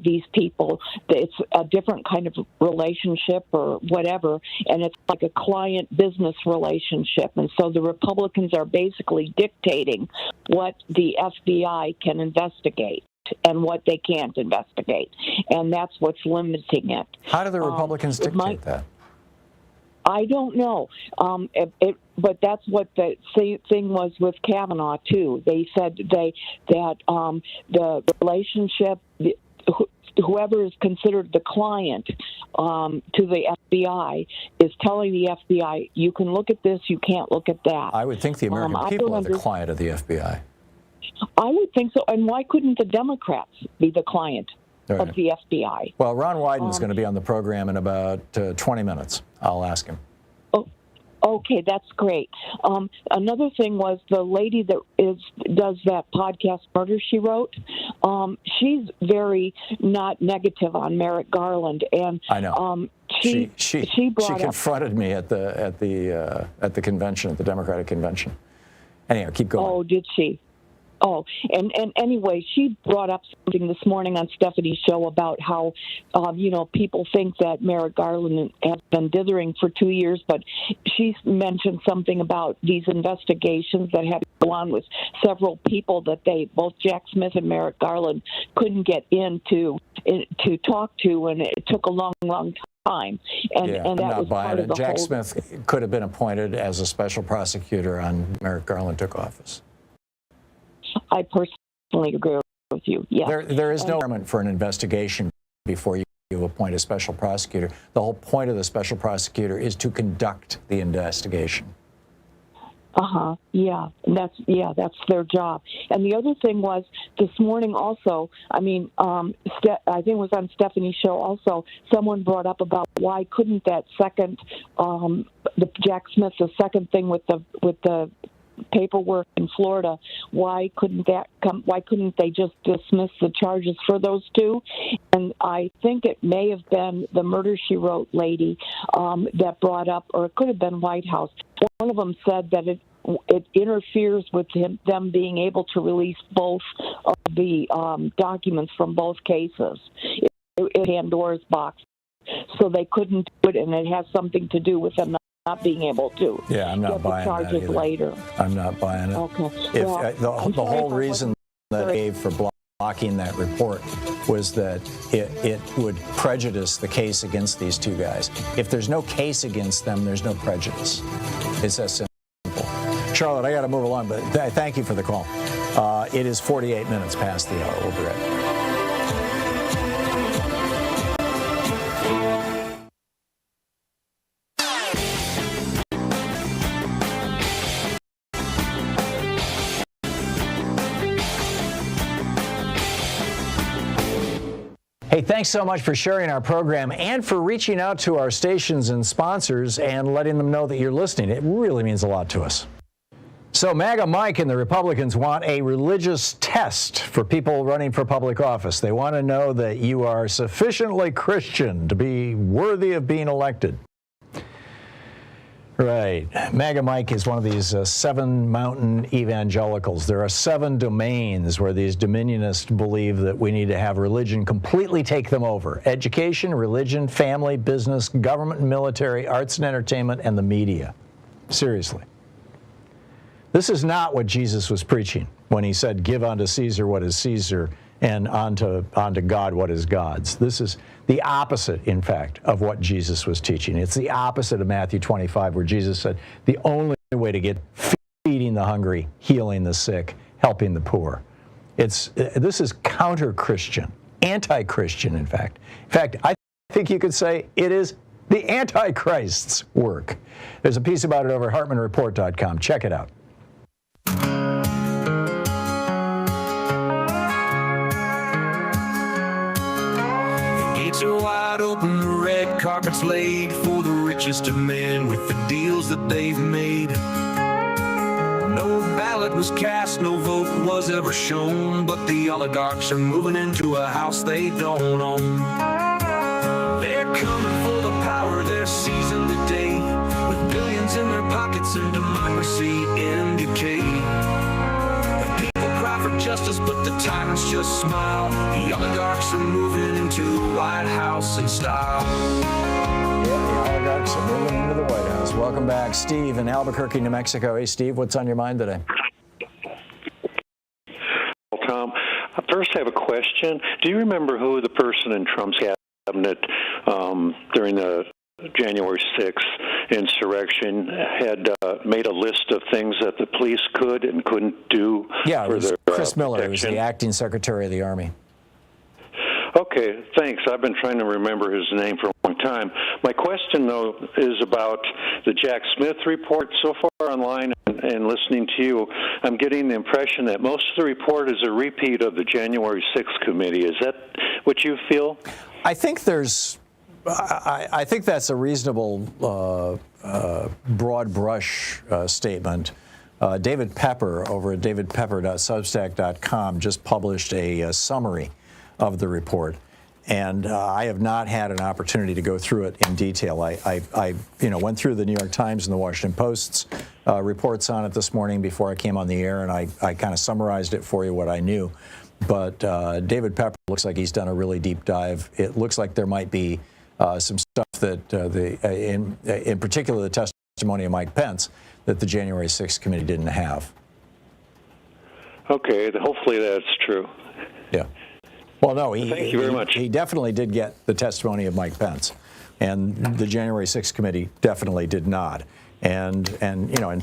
these people, it's a different kind of relationship or whatever, and it's like a client-business relationship. And so the Republicans are basically dictating what the FBI can investigate and what they can't investigate, and that's what's limiting it. How do the Republicans dictate that? I don't know, but that's what the thing was with Kavanaugh too. They said that the relationship, whoever is considered the client to the FBI is telling the FBI, you can look at this, you can't look at that. I would think the American people are the client of the FBI. I would think so. And why couldn't the Democrats be the client of the FBI? Well, Ron Wyden's going to be on the program in about 20 minutes. I'll ask him. Oh, okay, that's great. Another thing was the lady that does that podcast, Murder, She Wrote. She's very not negative on Merrick Garland, and I know. She confronted me at the convention, at the Democratic convention. Anyhow, keep going. Oh, did she? Oh, and anyway, she brought up something this morning on Stephanie's show about how, people think that Merrick Garland has been dithering for 2 years, but she mentioned something about these investigations that had to go on with several people that both Jack Smith and Merrick Garland couldn't get in to talk to, and it took a long, long time. And that I'm not was buying part it. of the Jack whole Smith could have been appointed as a special prosecutor on Merrick Garland took office. I personally agree with you. Yeah. There is no requirement for an investigation before you appoint a special prosecutor. The whole point of the special prosecutor is to conduct the investigation. Yeah, that's their job. And the other thing was this morning also, I think it was on Stephanie's show also, someone brought up about why couldn't that second, the Jack Smith, the second thing with the paperwork in Florida, why couldn't they just dismiss the charges for those two? And I think it may have been the Murder, She Wrote lady that brought up, or it could have been White House. One of them said that it interferes with them being able to release both of the documents from both cases. It Pandora's box. So they couldn't do it, and it has something to do with them not being able to. Yeah, I'm not buying that either. Later. I'm not buying it. Okay. The whole reason that I gave for blocking that report was that it would prejudice the case against these two guys. If there's no case against them, there's no prejudice. It's that simple. Charlotte, I got to move along, but thank you for the call. It is 48 minutes past the hour. We'll be right back. Hey, thanks so much for sharing our program and for reaching out to our stations and sponsors and letting them know that you're listening. It really means a lot to us. So MAGA Mike and the Republicans want a religious test for people running for public office. They want to know that you are sufficiently Christian to be worthy of being elected. Right. MAGA Mike is one of these 7 mountain evangelicals. There are 7 domains where these dominionists believe that we need to have religion completely take them over. Education, religion, family, business, government and military, arts and entertainment, and the media. Seriously. This is not what Jesus was preaching when he said, give unto Caesar what is Caesar and onto God what is God's. This is the opposite, in fact, of what Jesus was teaching. It's the opposite of Matthew 25, where Jesus said the only way to get feeding the hungry, healing the sick, helping the poor. This is counter-Christian, anti-Christian, in fact. In fact, I think you could say it is the Antichrist's work. There's a piece about it over at HartmannReport.com. Check it out. Gates are wide open, the red carpet's laid for the richest of men with the deals that they've made. No ballot was cast, no vote was ever shown, but the oligarchs are moving into a house they don't own. They're coming for the power, they're seizing the day, with billions in their pockets and democracy in decay. The people cry for justice, but the tyrants just smile. The oligarchs are moving into the White House in style. Yeah, the oligarchs are moving into the White House. Welcome back, Steve in Albuquerque, New Mexico. Hey, Steve, what's on your mind today? Well, Tom, first I have a question. Do you remember who the person in Trump's cabinet during the January 6th insurrection had made a list of things that the police could and couldn't do? Yeah, it was Chris Miller, protection? who was the acting Secretary of the Army. Okay, thanks. I've been trying to remember his name for a long time. My question, though, is about the Jack Smith report. So far online and listening to you, I'm getting the impression that most of the report is a repeat of the January 6th committee. Is that what you feel? I think that's a reasonable broad brush statement. David Pepper over at davidpepper.substack.com just published a summary of the report, and I have not had an opportunity to go through it in detail. I went through the New York Times and the Washington Post's reports on it this morning before I came on the air, and I kind of summarized it for you, what I knew. But David Pepper looks like he's done a really deep dive. It looks like there might be some stuff that, in particular, the testimony of Mike Pence, that the January 6th committee didn't have. Okay, hopefully that's true. Yeah. Well, no, thank you very much. He definitely did get the testimony of Mike Pence, and the January 6th committee definitely did not. And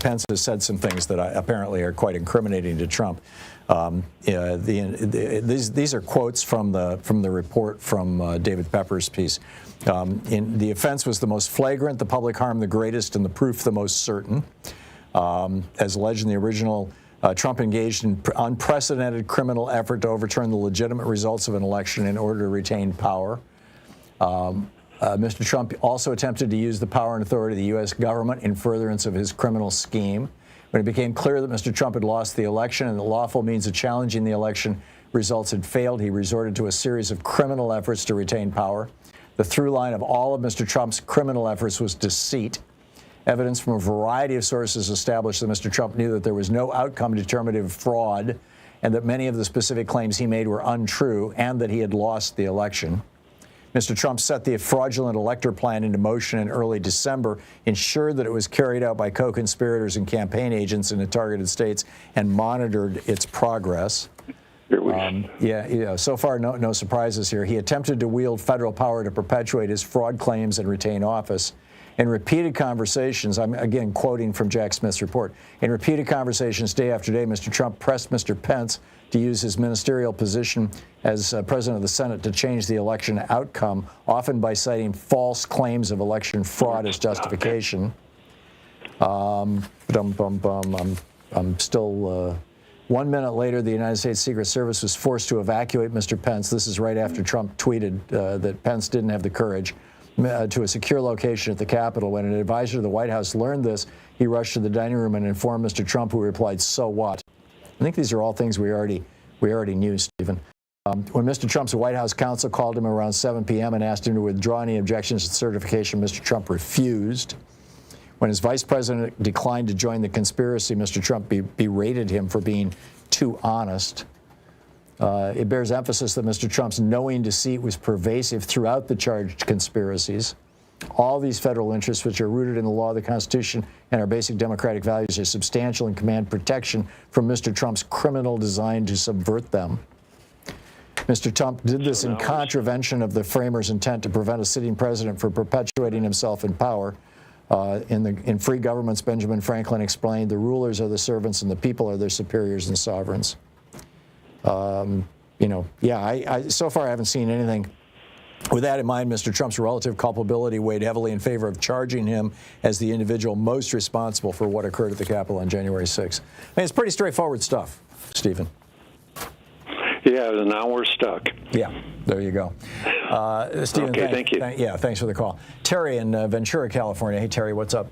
Pence has said some things that apparently are quite incriminating to Trump. These are quotes from the report from David Pepper's piece. The offense was the most flagrant, the public harm the greatest, and the proof the most certain. As alleged in the original, Trump engaged in unprecedented criminal effort to overturn the legitimate results of an election in order to retain power. Mr. Trump also attempted to use the power and authority of the U.S. government in furtherance of his criminal scheme. When it became clear that Mr. Trump had lost the election and that lawful means of challenging the election results had failed, he resorted to a series of criminal efforts to retain power. The through line of all of Mr. Trump's criminal efforts was deceit. Evidence from a variety of sources established that Mr. Trump knew that there was no outcome determinative fraud and that many of the specific claims he made were untrue and that he had lost the election. Mr. Trump set the fraudulent elector plan into motion in early December, ensured that it was carried out by co-conspirators and campaign agents in the targeted states, and monitored its progress. So far, no surprises here. He attempted to wield federal power to perpetuate his fraud claims and retain office. In repeated conversations, I'm again quoting from Jack Smith's report, in repeated conversations day after day, Mr. Trump pressed Mr. Pence to use his ministerial position as president of the Senate to change the election outcome, often by citing false claims of election fraud as justification. I'm still... 1 minute later, the United States Secret Service was forced to evacuate Mr. Pence. This is right after Trump tweeted that Pence didn't have the courage to a secure location at the Capitol. When an advisor to the White House learned this, he rushed to the dining room and informed Mr. Trump, who replied, "So what?" I think these are all things we already knew, Stephen. When Mr. Trump's White House counsel called him around 7 p.m. and asked him to withdraw any objections to certification, Mr. Trump refused. When his vice president declined to join the conspiracy, Mr. Trump berated him for being too honest. It bears emphasis that Mr. Trump's knowing deceit was pervasive throughout the charged conspiracies. All these federal interests, which are rooted in the law, the Constitution, and our basic democratic values, are substantial and command protection from Mr. Trump's criminal design to subvert them. Mr. Trump did this in contravention of the framers' intent to prevent a sitting president from perpetuating himself in power. In Free Governments, Benjamin Franklin explained, the rulers are the servants and the people are their superiors and sovereigns. So far I haven't seen anything. With that in mind, Mr. Trump's relative culpability weighed heavily in favor of charging him as the individual most responsible for what occurred at the Capitol on January 6th. I mean, it's pretty straightforward stuff, Stephen. Yeah, now we're stuck. Yeah, there you go. Stephen, okay, thank you. Thanks for the call. Terry in Ventura, California. Hey, Terry, what's up?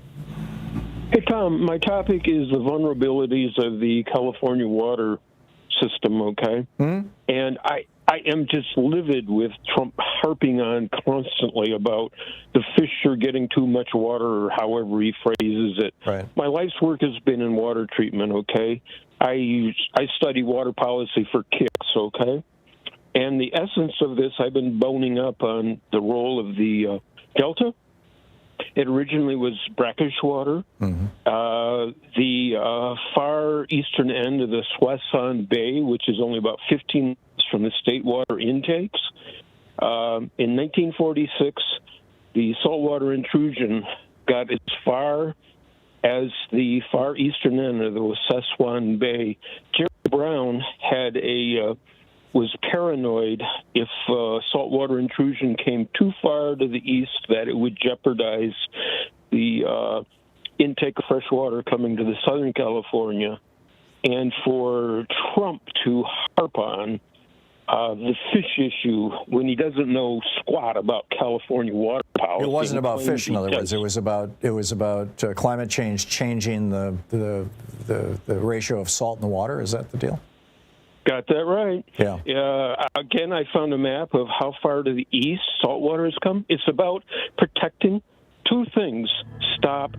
Hey, Tom, my topic is the vulnerabilities of the California water system, okay? Mm-hmm. And I am just livid with Trump harping on constantly about the fish are getting too much water, or however he phrases it. Right. My life's work has been in water treatment, okay? I study water policy for kicks, okay? And the essence of this, I've been boning up on the role of the Delta. It originally was brackish water. Mm-hmm. The far eastern end of the Soissons Bay, which is only about 15 miles from the state water intakes. In 1946, the saltwater intrusion got as far as the far eastern end of the Soissons Bay. Jerry Brown was paranoid if saltwater intrusion came too far to the east that it would jeopardize the intake of fresh water coming to the Southern California. And for Trump to harp on the fish issue when he doesn't know squat about California water policy. It wasn't about fish, in other words. It was about climate change changing the ratio of salt in the water. Is that the deal? Got that right. Yeah. Again, I found a map of how far to the east saltwater has come. It's about protecting two things. Stop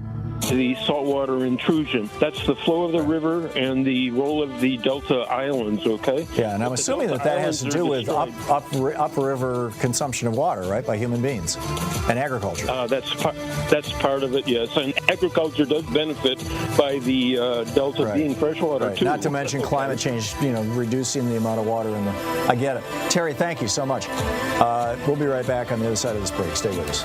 the saltwater intrusion. That's the flow of the river and the role of the Delta Islands, okay? Yeah, and I'm assuming that has to do with upriver consumption of water, right, by human beings and agriculture. That's part of it, yes. And agriculture does benefit by the Delta being freshwater, too. Not to mention climate change, reducing the amount of water in the... I get it. Terry, thank you so much. We'll be right back on the other side of this break. Stay with us.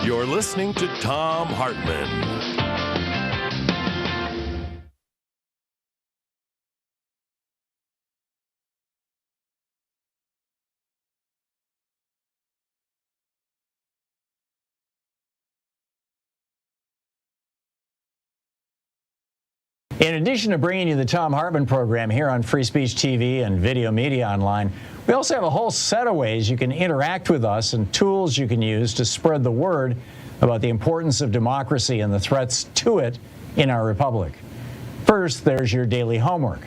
You're listening to Thom Hartmann. In addition to bringing you the Thom Hartmann Program here on Free Speech TV and Video Media Online, we also have a whole set of ways you can interact with us and tools you can use to spread the word about the importance of democracy and the threats to it in our republic. First, there's your daily homework.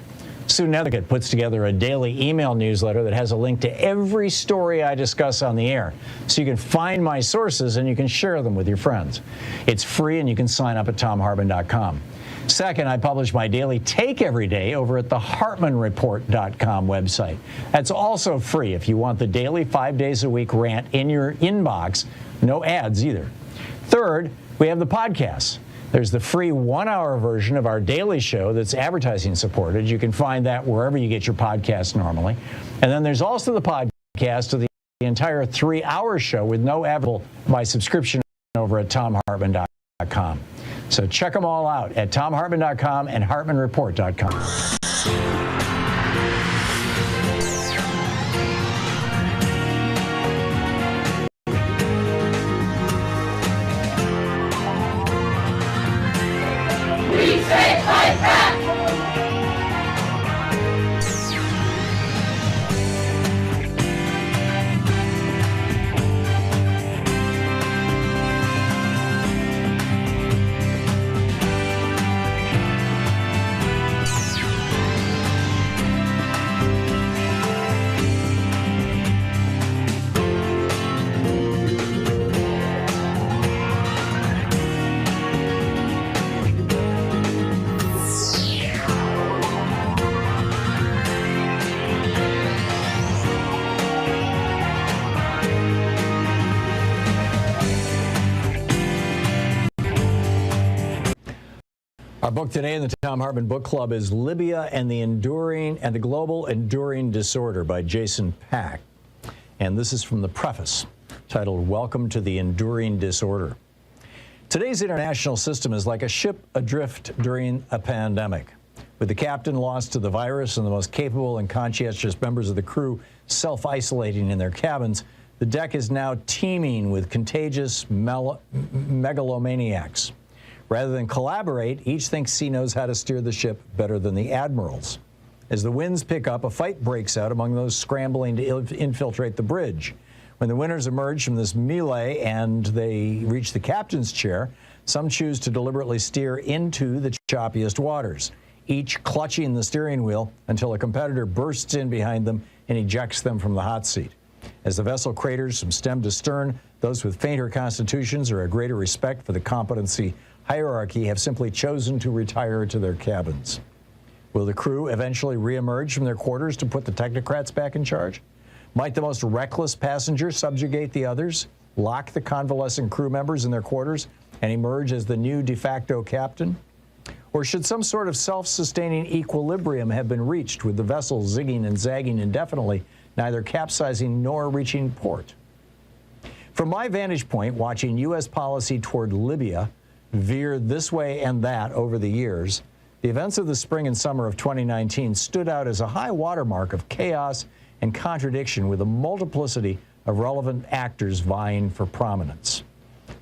Sue Nethercutt puts together a daily email newsletter that has a link to every story I discuss on the air, so you can find my sources and you can share them with your friends. It's free and you can sign up at TomHartmann.com. Second, I publish my daily take every day over at the HartmannReport.com website. That's also free if you want the daily 5 days a week rant in your inbox. No ads either. Third, we have the podcasts. There's the free 1-hour version of our daily show that's advertising supported. You can find that wherever you get your podcasts normally. And then there's also the podcast of the entire 3-hour show with no advertising by subscription over at TomHartmann.com. So check them all out at TomHartmann.com and HartmannReport.com. Our book today in the Thom Hartmann Book Club is Libya and the Global Enduring Disorder by Jason Pack. And this is from the preface titled Welcome to the Enduring Disorder. Today's international system is like a ship adrift during a pandemic. With the captain lost to the virus and the most capable and conscientious members of the crew self-isolating in their cabins, the deck is now teeming with contagious megalomaniacs. Rather than collaborate, each thinks he knows how to steer the ship better than the admirals. As the winds pick up, a fight breaks out among those scrambling to infiltrate the bridge. When the winners emerge from this melee and they reach the captain's chair, some choose to deliberately steer into the choppiest waters, each clutching the steering wheel until a competitor bursts in behind them and ejects them from the hot seat. As the vessel craters from stem to stern, those with fainter constitutions or a greater respect for the competency hierarchy have simply chosen to retire to their cabins. Will the crew eventually reemerge from their quarters to put the technocrats back in charge? Might the most reckless passenger subjugate the others, lock the convalescent crew members in their quarters, and emerge as the new de facto captain? Or should some sort of self-sustaining equilibrium have been reached with the vessel zigging and zagging indefinitely, neither capsizing nor reaching port? From my vantage point, watching U.S. policy toward Libya veer this way and that over the years, the events of the spring and summer of 2019 stood out as a high watermark of chaos and contradiction with a multiplicity of relevant actors vying for prominence.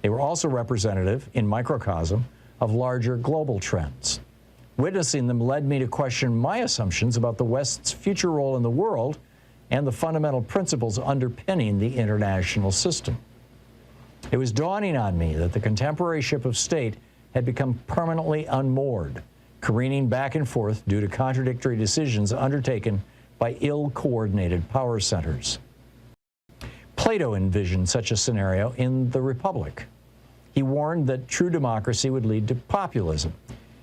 They were also representative, in microcosm, of larger global trends. Witnessing them led me to question my assumptions about the West's future role in the world and the fundamental principles underpinning the international system. It was dawning on me that the contemporary ship of state had become permanently unmoored, careening back and forth due to contradictory decisions undertaken by ill-coordinated power centers. Plato envisioned such a scenario in The Republic. He warned that true democracy would lead to populism.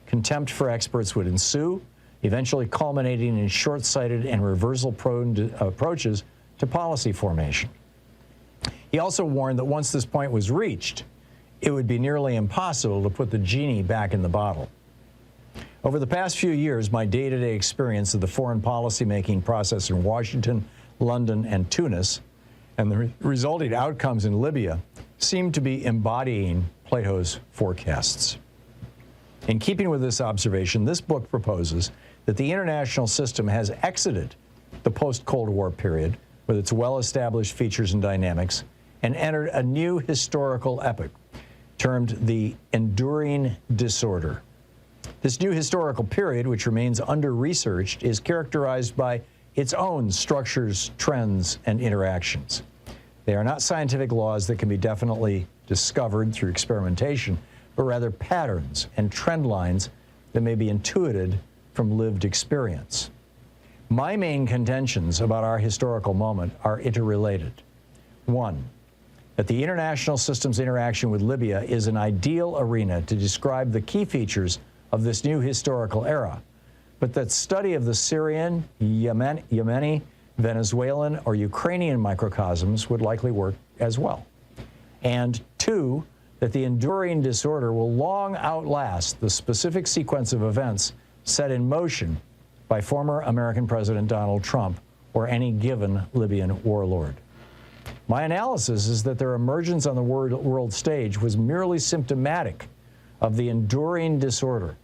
Contempt for experts would ensue, eventually culminating in short-sighted and reversal-prone approaches to policy formation. He also warned that once this point was reached, it would be nearly impossible to put the genie back in the bottle. Over the past few years, my day-to-day experience of the foreign policy-making process in Washington, London, and Tunis, and the resulting outcomes in Libya, seem to be embodying Plato's forecasts. In keeping with this observation, this book proposes that the international system has exited the post-Cold War period with its well-established features and dynamics and entered a new historical epoch termed the Enduring Disorder. This new historical period, which remains under-researched, is characterized by its own structures, trends, and interactions. They are not scientific laws that can be definitely discovered through experimentation, but rather patterns and trend lines that may be intuited from lived experience. My main contentions about our historical moment are interrelated. One, that the international system's interaction with Libya is an ideal arena to describe the key features of this new historical era, but that study of the Syrian, Yemeni, Venezuelan, or Ukrainian microcosms would likely work as well. And two, that the enduring disorder will long outlast the specific sequence of events set in motion by former American President Donald Trump or any given Libyan warlord. My analysis is that their emergence on the world stage was merely symptomatic of the enduring disorder,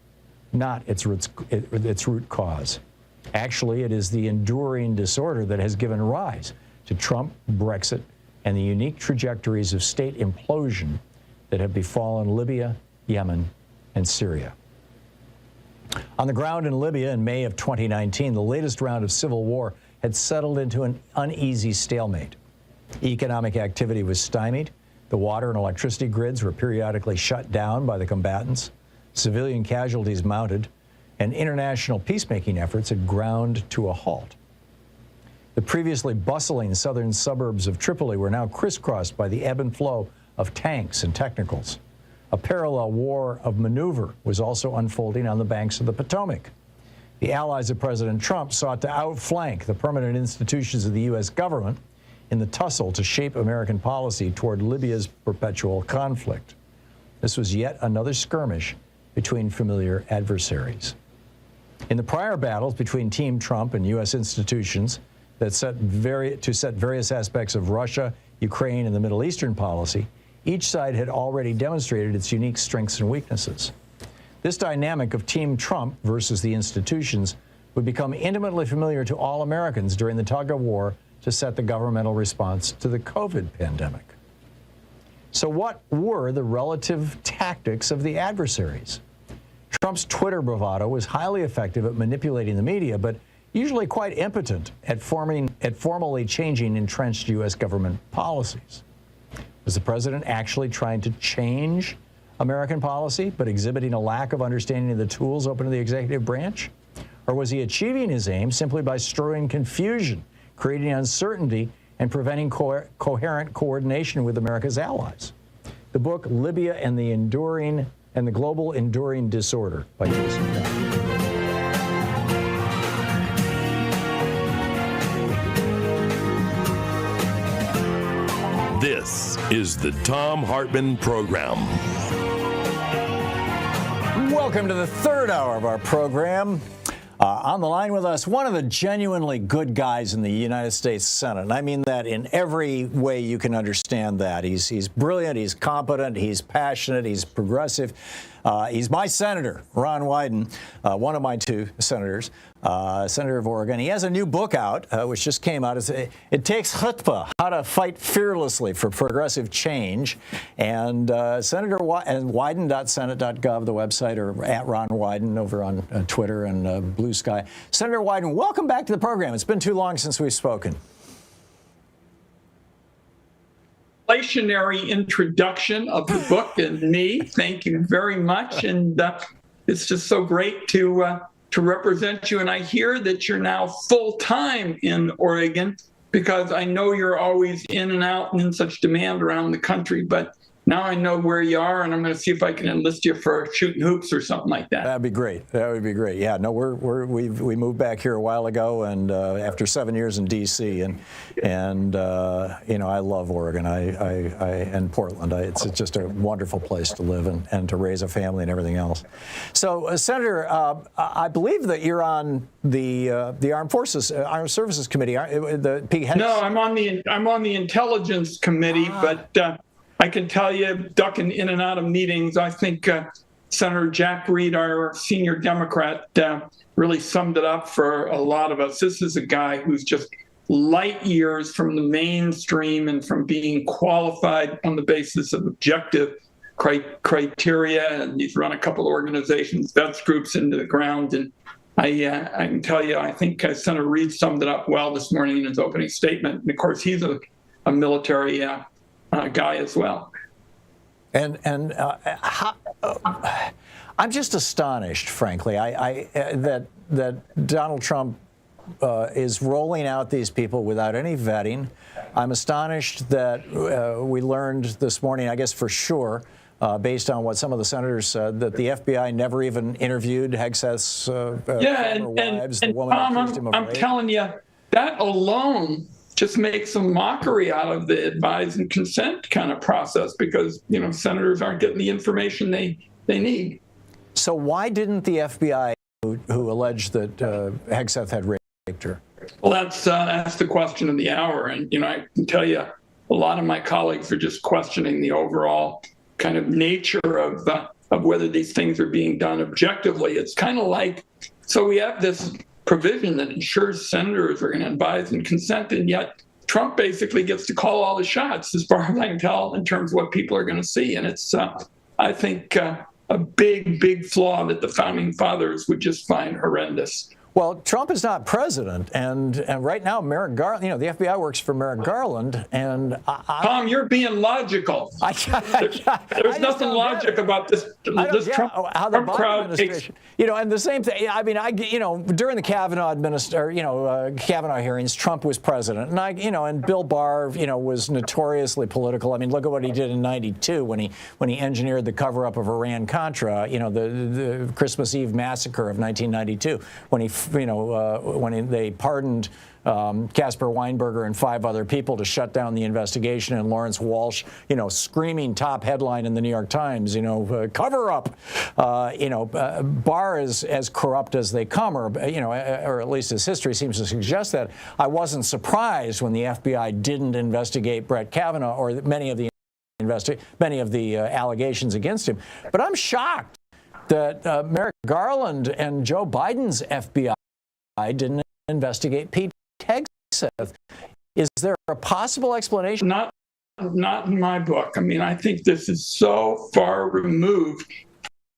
not its root cause. Actually, it is the enduring disorder that has given rise to Trump, Brexit, and the unique trajectories of state implosion that have befallen Libya, Yemen, and Syria. On the ground in Libya in May of 2019, the latest round of civil war had settled into an uneasy stalemate. Economic activity was stymied. The water and electricity grids were periodically shut down by the combatants. Civilian casualties mounted, and international peacemaking efforts had ground to a halt. The previously bustling southern suburbs of Tripoli were now crisscrossed by the ebb and flow of tanks and technicals. A parallel war of maneuver was also unfolding on the banks of the Potomac. The allies of President Trump sought to outflank the permanent institutions of the U.S. government in the tussle to shape American policy toward Libya's perpetual conflict. This was yet another skirmish between familiar adversaries. In the prior battles between Team Trump and U.S. institutions that set various aspects of Russia, Ukraine, and the Middle Eastern policy, each side had already demonstrated its unique strengths and weaknesses. This dynamic of Team Trump versus the institutions would become intimately familiar to all Americans during the tug of war to set the governmental response to the COVID pandemic. So what were the relative tactics of the adversaries? Trump's Twitter bravado was highly effective at manipulating the media, but usually quite impotent at formally changing entrenched U.S. government policies. Was the president actually trying to change American policy, but exhibiting a lack of understanding of the tools open to the executive branch? Or was he achieving his aim simply by stirring confusion, creating uncertainty, and preventing coherent coordination with America's allies? The book Libya and the Global Enduring Disorder by Jason Bennett. This is the Thom Hartmann Program. Welcome to the third hour of our program. On the line with us, one of the genuinely good guys in the United States Senate. And I mean that in every way you can understand that. He's brilliant, he's competent, he's passionate, he's progressive. He's my senator, Ron Wyden, one of my two senators, senator of Oregon. He has a new book out, which just came out. It takes Chutzpah, how to fight fearlessly for progressive change. And Senator Wyden.senate.gov, the website, or at Ron Wyden over on Twitter and Blue Sky. Senator Wyden, welcome back to the program. It's been too long since we've spoken. Inflationary introduction of the book and me. Thank you very much, and it's just so great to represent you. And I hear that you're now full-time in Oregon, because I know you're always in and out and in such demand around the country. But now I know where you are, and I'm going to see if I can enlist you for shooting hoops or something like that. That'd be great. That would be great. Yeah, no, we moved back here a while ago, and after 7 years in D.C. and you know, I love Oregon. And Portland. It's just a wonderful place to live and to raise a family and everything else. So, Senator, I believe that you're on the Armed Services Committee. No, I'm on the Intelligence Committee, but. I can tell you, ducking in and out of meetings, I think Senator Jack Reed, our senior Democrat, really summed it up for a lot of us. This is a guy who's just light years from the mainstream and from being qualified on the basis of objective criteria. And he's run a couple of organizations, vets groups into the ground. And I can tell you, I think Senator Reed summed it up well this morning in his opening statement. And of course, he's a military guy as well. And I'm just astonished, frankly, that Donald Trump is rolling out these people without any vetting. I'm astonished that we learned this morning, I guess for sure, based on what some of the senators said, that the FBI never even interviewed Hegseth's former wives, the woman who accused him of rape. I'm telling you, that alone just makes a mockery out of the advise and consent kind of process, because, you know, senators aren't getting the information they need. So why didn't the FBI, who alleged that Hegseth had raped her? Well, that's the question of the hour. And, you know, I can tell you a lot of my colleagues are just questioning the overall kind of nature of whether these things are being done objectively. It's kind of like, so we have this provision that ensures senators are going to advise and consent, and yet Trump basically gets to call all the shots, as far as I can tell, in terms of what people are going to see. And it's, I think, a big flaw that the founding fathers would just find horrendous. Well, Trump is not president, and right now, Merrick Garland, you know, the FBI works for Merrick Garland, and Tom, you're being logical. There's nothing logic about this. This Trump crowd takes. You know, and the same thing. I mean, you know, during the Kavanaugh Kavanaugh hearings, Trump was president, and and Bill Barr, you know, was notoriously political. I mean, look at what he did in '92 when he engineered the cover-up of Iran-Contra. You know, the Christmas Eve massacre of 1992, when he when they pardoned Casper Weinberger and 5 other people to shut down the investigation, and Lawrence Walsh, screaming top headline in the New York Times, cover up, Barr is as corrupt as they come, or at least his history seems to suggest that. I wasn't surprised when the FBI didn't investigate Brett Kavanaugh or many of the allegations against him. But I'm shocked that Merrick Garland and Joe Biden's FBI didn't investigate Pete Hegseth. Is there a possible explanation? Not in my book. I mean, I think this is so far removed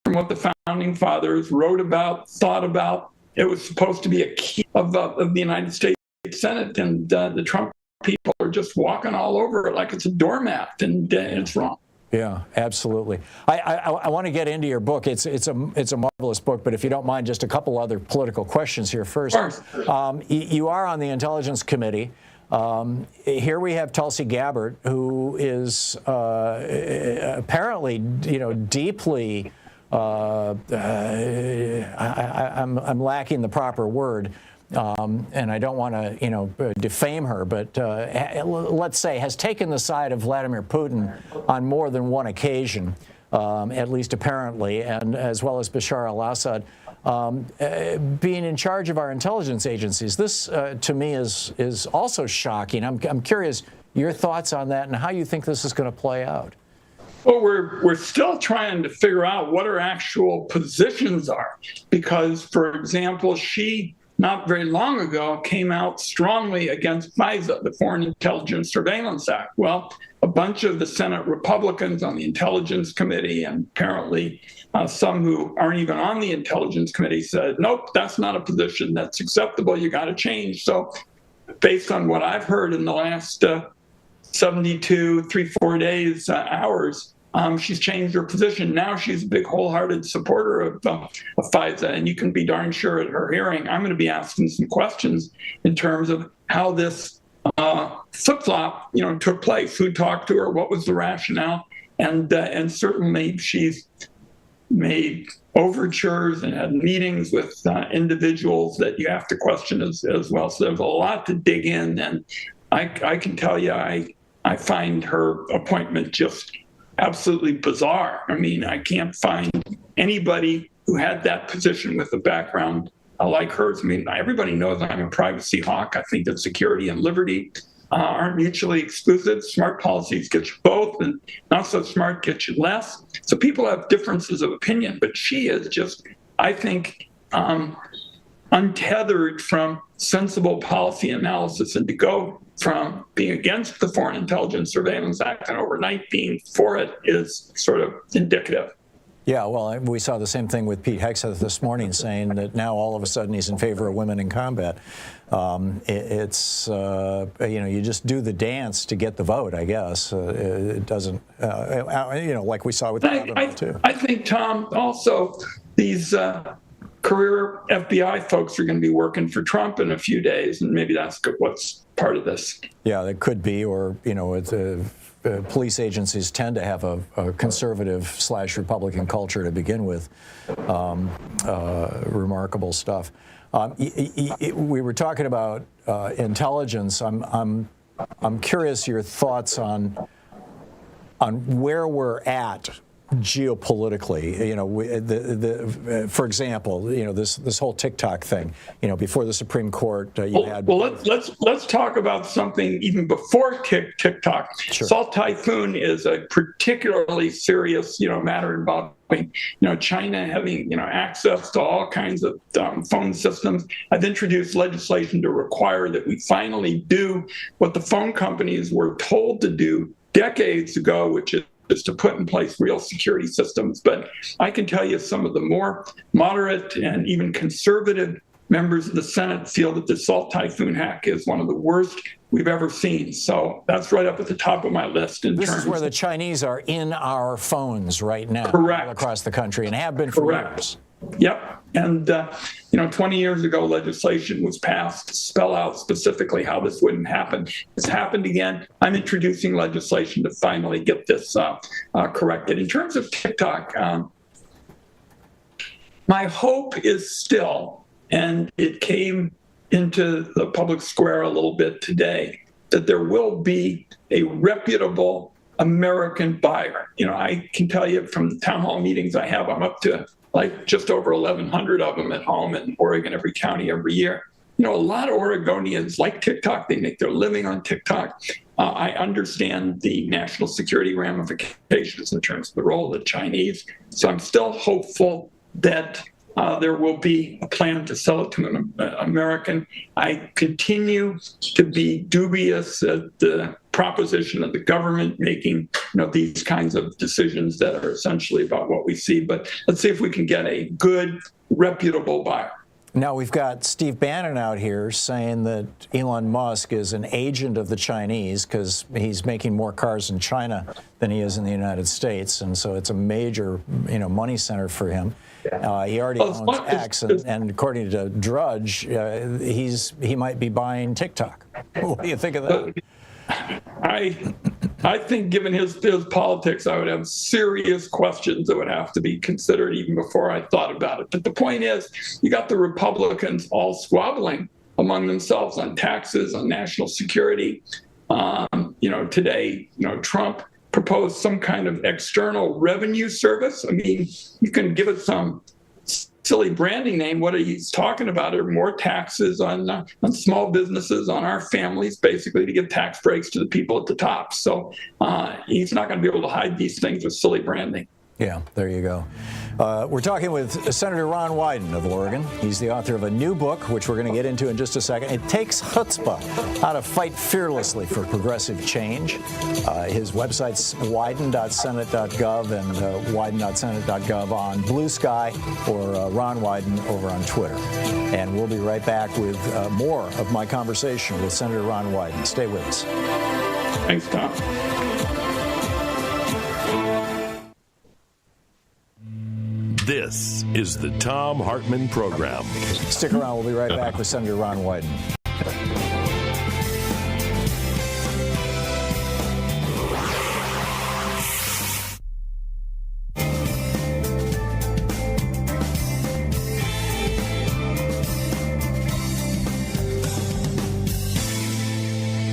from what the founding fathers wrote about, thought about. It was supposed to be a key of the United States Senate, and the Trump people are just walking all over it like it's a doormat, and it's wrong. Yeah, absolutely. I want to get into your book. It's a marvelous book, but if you don't mind, just a couple other political questions here first. You are on the Intelligence Committee. Here we have Tulsi Gabbard, who is apparently, deeply. I'm lacking the proper word. And I don't want to, defame her, but let's say has taken the side of Vladimir Putin on more than one occasion, at least apparently, and as well as Bashar al-Assad, being in charge of our intelligence agencies. This, to me, is also shocking. I'm curious your thoughts on that and how you think this is going to play out. Well, we're still trying to figure out what her actual positions are, because, for example, she not very long ago came out strongly against FISA, the Foreign Intelligence Surveillance Act. Well, a bunch of the Senate Republicans on the Intelligence Committee, and apparently some who aren't even on the Intelligence Committee, said, nope, that's not a position that's acceptable. You got to change. So based on what I've heard in the last 72, 3-4 days, hours, she's changed her position. Now she's a big wholehearted supporter of FISA, and you can be darn sure at her hearing, I'm going to be asking some questions in terms of how this flip-flop, took place. Who talked to her? What was the rationale? And certainly she's made overtures and had meetings with individuals that you have to question as well. So there's a lot to dig in, and I can tell you, I find her appointment just absolutely bizarre. I mean, I can't find anybody who had that position with a background like hers. I mean, everybody knows I'm a privacy hawk. I think that security and liberty aren't mutually exclusive. Smart policies get you both, and not so smart get you less. So people have differences of opinion, but she is just, I think, untethered from sensible policy analysis, and to go from being against the Foreign Intelligence Surveillance Act and overnight being for it is sort of indicative. Yeah, well, we saw the same thing with Pete Hegseth this morning, saying that now all of a sudden he's in favor of women in combat. It's you just do the dance to get the vote, I guess. It doesn't, like we saw with Kavanaugh, too. I think, Tom, also these career FBI folks are going to be working for Trump in a few days, and maybe that's what's part of this. Yeah, that could be, or, police agencies tend to have a conservative/Republican culture to begin with. Remarkable stuff. We were talking about intelligence. I'm curious your thoughts on where we're at geopolitically. For example, this whole TicTok thing. Before the Supreme Court, had. Well, let's talk about something even before TikTok. Sure. Salt Typhoon is a particularly serious, matter involving, China having, access to all kinds of phone systems. I've introduced legislation to require that we finally do what the phone companies were told to do decades ago, which is to put in place real security systems. But I can tell you some of the more moderate and even conservative members of the Senate feel that the Salt Typhoon hack is one of the worst we've ever seen. So that's right up at the top of my list. This is where the Chinese are in our phones right now, correct, all across the country, and have been for years. Yep. And, 20 years ago, legislation was passed to spell out specifically how this wouldn't happen. It's happened again. I'm introducing legislation to finally get this corrected. In terms of TikTok, my hope is still and it came into the public square a little bit today, that there will be a reputable American buyer. I can tell you from the town hall meetings I have, I'm up to like just over 1,100 of them at home in Oregon, every county, every year. A lot of Oregonians like TikTok. They make their living on TikTok. I understand the national security ramifications in terms of the role of the Chinese. So I'm still hopeful that there will be a plan to sell it to an American. I continue to be dubious at the proposition of the government making these kinds of decisions that are essentially about what we see. But let's see if we can get a good, reputable buyer. Now, we've got Steve Bannon out here saying that Elon Musk is an agent of the Chinese because he's making more cars in China than he is in the United States. And so it's a major, money center for him. He already owns X, and according to Drudge, he might be buying TikTok. What do you think of that? I think given his politics, I would have serious questions that would have to be considered even before I thought about it. But the point is, you got the Republicans all squabbling among themselves on taxes, on national security. Today, Trump proposed some kind of external revenue service. I mean, you can give it some silly branding name. What he's talking about are more taxes on small businesses, on our families, basically to give tax breaks to the people at the top. So he's not going to be able to hide these things with silly branding. Yeah, there you go. We're talking with Senator Ron Wyden of Oregon. He's the author of a new book, which we're going to get into in just a second. It takes chutzpah, how to fight fearlessly for progressive change. His website's wyden.senate.gov and wyden.senate.gov on Blue Sky, or Ron Wyden over on Twitter. And we'll be right back with more of my conversation with Senator Ron Wyden. Stay with us. Thanks, Tom. This is the Thom Hartmann Program. Stick around. We'll be right back with Senator Ron Wyden.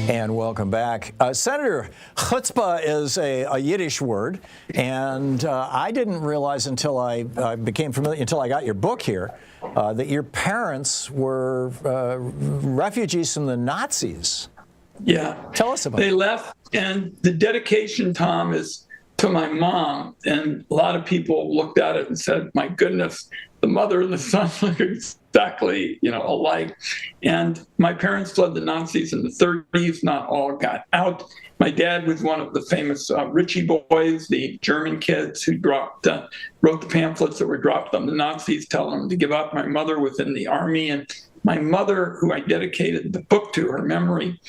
And welcome back. Senator, chutzpah is a Yiddish word, and I didn't realize until I became familiar, until I got your book here, that your parents were refugees from the Nazis. Yeah. Tell us about it. They left, and the dedication, Tom, is to my mom, and a lot of people looked at it and said, my goodness, the mother and the son look exactly, alike. And my parents fled the Nazis in the 30s. Not all got out. My dad was one of the famous Ritchie boys, the German kids who wrote the pamphlets that were dropped on the Nazis, telling them to give up. My mother was in the army, and my mother, who I dedicated the book to, her memory,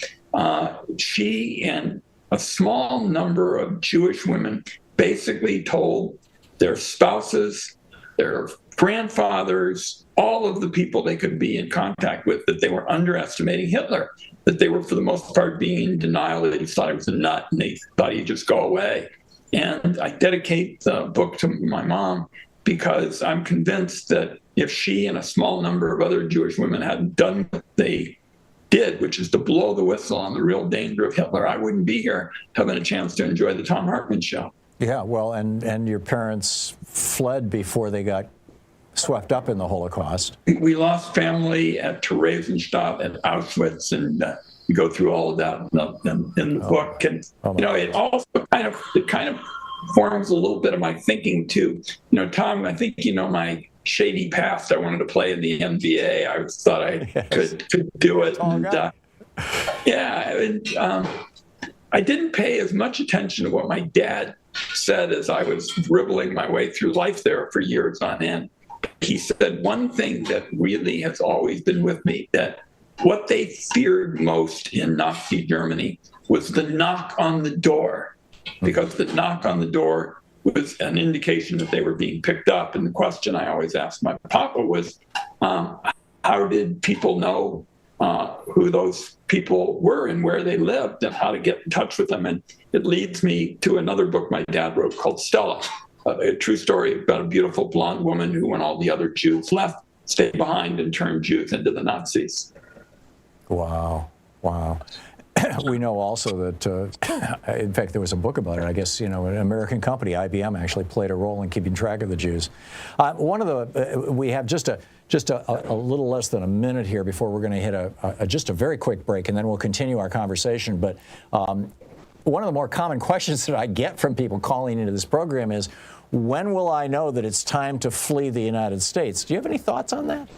she and a small number of Jewish women basically told their spouses, their grandfathers, all of the people they could be in contact with, that they were underestimating Hitler, that they were, for the most part, being in denial, that he thought he was a nut and they thought he'd just go away. And I dedicate the book to my mom because I'm convinced that if she and a small number of other Jewish women hadn't done what they did, which is to blow the whistle on the real danger of Hitler, I wouldn't be here having a chance to enjoy the Thom Hartmann show. Yeah, well, and your parents fled before they got swept up in the Holocaust. We lost family at Theresienstadt, at Auschwitz, and we go through all of that in the book. And it also kind of forms a little bit of my thinking too. Tom, I think my shady past. I wanted to play in the NBA. I thought I could do it. And, I didn't pay as much attention to what my dad said as I was dribbling my way through life there for years on end. He said one thing that really has always been with me, that what they feared most in Nazi Germany was the knock on the door, because the knock on the door was an indication that they were being picked up. And the question I always asked my papa was, how did people know who those people were and where they lived and how to get in touch with them? And it leads me to another book my dad wrote called Stella, a true story about a beautiful blonde woman who, when all the other Jews left, stay behind and turn Jews into the Nazis. Wow. We know also that, in fact, there was a book about it. I guess, an American company, IBM, actually played a role in keeping track of the Jews. We have just a little less than a minute here before we're going to hit just a very quick break, and then we'll continue our conversation. But one of the more common questions that I get from people calling into this program is, when will I know that it's time to flee the United States? Do you have any thoughts on that?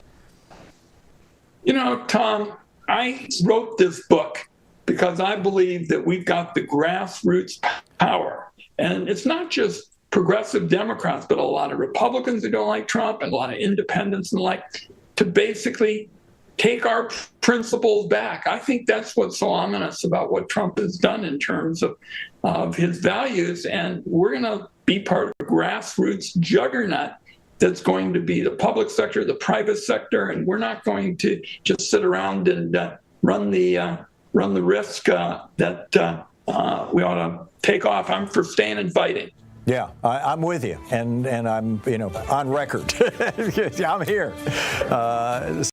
Tom, I wrote this book because I believe that we've got the grassroots power. And it's not just progressive Democrats, but a lot of Republicans who don't like Trump and a lot of independents and the like, to basically take our principles back. I think that's what's so ominous about what Trump has done in terms of his values. And we're going to be part of a grassroots juggernaut that's going to be the public sector, the private sector, and we're not going to just sit around and run the risk that we ought to take off. I'm for staying and fighting. Yeah, I'm with you, and I'm on record. I'm here,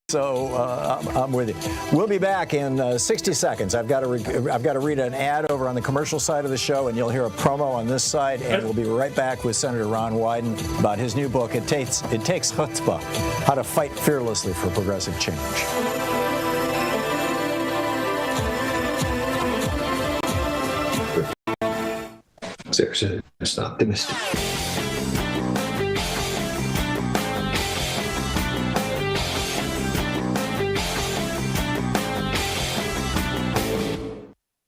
so I'm with you. We'll be back in 60 seconds. I've got to read an ad over on the commercial side of the show, and you'll hear a promo on this side, and we'll be right back with Senator Ron Wyden about his new book. It takes Chutzpah: How to Fight Fearlessly for Progressive Change. It's optimistic.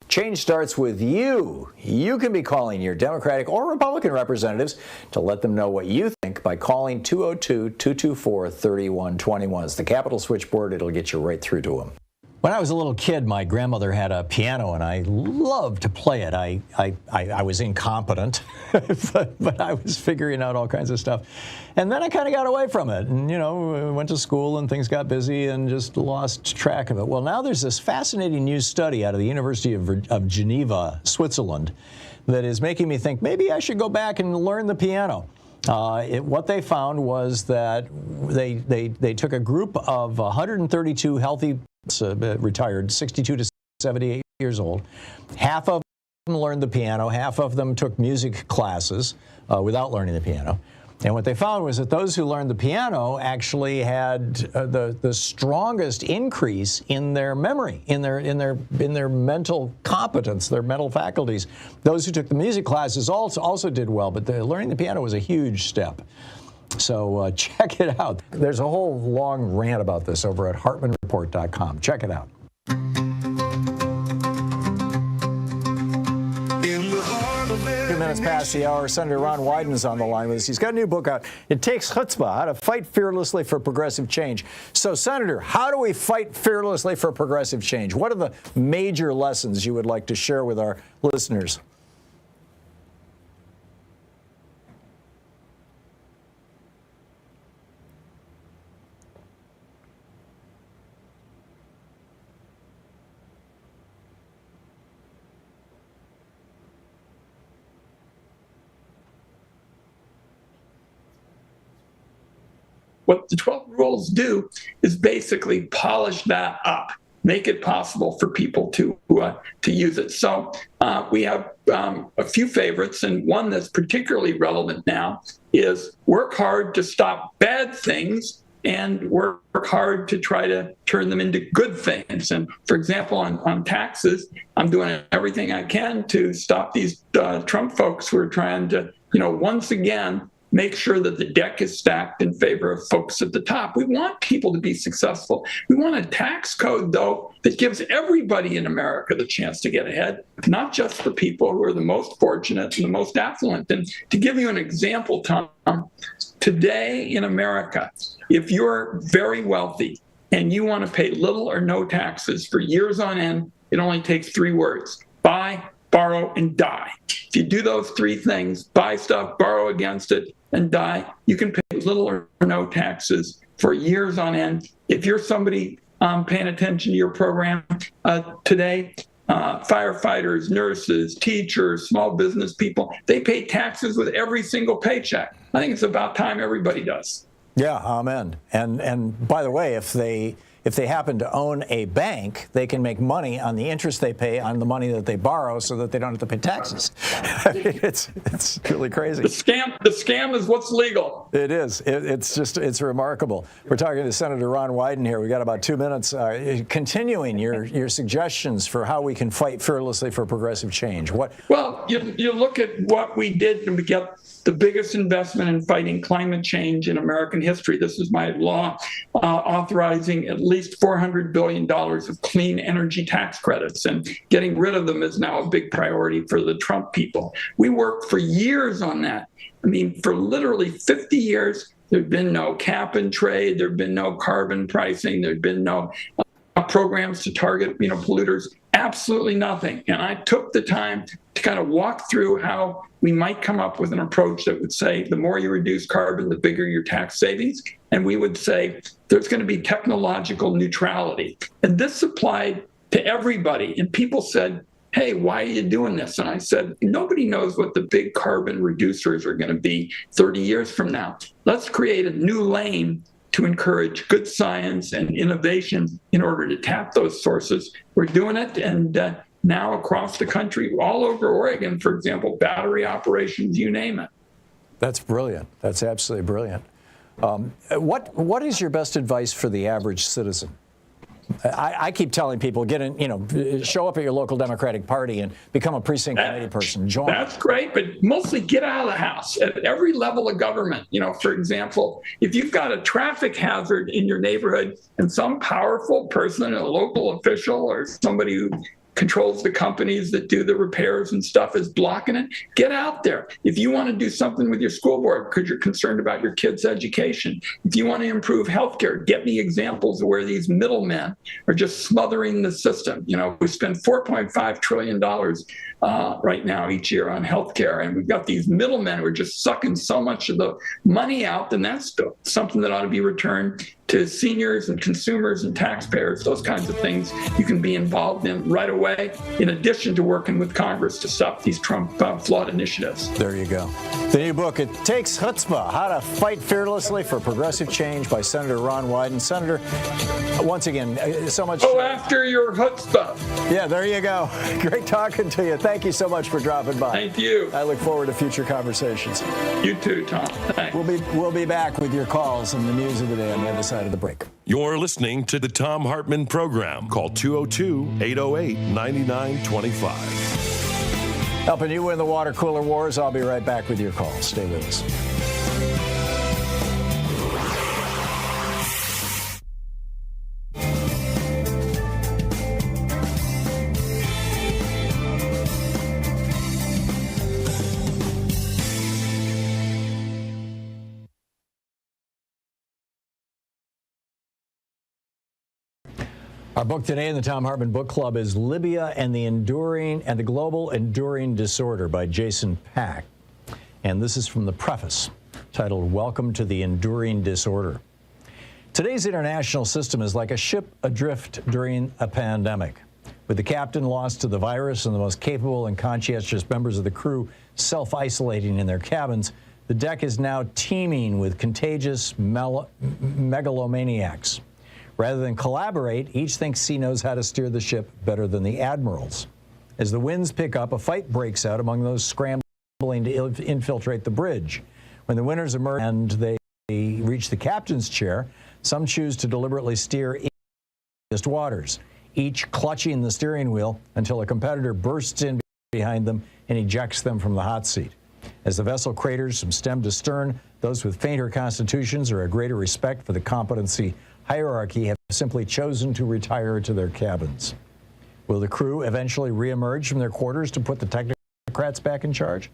Change starts with you. You can be calling your Democratic or Republican representatives to let them know what you think by calling 202-224-3121. It's the Capitol switchboard. It'll get you right through to them. When I was a little kid, my grandmother had a piano, and I loved to play it. I was incompetent, but I was figuring out all kinds of stuff. And then I kind of got away from it, and went to school, and things got busy, and just lost track of it. Well, now there's this fascinating new study out of the University of Geneva, Switzerland, that is making me think maybe I should go back and learn the piano. What they found was that they took a group of 132 healthy retired, 62 to 78 years old. Half of them learned the piano, half of them took music classes without learning the piano. And what they found was that those who learned the piano actually had the strongest increase in their memory, in their mental competence, their mental faculties. Those who took the music classes also did well, but learning the piano was a huge step. So check it out. There's a whole long rant about this over at HartmannReport.com. Check it out. 2 minutes past the hour. Senator Ron Wyden's on the line with us. He's got a new book out. It takes Chutzpah: How to Fight Fearlessly for Progressive Change. So, Senator, how do we fight fearlessly for progressive change? What are the major lessons you would like to share with our listeners? What the 12 rules do is basically polish that up, make it possible for people to use it. So we have a few favorites, and one that's particularly relevant now is work hard to stop bad things and work hard to try to turn them into good things. And for example, on taxes, I'm doing everything I can to stop these Trump folks who are trying to, once again, make sure that the deck is stacked in favor of folks at the top. We want people to be successful. We want a tax code, though, that gives everybody in America the chance to get ahead, not just the people who are the most fortunate and the most affluent. And to give you an example, Tom, today in America, if you're very wealthy and you want to pay little or no taxes for years on end, it only takes 3 words: buy, borrow, and die. If you do those 3 things, buy stuff, borrow against it, and die, you can pay little or no taxes for years on end. If you're somebody paying attention to your program today, firefighters, nurses, teachers, small business people, they pay taxes with every single paycheck. I think it's about time everybody does. Yeah, amen. And by the way, if they happen to own a bank, they can make money on the interest they pay on the money that they borrow, so that they don't have to pay taxes. I mean, it's really crazy. The scam is what's legal. It is. It's remarkable. We're talking to Senator Ron Wyden here. We got about 2 minutes. Continuing your suggestions for how we can fight fearlessly for progressive change. Well, you look at what we did to get the biggest investment in fighting climate change in American history. This is my law authorizing at least $400 billion of clean energy tax credits, and getting rid of them is now a big priority for the Trump people. We worked for years on that. I mean, for literally 50 years, there'd been no cap and trade, there'd been no carbon pricing, there'd been no programs to target, polluters, absolutely nothing. And I took the time to kind of walk through how we might come up with an approach that would say, the more you reduce carbon, the bigger your tax savings. And we would say, there's going to be technological neutrality. And this applied to everybody. And people said, hey, why are you doing this? And I said, nobody knows what the big carbon reducers are going to be 30 years from now. Let's create a new lane to encourage good science and innovation in order to tap those sources. We're doing it, and now across the country, all over Oregon, for example, battery operations, you name it. That's brilliant. That's absolutely brilliant. What is your best advice for the average citizen? I keep telling people, get in, show up at your local Democratic Party and become a precinct committee person. Join. That's great, but mostly get out of the house at every level of government. For example, if you've got a traffic hazard in your neighborhood and some powerful person, a local official or somebody who controls the companies that do the repairs and stuff is blocking it, get out there. If you want to do something with your school board because you're concerned about your kids' education, if you want to improve healthcare, get me examples of where these middlemen are just smothering the system. We spend $4.5 trillion right now each year on healthcare, and we've got these middlemen who are just sucking so much of the money out, and that's something that ought to be returned to seniors and consumers and taxpayers. Those kinds of things you can be involved in right away, in addition to working with Congress to stop these Trump flood initiatives. There you go. The new book, It Takes Chutzpah, How to Fight Fearlessly for Progressive Change, by Senator Ron Wyden. Senator, once again, so much. Go after your chutzpah. Yeah, there you go. Great talking to you. Thank you so much for dropping by. Thank you. I look forward to future conversations. You too, Tom. Thanks. We'll be back with your calls and the news of the day on the other side of the break. You're listening to the Thom Hartmann Program. Call 202-808-9925. Helping you win the water cooler wars. I'll be right back with your calls. Stay with us. Our book today in the Thom Hartmann Book Club is Libya and the Global Enduring Disorder by Jason Pack. And this is from the preface, titled Welcome to the Enduring Disorder. Today's international system is like a ship adrift during a pandemic. With the captain lost to the virus and the most capable and conscientious members of the crew self-isolating in their cabins, the deck is now teeming with contagious megalomaniacs. Rather than collaborate, each thinks he knows how to steer the ship better than the admirals. As the winds pick up, a fight breaks out among those scrambling to infiltrate the bridge. When the winners emerge and they reach the captain's chair, some choose to deliberately steer in the waters, each clutching the steering wheel until a competitor bursts in behind them and ejects them from the hot seat. As the vessel craters from stem to stern, those with fainter constitutions or a greater respect for the competency hierarchy have simply chosen to retire to their cabins. Will the crew eventually reemerge from their quarters to put the technocrats back in charge?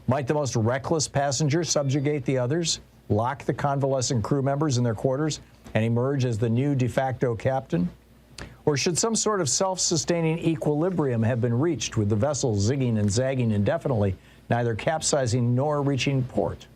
Might the most reckless passenger subjugate the others, lock the convalescent crew members in their quarters, and emerge as the new de facto captain? Or should some sort of self-sustaining equilibrium have been reached with the vessel zigging and zagging indefinitely, neither capsizing nor reaching port?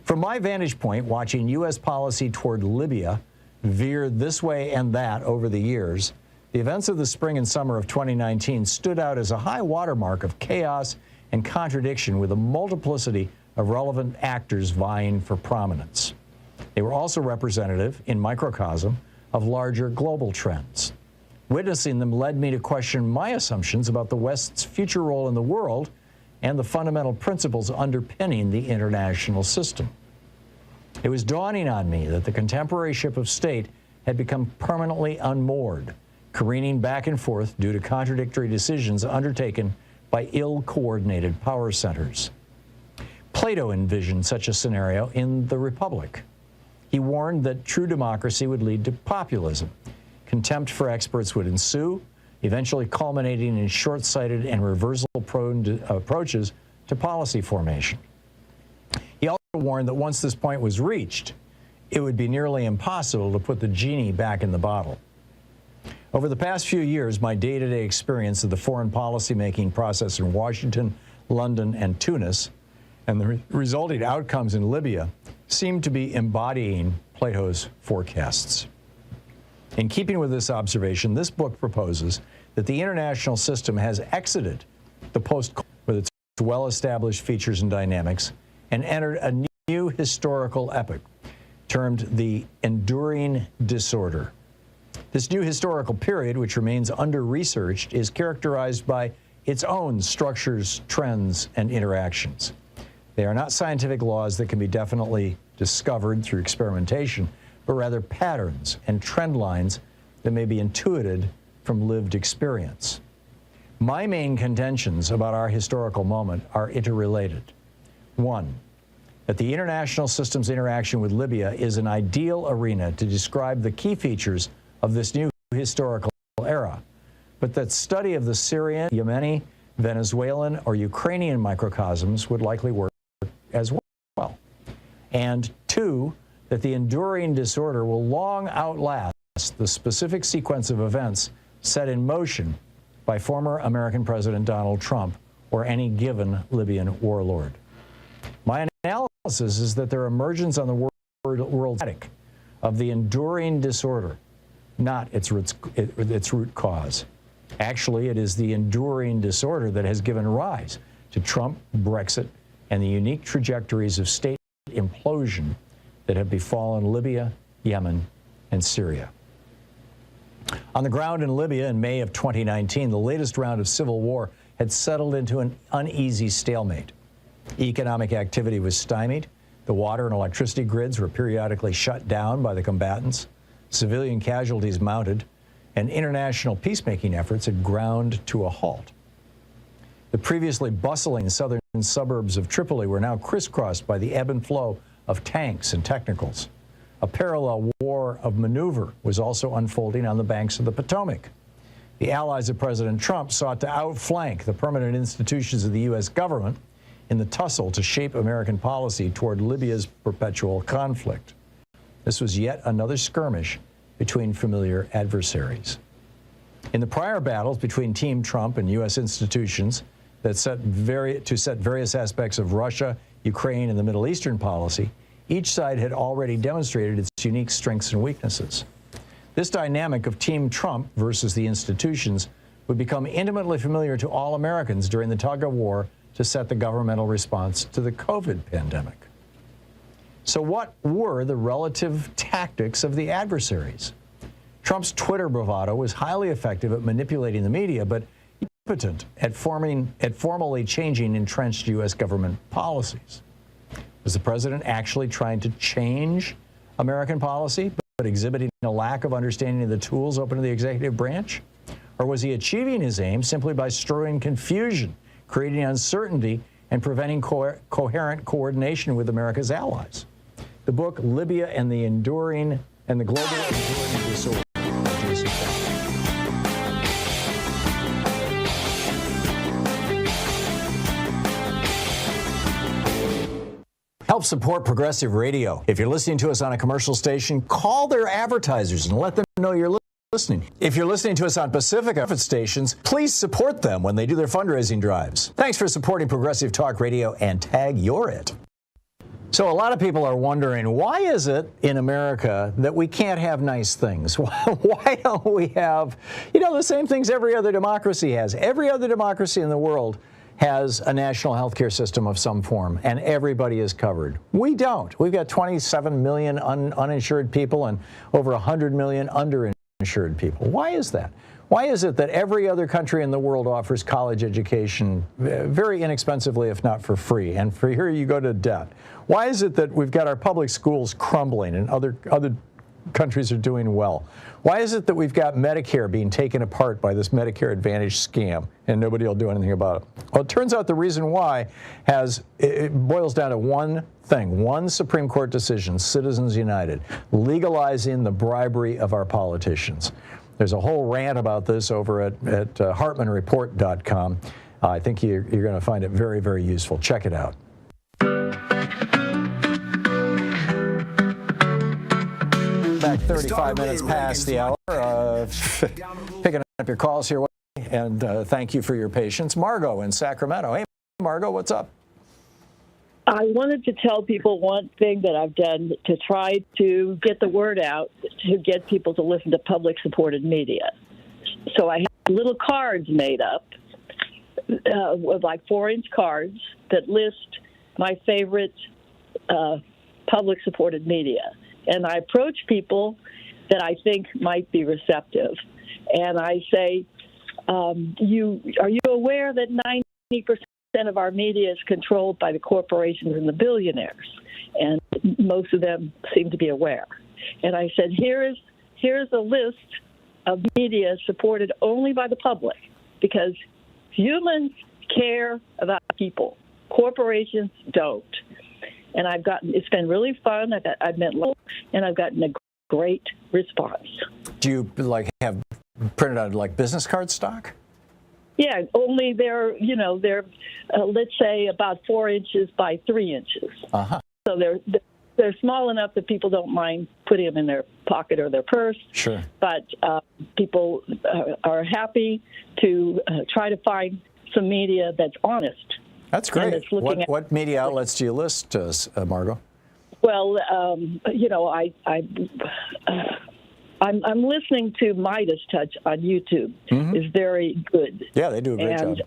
From my vantage point, watching U.S. policy toward Libya veer this way and that over the years, the events of the spring and summer of 2019 stood out as a high watermark of chaos and contradiction, with a multiplicity of relevant actors vying for prominence. They were also representative, in microcosm, of larger global trends. Witnessing them led me to question my assumptions about the West's future role in the world and the fundamental principles underpinning the international system. It was dawning on me that the contemporary ship of state had become permanently unmoored, careening back and forth due to contradictory decisions undertaken by ill-coordinated power centers. Plato envisioned such a scenario in The Republic. He warned that true democracy would lead to populism. Contempt for experts would ensue, eventually culminating in short-sighted and reversal-prone approaches to policy formation. He also warned that once this point was reached, it would be nearly impossible to put the genie back in the bottle. Over the past few years, my day-to-day experience of the foreign policy-making process in Washington, London, and Tunis, and the resulting outcomes in Libya, seem to be embodying Plato's forecasts. In keeping with this observation, this book proposes that the international system has exited the post-Cold War with its well-established features and dynamics and entered a new historical epoch termed the enduring disorder. This new historical period, which remains under-researched, is characterized by its own structures, trends, and interactions. They are not scientific laws that can be definitely discovered through experimentation, but rather patterns and trend lines that may be intuited from lived experience. My main contentions about our historical moment are interrelated. One, that the international system's interaction with Libya is an ideal arena to describe the key features of this new historical era, but that study of the Syrian, Yemeni, Venezuelan, or Ukrainian microcosms would likely work as well. And two, that the enduring disorder will long outlast the specific sequence of events set in motion by former American President Donald Trump or any given Libyan warlord. My analysis is that their emergence on the world static of the enduring disorder, not its root cause. Actually, it is the enduring disorder that has given rise to Trump, Brexit, and the unique trajectories of state implosion that have befallen Libya, Yemen, and Syria. On the ground in Libya in May of 2019, the latest round of civil war had settled into an uneasy stalemate. Economic activity was stymied. The water and electricity grids were periodically shut down by the combatants. Civilian casualties mounted, and international peacemaking efforts had ground to a halt. The previously bustling southern suburbs of Tripoli were now crisscrossed by the ebb and flow of tanks and technicals. A parallel war of maneuver was also unfolding on the banks of the Potomac. The allies of President Trump sought to outflank the permanent institutions of the U.S. government in the tussle to shape American policy toward Libya's perpetual conflict. This was yet another skirmish between familiar adversaries. In the prior battles between Team Trump and U.S. institutions that set various aspects of Russia, Ukraine, and the Middle Eastern policy, each side had already demonstrated its unique strengths and weaknesses. This dynamic of Team Trump versus the institutions would become intimately familiar to all Americans during the tug-of-war to set the governmental response to the COVID pandemic. So what were the relative tactics of the adversaries? Trump's Twitter bravado was highly effective at manipulating the media, but impotent at formally changing entrenched U.S. government policies. Was the president actually trying to change American policy, but exhibiting a lack of understanding of the tools open to the executive branch? Or was he achieving his aim simply by strewing confusion, creating uncertainty, and preventing coherent coordination with America's allies? The book Libya and the Global Enduring Disorder. Help support progressive radio. If you're listening to us on a commercial station, call their advertisers and let them know you're listening. If you're listening to us on Pacific stations, please support them when they do their fundraising drives. Thanks for supporting Progressive Talk Radio and tag you're it. So a lot of people are wondering, why is it in America that we can't have nice things? Why don't we have, the same things every other democracy has? Every other democracy in the world has a national health care system of some form, and everybody is covered. We don't. We've got 27 million uninsured people and over 100 million underinsured people. Why is that? Why is it that every other country in the world offers college education very inexpensively, if not for free, and for here you go to debt? Why is it that we've got our public schools crumbling and other countries are doing well? Why is it that we've got Medicare being taken apart by this Medicare Advantage scam and nobody will do anything about it? Well, it turns out the reason why it boils down to one thing, one Supreme Court decision, Citizens United, legalizing the bribery of our politicians. There's a whole rant about this over at HartmannReport.com. I think you're going to find it very, very useful. Check it out. Back 35 minutes past the hour. Picking up your calls here, and thank you for your patience. Margot in Sacramento. Hey, Margot, what's up? I wanted to tell people one thing that I've done to try to get the word out, to get people to listen to public-supported media. So I have little cards made up, with like 4-inch cards that list my favorite public-supported media. And I approach people that I think might be receptive. And I say, are you aware that 90% of our media is controlled by the corporations and the billionaires? And most of them seem to be aware. And I said, here's a list of media supported only by the public, because humans care about people. Corporations don't. And it's been really fun. I've met local, and I've gotten a great response. Do you have printed out business card stock? Yeah, only they're let's say about 4 inches by 3 inches. Uh-huh. So they're small enough that people don't mind putting them in their pocket or their purse. Sure. But people are happy to try to find some media that's honest. That's great. What media outlets do you list, Margot? Well, I'm listening to Midas Touch on YouTube. Mm-hmm. It's very good. Yeah, they do a great job.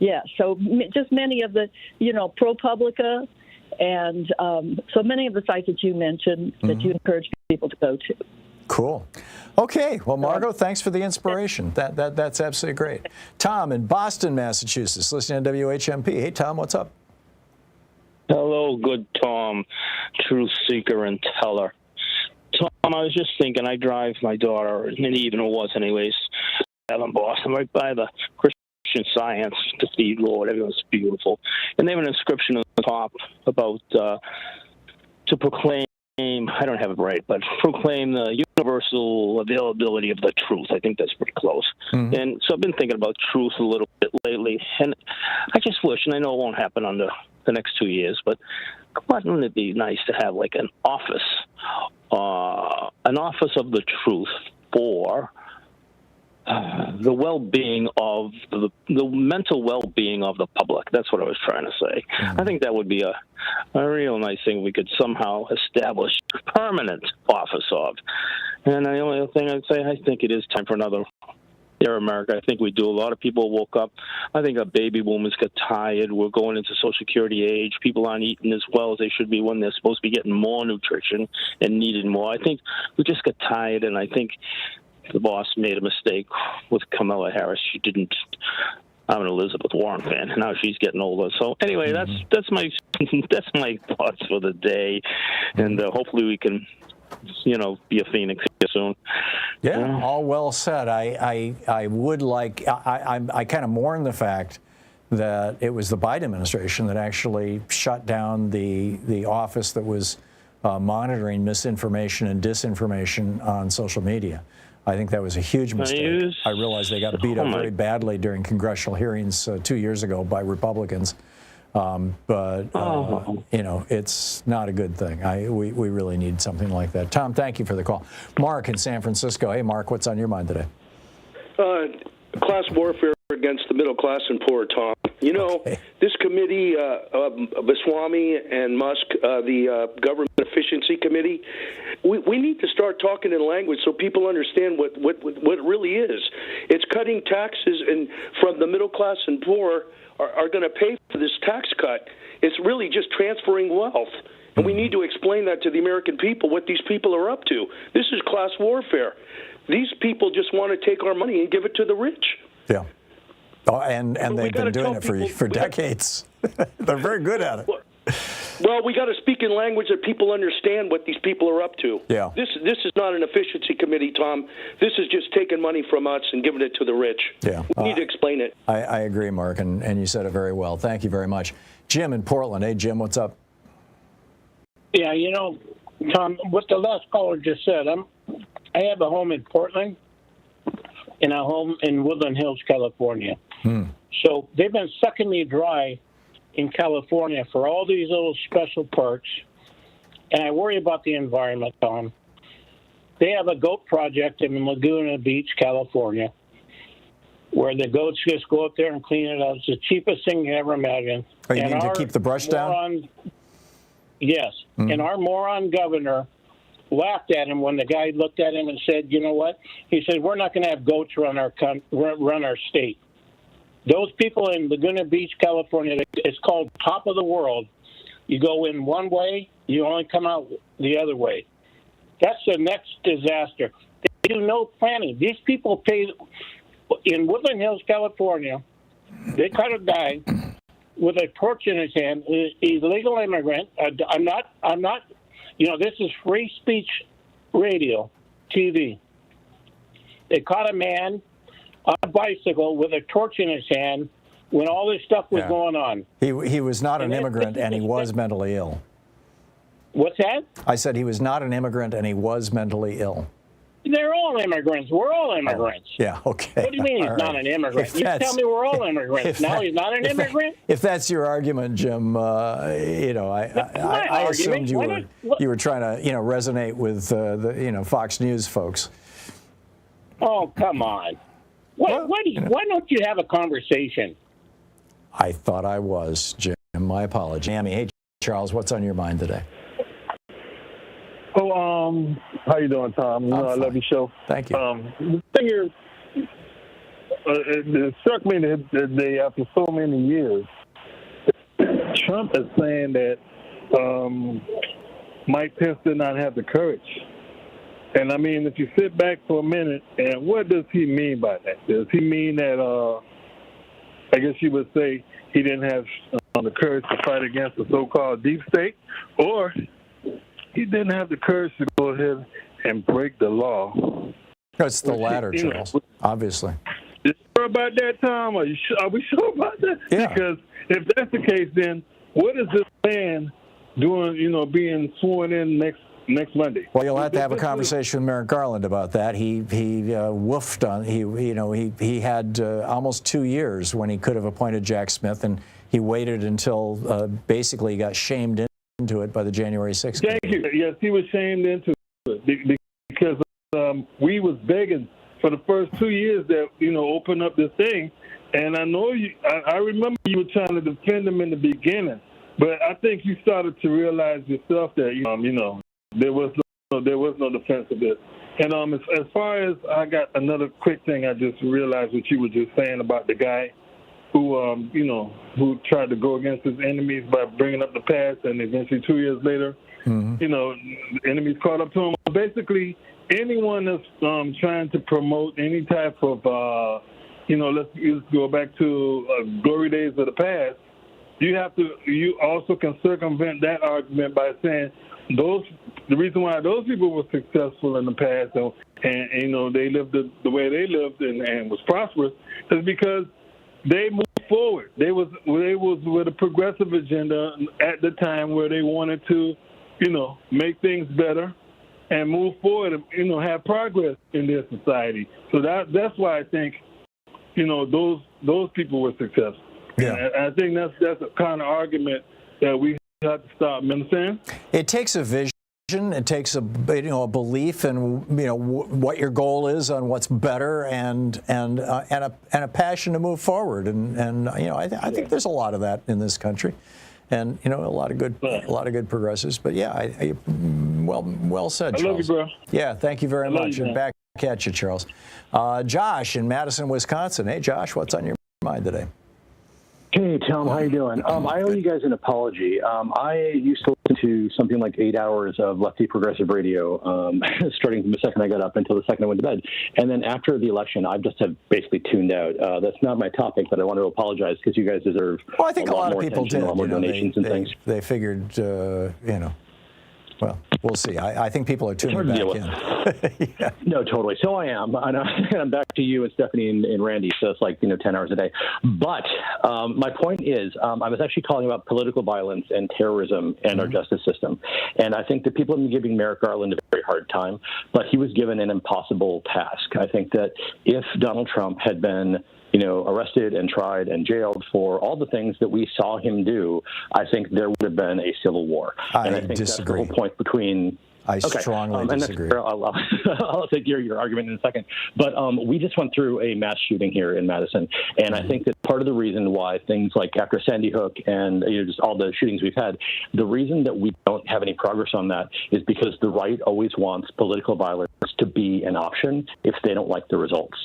Yeah, so just many of the, ProPublica, and so many of the sites that you mentioned that you encourage people to go to. Cool. Okay. Well, Margot, thanks for the inspiration. That's absolutely great. Tom in Boston, Massachusetts, listening to WHMP. Hey, Tom, what's up? Hello, good Tom, truth seeker and teller. Tom, I was just thinking, I drive my daughter, in the evening it was anyways, in Boston, right by the Christian Science Cathedral, whatever. It's beautiful. And they have an inscription on the top about to proclaim, I don't have it right, but proclaim the universal availability of the truth. I think that's pretty close. Mm-hmm. And so I've been thinking about truth a little bit lately. And I just wish, and I know it won't happen under the next 2 years, but wouldn't it be nice to have like an office of the truth for the well-being of the mental well-being of the public. That's what I was trying to say. Mm-hmm. I think that would be a real nice thing we could somehow establish a permanent office of. And the only other thing I'd say, I think it is time for another Air America. I think we do. A lot of people woke up. I think our baby boomers got tired. We're going into Social Security age. People aren't eating as well as they should be when they're supposed to be getting more nutrition and needed more. I think we just got tired, and I think the boss made a mistake with Kamala Harris. She didn't. I'm an Elizabeth Warren fan. Now she's getting older. So anyway, that's my thoughts for the day, and hopefully we can, be a phoenix here soon. Yeah, all well said. I would like. I kind of mourn the fact that it was the Biden administration that actually shut down the office that was monitoring misinformation and disinformation on social media. I think that was a huge mistake. I realize they got beat up very badly during congressional hearings 2 years ago by Republicans. But it's not a good thing. We really need something like that. Tom, thank you for the call. Mark in San Francisco. Hey, Mark, what's on your mind today? Class warfare against the middle class and poor, Tom. This committee, Baswami and Musk, the Government Efficiency Committee, we need to start talking in language so people understand what it really is. It's cutting taxes from the middle class and poor are going to pay for this tax cut. It's really just transferring wealth. And we need to explain that to the American people, what these people are up to. This is class warfare. These people just want to take our money and give it to the rich. Yeah. Oh, and they've been doing it for decades. They're very good at it. Well, we got to speak in language that people understand what these people are up to. Yeah. This is not an efficiency committee, Tom. This is just taking money from us and giving it to the rich. Yeah. We need to explain it. I agree, Mark, and you said it very well. Thank you very much. Jim in Portland. Hey, Jim, what's up? Yeah, you know, Tom, what the last caller just said, I have a home in Portland and a home in Woodland Hills, California. So they've been sucking me dry in California for all these little special perks, and I worry about the environment, Tom. They have a goat project in Laguna Beach, California, where the goats just go up there and clean it up. It's the cheapest thing you ever imagine. Oh, you mean to keep the brush down? Yes, and our moron governor laughed at him when the guy looked at him and said, "You know what?" He said, "We're not going to have goats run our state." Those people in Laguna Beach, California, it's called top of the world. You go in one way, you only come out the other way. That's the next disaster. They do no planning. These people pay in Woodland Hills, California. They caught a guy with a torch in his hand, illegal immigrant. I'm not. You know, this is free speech radio, TV. They caught a man on a bicycle with a torch in his hand when all this stuff was going on. He was not an immigrant, and he was mentally ill. What's that? I said he was not an immigrant, and he was mentally ill. They're all immigrants. We're all immigrants. Yeah, okay. What do you mean he's not an immigrant? You tell me we're all immigrants. Now he's not an immigrant? If that's your argument, Jim, you know, I assumed you were trying to, you know, resonate with the Fox News folks. Oh, come on. Why don't you have a conversation? I thought I was, Jim. My apology. Hey, Charles, what's on your mind today? Oh, how you doing, Tom? You know, I love your show. Thank you. The thing is, it struck me that they, after so many years, Trump is saying that Mike Pence did not have the courage. And I mean, if you sit back for a minute, and what does he mean by that? Does he mean that, I guess you would say, he didn't have the courage to fight against the so-called deep state, or he didn't have the courage to go ahead and break the law? It's the latter, Charles, obviously. You sure about that, Tom? Are we sure about that? Yeah. Because if that's the case, then what is this man doing, you know, being sworn in next Monday? Well, you'll have to have a conversation with Merrick Garland about that. He woofed on. He had almost 2 years when he could have appointed Jack Smith, and he waited until basically he got shamed into it by the January 6th. Thank you. Yes, he was shamed into it because we was begging for the first 2 years that, you know, open up this thing. And I know I remember you were trying to defend him in the beginning, but I think you started to realize yourself that, you know, there was no defense of this. And as far as I got another quick thing, I just realized what you were just saying about the guy who, who tried to go against his enemies by bringing up the past, and eventually 2 years later, you know, the enemies caught up to him. Basically, anyone that's trying to promote any type of, let's go back to glory days of the past, you also can circumvent that argument by saying the reason why those people were successful in the past and you know, they lived the way they lived and was prosperous is because they moved forward. They was with a progressive agenda at the time where they wanted to, you know, make things better and move forward and, you know, have progress in their society. So that's why I think, you know, those people were successful. Yeah. And I think that's a kind of argument that we have to stop. You understand? It takes a vision. It takes a belief in, you know, what your goal is on what's better and a passion to move forward. And you know, I think there's a lot of that in this country, and you know, a lot of good progressives. But yeah, well said, Charles. I love you, bro. Yeah, thank you very much. And back at you, Charles. Josh in Madison, Wisconsin. Hey, Josh, what's on your mind today? Hey, Tom, how you doing? I owe you guys an apology. I used to listen to something like 8 hours of lefty progressive radio, starting from the second I got up until the second I went to bed. And then after the election, I just have basically tuned out. That's not my topic, but I want to apologize because you guys deserve well, I think a lot of more people attention, did. a lot more donations and things. They figured, well, we'll see. I think people are tuning back in. Yeah. No, totally. So I am. And I'm back to you and Stephanie and Randy, so it's like 10 hours a day. But my point is, I was actually calling about political violence and terrorism and our justice system. And I think that people have been giving Merrick Garland a very hard time, but he was given an impossible task. I think that if Donald Trump had been arrested and tried and jailed for all the things that we saw him do, I think there would have been a civil war. And I think disagree. that's the whole point between... I strongly disagree. I'll take your argument in a second. But we just went through a mass shooting here in Madison, and I think that part of the reason why things like after Sandy Hook and just all the shootings we've had, the reason that we don't have any progress on that is because the right always wants political violence to be an option if they don't like the results.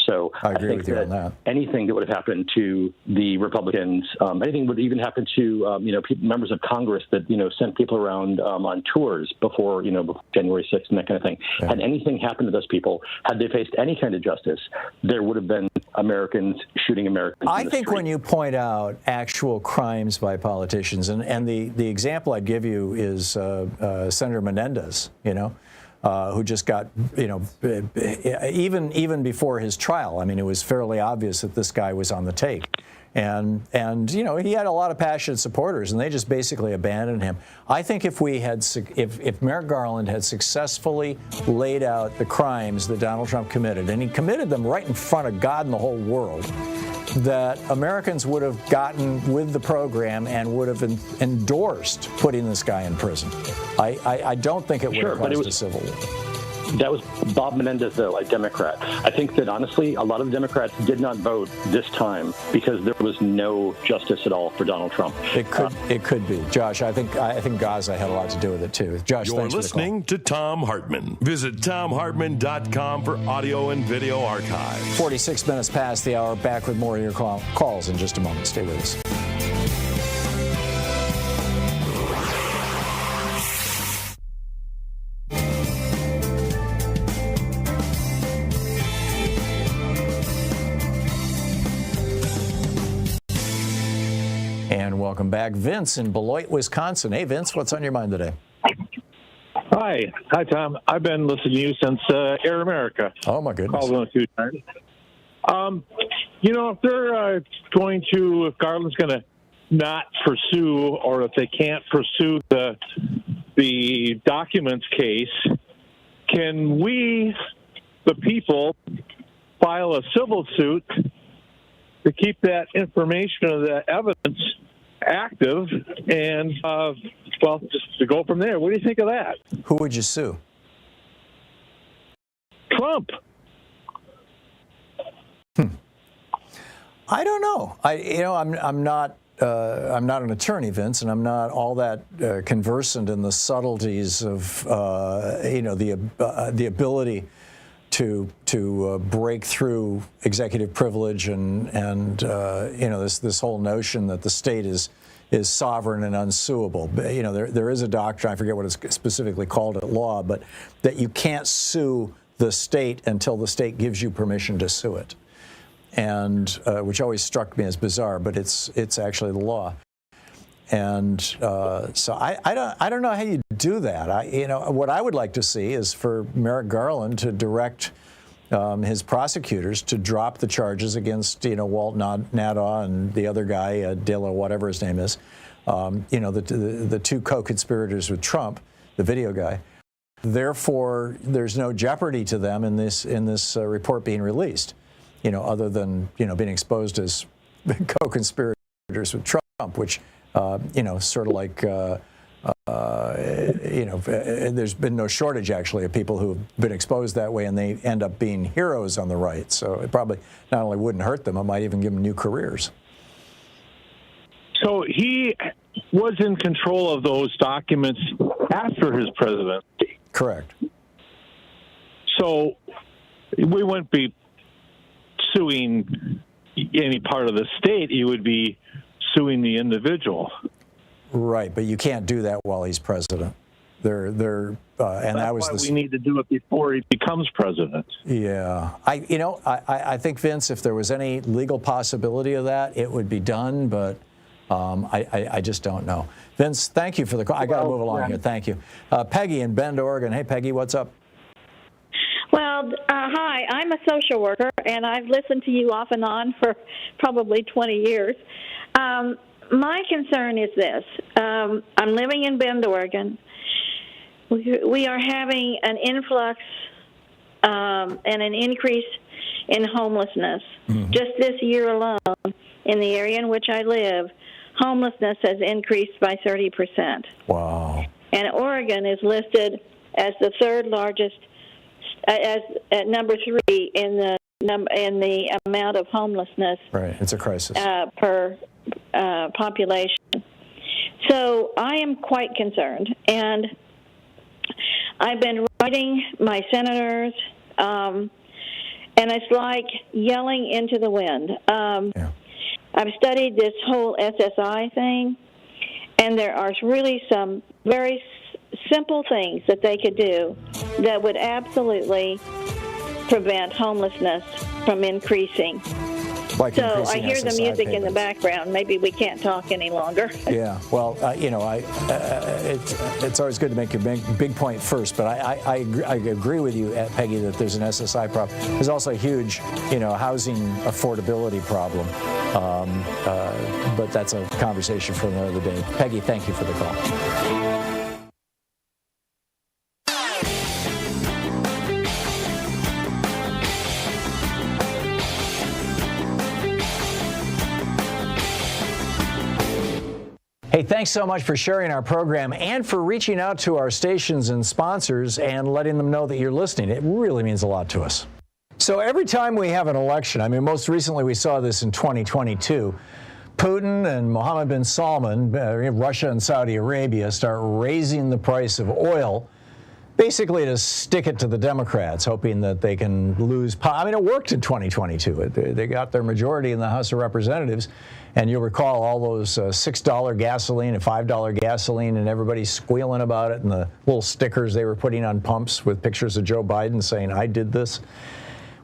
So I agree with you on that. Anything that would have happened to the Republicans, anything would even happen to members of Congress that sent people around on tours before before January 6th and that kind of thing. Yeah. Had anything happened to those people, had they faced any kind of justice, there would have been Americans shooting Americans. I think when you point out actual crimes by politicians, and the example I'd give you is Senator Menendez, who just got, even before his trial. I mean, it was fairly obvious that this guy was on the take. And he had a lot of passionate supporters, and they just basically abandoned him. I think if Merrick Garland had successfully laid out the crimes that Donald Trump committed, and he committed them right in front of God and the whole world, that Americans would have gotten with the program and would have endorsed putting this guy in prison. I don't think it would have caused a civil war. That was Bob Menendez, though, a Democrat. I think that, honestly, a lot of Democrats did not vote this time because there was no justice at all for Donald Trump. It could be. Josh, I think Gaza had a lot to do with it, too. Josh, You're listening to Thom Hartmann. Visit ThomHartmann.com for audio and video archive. 46 minutes past the hour. Back with more of your calls in just a moment. Stay with us. Welcome back. Vince in Beloit, Wisconsin. Hey, Vince, what's on your mind today? Hi, Tom. I've been listening to you since Air America. Oh, my goodness. Called on a few times. If they're if Garland's going to not pursue, or if they can't pursue the documents case, can we, the people, file a civil suit to keep that information or that evidence active and, just to go from there? What do you think of that? Who would you sue? Trump. I don't know. I'm not an attorney, Vince, and I'm not all that conversant in the subtleties of the ability to break through executive privilege and this whole notion that the state is sovereign and unsuable. There is a doctrine, I forget what it's specifically called at law, but that you can't sue the state until the state gives you permission to sue it, and which always struck me as bizarre, but it's actually the law. And so I don't know how you do that. What I would like to see is for Merrick Garland to direct his prosecutors to drop the charges against Walt Nadeau and the other guy, Dilla, whatever his name is, the two co-conspirators with Trump, the video guy. Therefore, there's no jeopardy to them in this report being released, other than being exposed as co-conspirators with Trump, which. Sort of like, there's been no shortage, actually, of people who have been exposed that way, and they end up being heroes on the right. So it probably not only wouldn't hurt them, it might even give them new careers. So he was in control of those documents after his presidency. Correct. So we wouldn't be suing any part of the state. He would be suing the individual. Right, but you can't do that while he's president. And that was why we need to do it before he becomes president. Yeah, I think, Vince, if there was any legal possibility of that, it would be done, but I just don't know. Vince, thank you for the call. I got to move along here. Thank you, Peggy in Bend, Oregon. Hey, Peggy, what's up? Well, hi. I'm a social worker, and I've listened to you off and on for probably 20 years. My concern is this. I'm living in Bend, Oregon. We are having an influx and an increase in homelessness. Mm-hmm. Just this year alone, in the area in which I live, homelessness has increased by 30%. Wow. And Oregon is listed as the third largest, at number 3 in the amount of homelessness. Right, it's a crisis. Per population. So I am quite concerned, and I've been writing my senators, and it's like yelling into the wind. I've studied this whole SSI thing, and there are really some very simple things that they could do that would absolutely prevent homelessness from increasing. Like so I hear SSI the music payments. In the background. Maybe we can't talk any longer. Yeah, well, it's always good to make your big point first, but I agree with you, Peggy, that there's an SSI problem. There's also a huge, housing affordability problem, but that's a conversation for another day. Peggy, thank you for the call. Hey, thanks so much for sharing our program and for reaching out to our stations and sponsors and letting them know that you're listening. It really means a lot to us. So every time we have an election, most recently we saw this in 2022, Putin and Mohammed bin Salman, Russia and Saudi Arabia, start raising the price of oil, basically to stick it to the Democrats, hoping that they can lose power. It worked in 2022. They got their majority in the House of Representatives. And you'll recall all those $6 gasoline and $5 gasoline, and everybody squealing about it, and the little stickers they were putting on pumps with pictures of Joe Biden saying, "I did this."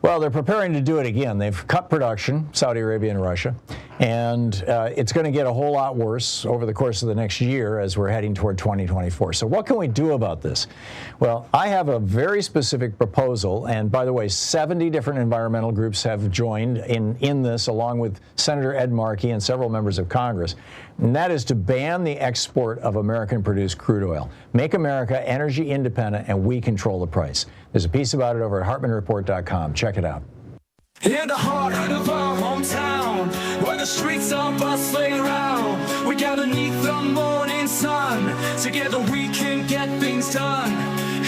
Well, they're preparing to do it again. They've cut production, Saudi Arabia and Russia, and it's going to get a whole lot worse over the course of the next year as we're heading toward 2024. So what can we do about this? Well, I have a very specific proposal, and by the way, 70 different environmental groups have joined in this, along with Senator Ed Markey and several members of Congress, and that is to ban the export of American-produced crude oil. Make America energy independent, and we control the price. There's a piece about it over at HartmannReport.com. Check it out. In the heart of our hometown, where the streets are bustling around, we gather neath the morning sun. Together we can get things done.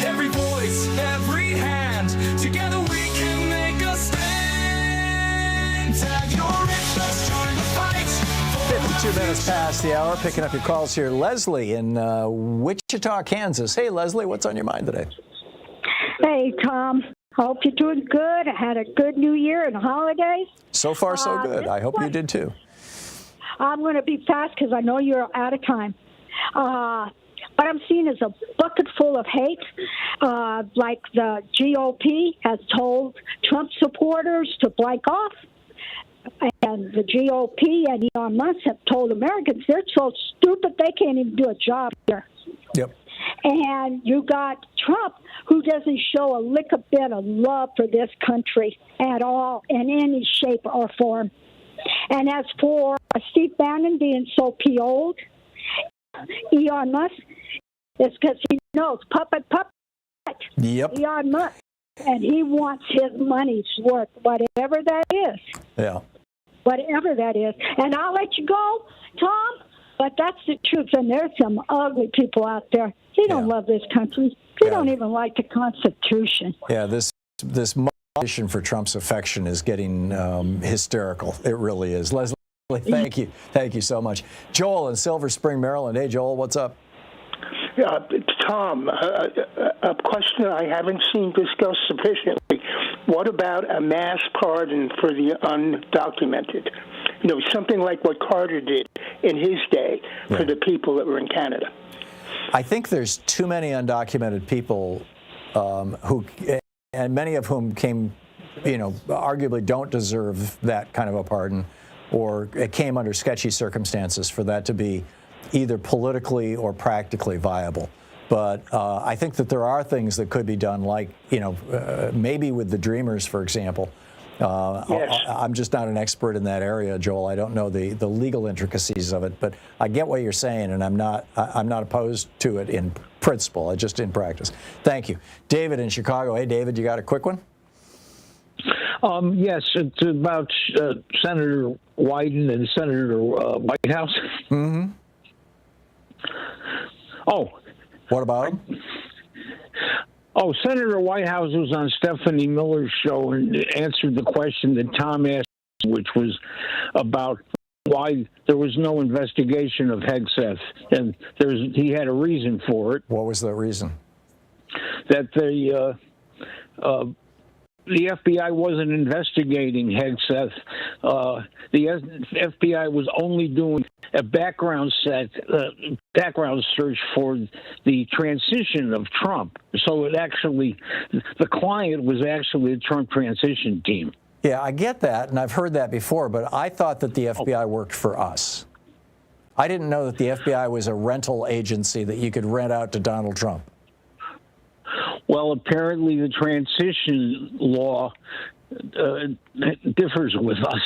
Every voice, every hand, together we can make a stand. Tag your interest, join the fight. 52 minutes past the hour. Picking up your calls here. Leslie in Wichita, Kansas. Hey, Leslie, what's on your mind today? Hey, Tom. Hope you're doing good. I had a good New Year and holidays. So far, so good. I hope you did too. I'm going to be fast because I know you're out of time. What I'm seeing is a bucket full of hate, like the GOP has told Trump supporters to blank off. And the GOP and Elon Musk have told Americans they're so stupid they can't even do a job here. Yep. And you got Trump, who doesn't show a lick of bit of love for this country at all in any shape or form. And as for Steve Bannon being so old, Elon Musk, it's because he knows puppet. Yep. Elon Musk. And he wants his money's worth, whatever that is. Yeah. Whatever that is. And I'll let you go, Tom, but that's the truth. And there's some ugly people out there. They don't love this country. They don't even like the Constitution. Yeah, this motivation for Trump's affection is getting hysterical. It really is. Leslie, thank you. Thank you so much. Joel in Silver Spring, Maryland. Hey, Joel, what's up? Tom, a question I haven't seen discussed sufficiently. What about a mass pardon for the undocumented? something like what Carter did in his day for the people that were in Canada? I think there's too many undocumented people who, and many of whom came, arguably don't deserve that kind of a pardon, or it came under sketchy circumstances for that to be either politically or practically viable. But I think that there are things that could be done, like, maybe with the Dreamers, for example. Yes. I'm just not an expert in that area, Joel. I don't know the legal intricacies of it, but I get what you're saying, and I'm not opposed to it in principle, just in practice. Thank you. David in Chicago. Hey, David, you got a quick one? Yes, it's about Senator Wyden and Senator Whitehouse. Mm-hmm. Oh. What about him? Oh, Senator Whitehouse was on Stephanie Miller's show and answered the question that Tom asked, which was about why there was no investigation of Hegseth, and he had a reason for it. What was the reason? That the FBI wasn't investigating Hegseth. The FBI was only doing a background search for the transition of Trump. So the client was actually the Trump transition team. Yeah, I get that, and I've heard that before, but I thought that the FBI worked for us. I didn't know that the FBI was a rental agency that you could rent out to Donald Trump. Well, apparently the transition law differs with us.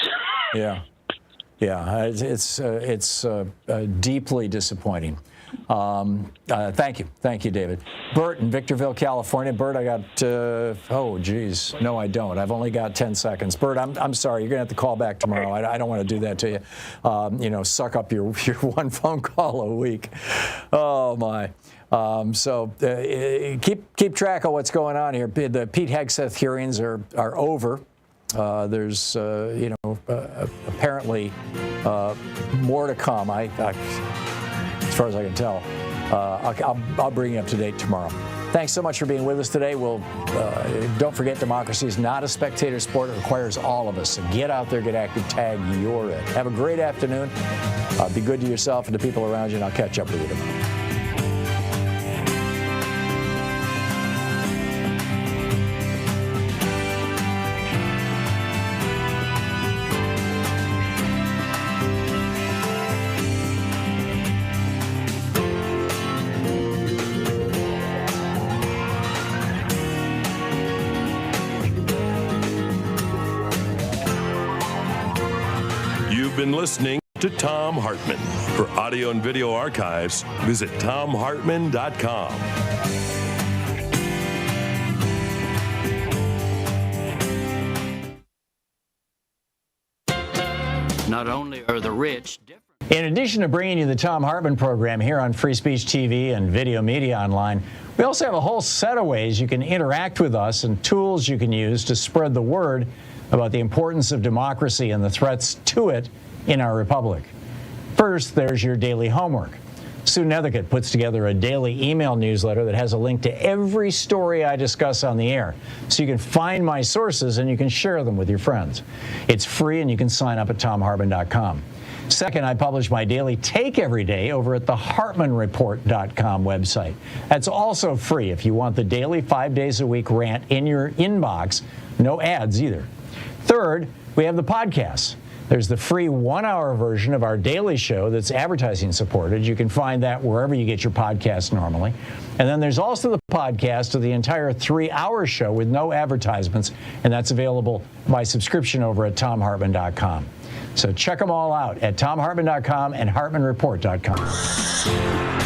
Yeah, it's deeply disappointing. Thank you, David. Bert in Victorville, California. Bert, I got, oh, geez. No, I don't. I've only got 10 seconds. Bert, I'm sorry. You're going to have to call back tomorrow. I don't want to do that to you. Suck up your one phone call a week. Oh, my. Keep track of what's going on here. The Pete Hegseth hearings are over. There's, apparently more to come. As far as I can tell, I'll bring you up to date tomorrow. Thanks so much for being with us today. Don't forget, democracy is not a spectator sport. It requires all of us. So get out there, get active, tag, you're it. Have a great afternoon. Be good to yourself and the people around you, and I'll catch up with you tomorrow. Been listening to Thom Hartmann. For audio and video archives, visit ThomHartmann.com. Not only are the rich different. In addition to bringing you the Thom Hartmann Program here on Free Speech TV and Video Media Online, we also have a whole set of ways you can interact with us and tools you can use to spread the word about the importance of democracy and the threats to it in our republic. First, there's your daily homework. Sue Nethercutt puts together a daily email newsletter that has a link to every story I discuss on the air, so you can find my sources and you can share them with your friends. It's free, and you can sign up at ThomHartmann.com. Second, I publish my daily take every day over at the HartmannReport.com website. That's also free if you want the daily 5 days a week rant in your inbox. No ads either. Third, we have the podcasts. There's the free 1-hour version of our daily show that's advertising supported. You can find that wherever you get your podcasts normally. And then there's also the podcast of the entire 3-hour show with no advertisements, and that's available by subscription over at ThomHartmann.com. So check them all out at ThomHartmann.com and HartmannReport.com.